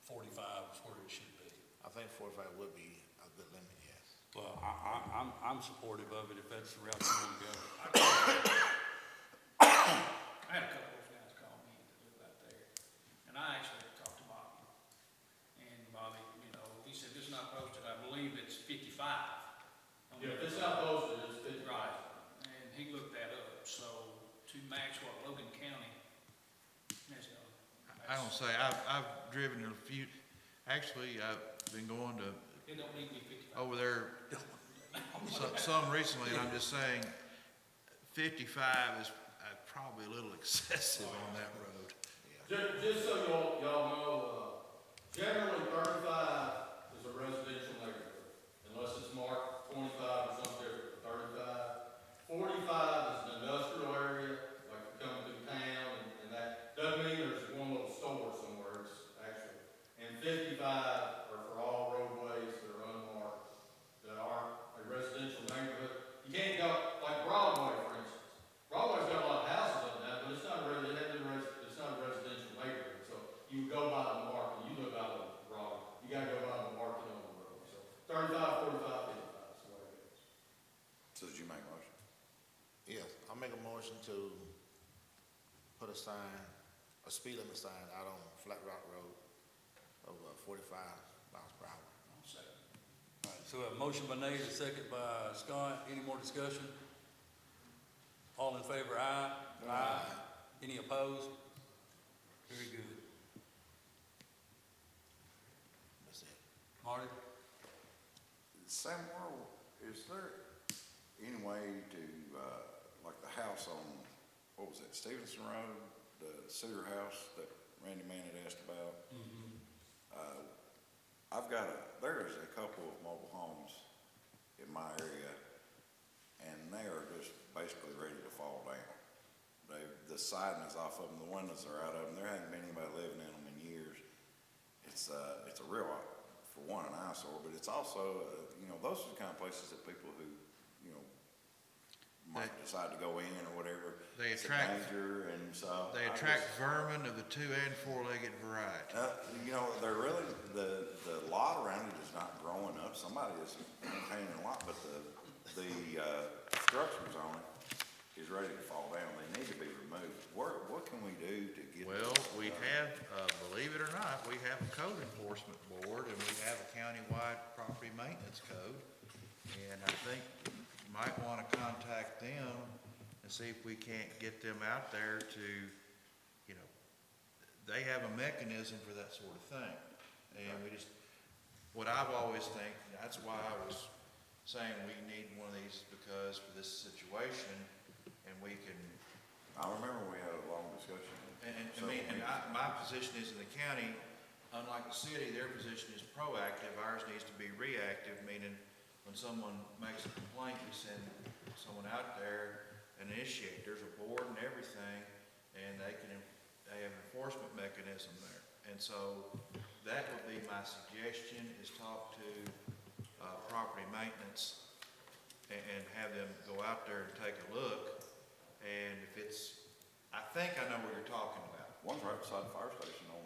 45 is where it should be. I think 45 would be a good limit, yes. Well, I'm supportive of it if that's the route you want to go. I had a couple of guys call me that live out there, and I actually talked to Bobby. And Bobby, he said, this is not posted, I believe it's 55. Yeah, if it's not posted, it's 50. Right, and he looked that up, so to match what Logan County has done. I don't say, I've driven a few, actually, I've been going to It don't need to be 55. over there, some recently, and I'm just saying, 55 is probably a little excessive on that road. Just so y'all know, generally 35 is a residential neighborhood, unless it's 45 is an industrial area, like you're coming through town, and that doesn't mean there's one little store somewhere, it's actually. And 55 are for all roadways that are unmarked, that aren't a residential neighborhood. You can't go, like Broadway, for instance. Broadway's got a lot of houses up there, but it's not it's not a residential neighborhood. So you would go by the mark, and you live out of Broadway, you gotta go by the marking on the road. So 35, 45, 55 is the way it is. So did you make a motion? Yes, I'll make a motion to put a sign, a speed limit sign out on Flat Rock Road of 45 miles per hour. All right, so a motion by Nate, a second by Scott. Any more discussion? All in favor, aye? Aye. Any opposed? Very good. That's it. Marty? Samuel, is there any way to, like the house on, what was it, Stevenson Road, the sewer house that Randy Mann had asked about? There is a couple of mobile homes in my area, and they are just basically ready to fall down. The siding is off of them, the windows are out of them, there hasn't been anybody living in them in years. It's a real, for one, an eyesore, but it's also, those are the kind of places that people who, might decide to go in or whatever. They It's a attract- danger, and so. They attract vermin of the 2- and 4-legged variety. They're really, the lot around it is not growing up. Somebody is maintaining a lot, but the structures on it is ready to fall down. They need to be removed. What can we do to get? Well, we have, believe it or not, we have a code enforcement board, and we have a countywide property maintenance code. And I think you might want to contact them and see if we can't get them out there to, they have a mechanism for that sort of thing. And what I've always think, that's why I was saying we need one of these, because for this situation, and we can. I remember we had a long discussion. My position is in the county, unlike the city, their position is proactive, ours needs to be reactive, meaning when someone makes a complaint, we send someone out there and initiate. There's a board and everything, and they have an enforcement mechanism there. And so that would be my suggestion, is talk to property maintenance and have them go out there and take a look. And if I think I know what you're talking about. One's right beside the fire station on.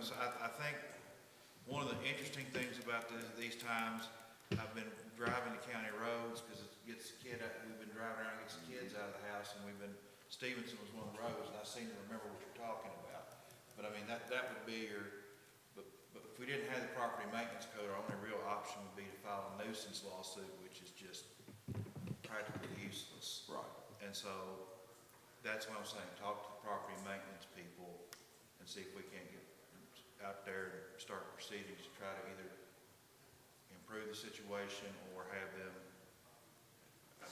So I think one of the interesting things about these times, I've been driving the county roads because it gets we've been driving around, gets the kids out of the house, and Stevenson was one of the roads, and I seem to remember what you're talking about. But I mean, that would be but if we didn't have the property maintenance code, our only real option would be to file a nuisance lawsuit, which is just practically useless. Right. And so that's what I'm saying, talk to the property maintenance people and see if we can't get out there and start proceedings to try to either improve the situation or have them,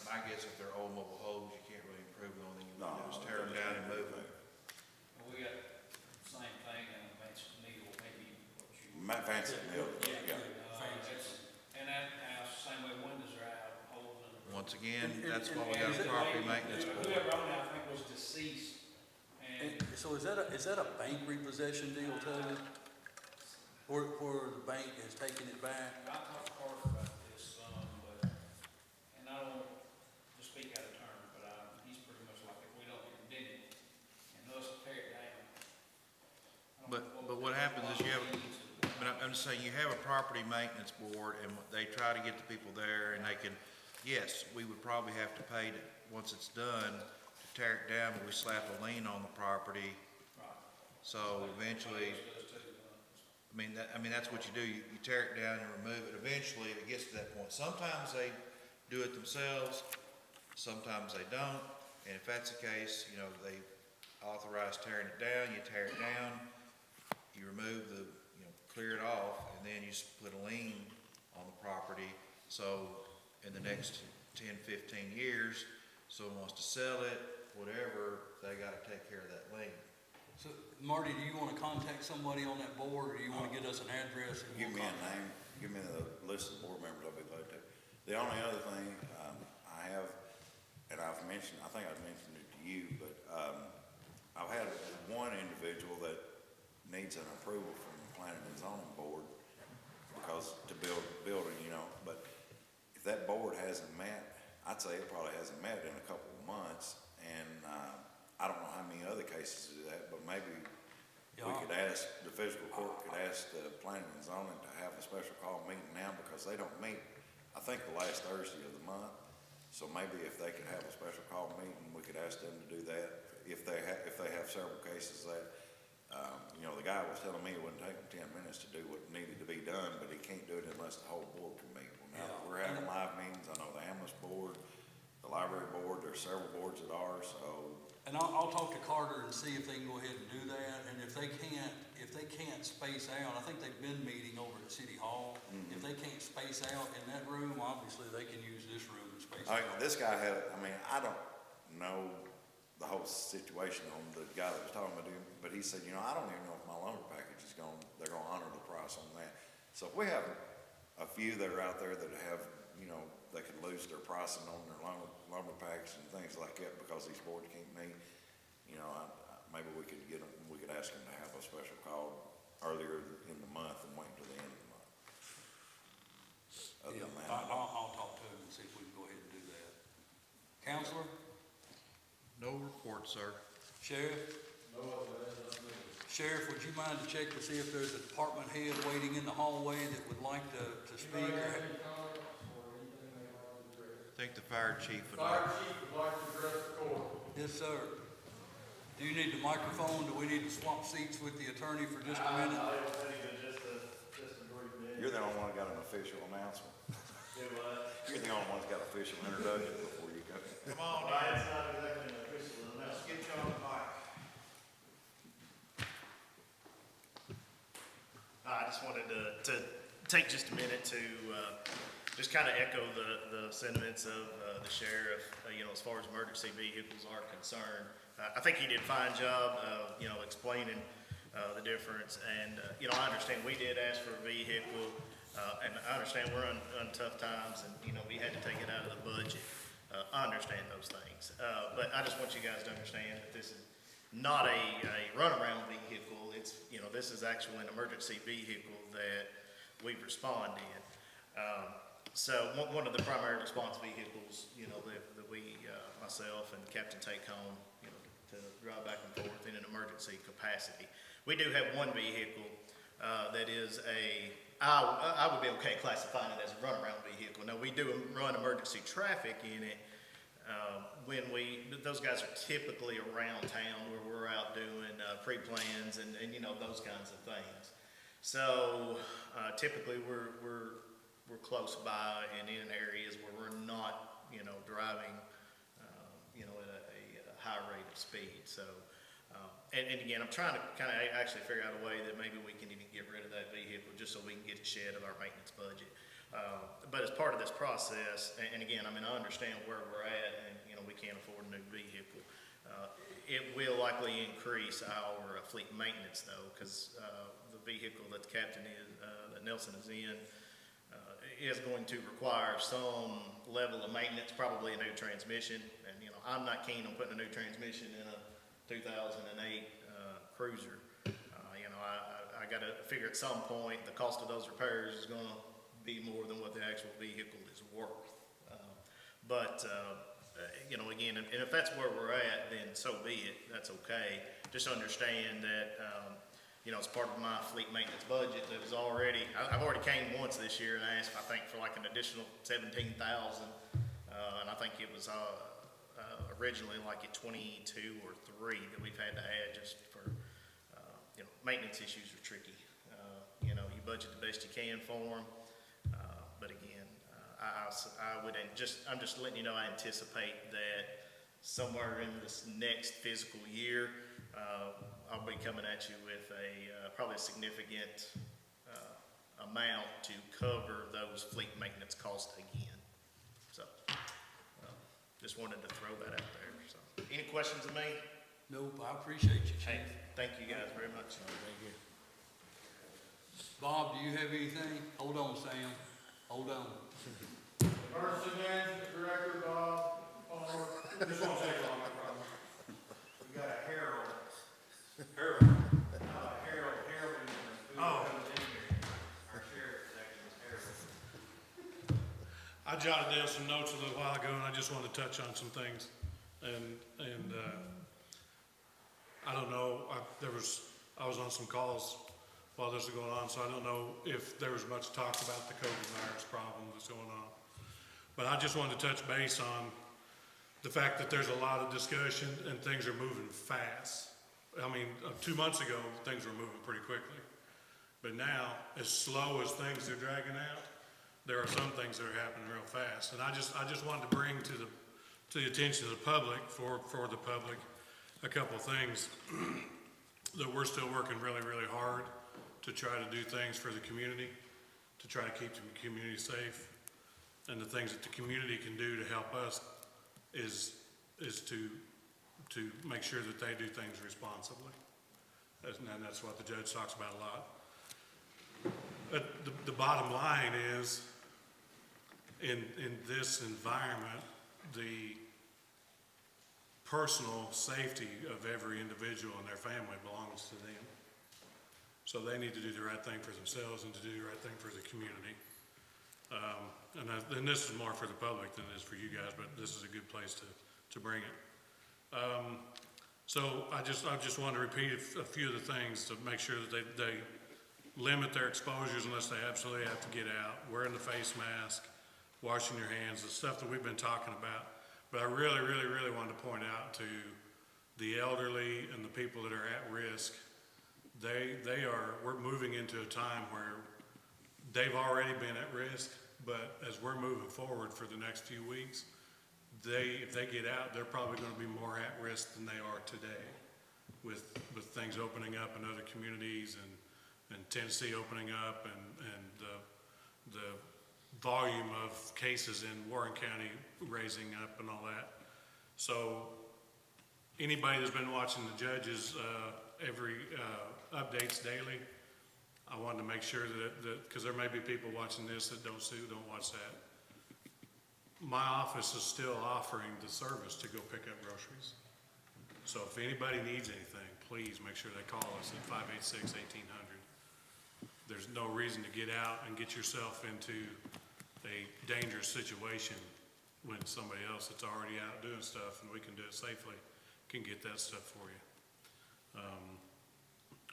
my guess, if they're old mobile homes, you can't really improve them, then you would just tear them down and move them. Well, we got the same thing in Vincent Neal, maybe what you. Matt Vincent, yeah. And that house, same way windows are out, holes in the. Once again, that's why we got a property maintenance board. Whoever owned it, I think, was deceased, and So is that a bank repossession deal, Tony? Or the bank has taken it back? I talked to Carter about this, but, and I don't want to speak out of turn, but he's pretty much like, if we don't dig it, and us tear it down. But what happens is you have, but I'm just saying, you have a property maintenance board, and they try to get the people there, and they can, yes, we would probably have to pay to, once it's done, to tear it down, but we slap a lien on the property. So eventually, that's what you do, you tear it down and remove it. Eventually, if it gets to that point, sometimes they do it themselves, sometimes they don't, and if that's the case, they authorize tearing it down, you tear it down, you remove clear it off, and then you put a lien on the property. So in the next 10, 15 years, someone wants to sell it, whatever, they gotta take care of that lien. So, Marty, do you want to contact somebody on that board, or do you want to get us an address? And Give we'll me a contact? name, give me the list of board members, I'll be glad to. The only other thing, I have and I've mentioned, I think I've mentioned it to you, but, I've had one individual that needs an approval from the planning and zoning board because to build a building, you know, but if that board hasn't met, I'd say it probably hasn't met in a couple of months, and, I don't know how many other cases do that, but maybe we could ask, the fiscal court could ask the planning and zoning to have a special call meeting now because they don't meet, I think, the last Thursday of the month. So maybe if they could have a special call meeting, we could ask them to do that. If they have several cases that, you know, the guy was telling me it wouldn't take him 10 minutes to do what needed to be done, but he can't do it unless the whole board can meet. Well, now that we're having live meetings, I know the ambulance board, the library board, there's several boards that are, so. And I'll talk to Carter and see if they can go ahead and do that, and if they can't space out, I think they've been meeting over at City Hall. If they can't space out in that room, obviously they can use this room and space out. This guy had, I mean, I don't know the whole situation on the guy that was talking about him, but he said, you know, I don't even know if my lumber package is they're gonna honor the price on that. So if we have a few that are out there that have, you know, they could lose their pricing on their lumber packs and things like that because these boards can't meet, you know, maybe we could get them, we could ask them to have a special call earlier in the month and wait until the end of the month. Other than that, I'll talk to him and see if we can go ahead and do that. Counselor? No report, sir. Sheriff? Sheriff, would you mind to check to see if there's a department head waiting in the hallway that would like to speak? I think the fire chief would Fire like. chief would like to address the court. Yes, sir. Do you need the microphone? Do we need to swap seats with the attorney for just a minute? Just a brief minute. you're the only one that got an official announcement. Do what? You're the only one that's got official introduction before you go. Come on, It's not exactly an official let's announcement. get you on the mic. I just wanted to take just a minute to just kind of echo the sentiments of the sheriff, you know, as far as emergency vehicles are concerned. I think he did a fine job of, you know, explaining the difference. And, you know, I understand we did ask for a vehicle, and I understand we're on tough times and, you know, we had to take it out of the budget. I understand those things. But I just want you guys to understand that this is not a runaround vehicle. It's, you know, this is actually an emergency vehicle that we respond in. So one of the primary response vehicles, you know, that we, myself and Captain Take Home, you know, to drive back and forth in an emergency capacity. We do have one vehicle that is I would be okay classifying it as a runaround vehicle. Now, we do run emergency traffic in it when those guys are typically around town where we're out doing pre-plans and you know, those kinds of things. So typically we're close by and in areas where we're not, you know, driving, you know, at a high rate of speed. So, and again, I'm trying to kind of actually figure out a way that maybe we can even get rid of that vehicle just so we can get it shed of our maintenance budget. But as part of this process, and again, I mean, I understand where we're at and, you know, we can't afford a new vehicle. It will likely increase our fleet maintenance though, because the vehicle that the captain is, that Nelson is in, is going to require some level of maintenance, probably a new transmission. And, you know, I'm not keen on putting a new transmission in a 2008 Cruiser. You know, I got to figure at some point the cost of those repairs is going to be more than what the actual vehicle is worth. You know, again, and if that's where we're at, then so be it. That's okay. Just understand that, you know, as part of my fleet maintenance budget that was already, I've already came once this year and asked, I think, for like an additional $17,000. And I think it was originally like at 22 or 3 that we've had to add just for, you know, maintenance issues are tricky. You know, you budget the best you can for them. But again, I'm just letting you know, I anticipate that somewhere in this next fiscal year, I'll be coming at you with probably a significant amount to cover those fleet maintenance costs again. So, just wanted to throw that out there. So, any questions of me? Nope, I appreciate you, Hey, Chief. thank you guys very much. Thank you. Bob, do you have anything? Hold on, Sam. Hold on. Emergency Management Director, Bob. This won't take long, I promise. We got a Harold, Harold. Harold who Oh. comes in here. Our sheriff is actually Harold. I jotted down some notes a little while ago, and I just wanted to touch on some things. I don't know, I was on some calls while this was going on, so I don't know if there was much talk about the COVID virus problem that's going on. But I just wanted to touch base on the fact that there's a lot of discussion and things are moving fast. I mean, 2 months ago, things were moving pretty quickly. But now, as slow as things are dragging out, there are some things that are happening real fast. And I just wanted to bring to the attention of the public, for the public, a couple things that we're still working really, really hard to try to do things for the community, to try to keep the community safe. And the things that the community can do to help us is to make sure that they do things responsibly. And that's what the judge talks about a lot. But the bottom line is, in this environment, the personal safety of every individual and their family belongs to them. So they need to do the right thing for themselves and to do the right thing for the community. And this is more for the public than it is for you guys, but this is a good place to bring it. So I just want to repeat a few of the things to make sure that they limit their exposures unless they absolutely have to get out, wearing the face mask, washing your hands, the stuff that we've been talking about. But I really, really, really wanted to point out to the elderly and the people that are at risk, we're moving into a time where they've already been at risk, but as we're moving forward for the next few weeks, if they get out, they're probably going to be more at risk than they are today, with things opening up in other communities and Tennessee opening up and the volume of cases in Warren County raising up and all that. So anybody that's been watching the judges every updates daily, I wanted to make sure that because there may be people watching this that don't watch that. My office is still offering the service to go pick up groceries. So if anybody needs anything, please make sure they call us at 586-1800. There's no reason to get out and get yourself into a dangerous situation when somebody else that's already out doing stuff and we can do it safely can get that stuff for you.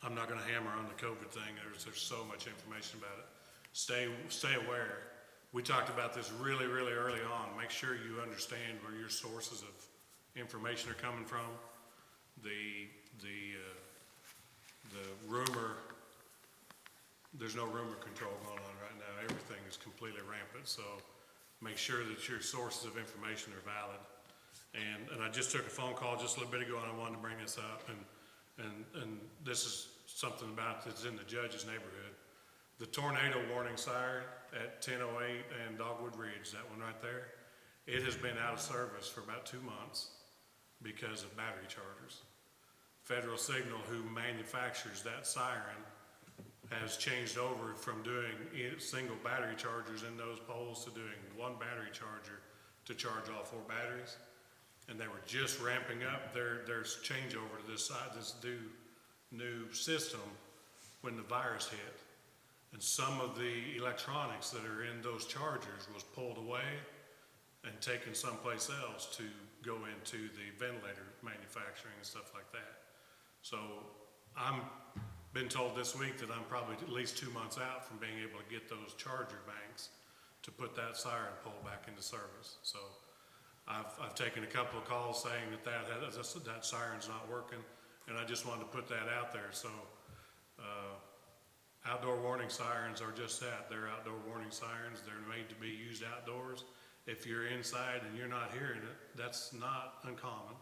I'm not going to hammer on the COVID thing. There's so much information about it. Stay aware. We talked about this really, really early on. Make sure you understand where your sources of information are coming from. The rumor, there's no rumor control going on right now. Everything is completely rampant. So make sure that your sources of information are valid. And I just took a phone call just a little bit ago, and I wanted to bring this up. And this is something about that's in the judge's neighborhood. The tornado warning siren at 1008 and Dogwood Ridge, that one right there, it has been out of service for about 2 months because of battery chargers. Federal Signal, who manufactures that siren, has changed over from doing single battery chargers in those poles to doing one battery charger to charge all 4 batteries. And they were just ramping up their changeover to this new system when the virus hit. And some of the electronics that are in those chargers was pulled away and taken someplace else to go into the ventilator manufacturing and stuff like that. So I'm been told this week that I'm probably at least 2 months out from being able to get those charger banks to put that siren pole back into service. So I've taken a couple of calls saying that siren's not working, and I just wanted to put that out there. So outdoor warning sirens are just that. They're outdoor warning sirens. They're made to be used outdoors. If you're inside and you're not hearing it, that's not uncommon.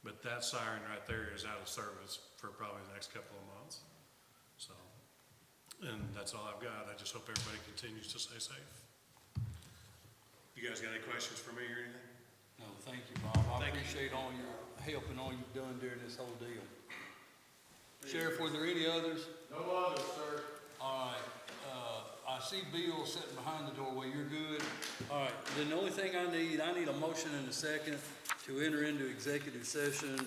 But that siren right there is out of service for probably the next couple of months. So, and that's all I've got. I just hope everybody continues to stay safe. You guys got any questions for me or anything? No, thank you, Bob. I Thank you. appreciate all your help and all you've done during this whole deal. Sheriff, were there any others? No others, sir. All right, I see Bill sitting behind the doorway, you're good? All right, then the only thing I need a motion and a second to enter into executive session,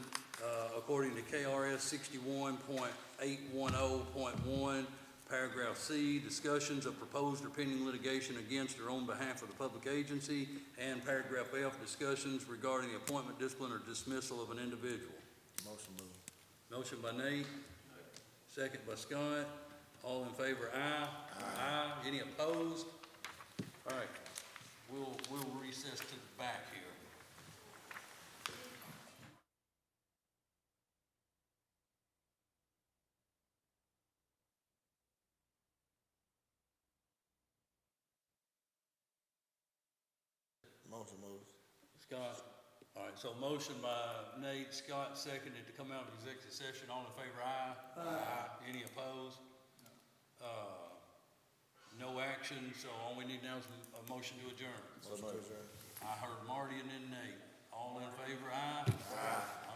according to KRS 61.810.1, paragraph C, discussions of proposed or pending litigation against or on behalf of the public agency, and paragraph F, discussions regarding the appointment, discipline, or dismissal of an individual. Motion moved. Motion by Nate, second by Scott. All in favor, aye? Aye. Any opposed? All right, we'll recess to the back here. Motion moved. Scott, all right, so motion by Nate, Scott seconded to come out of executive session. All in favor, aye? Aye. Any opposed? No action, so all we need now is a motion to adjourn. Motion to adjourn. I heard Marty and then Nate. All in favor, aye? Aye.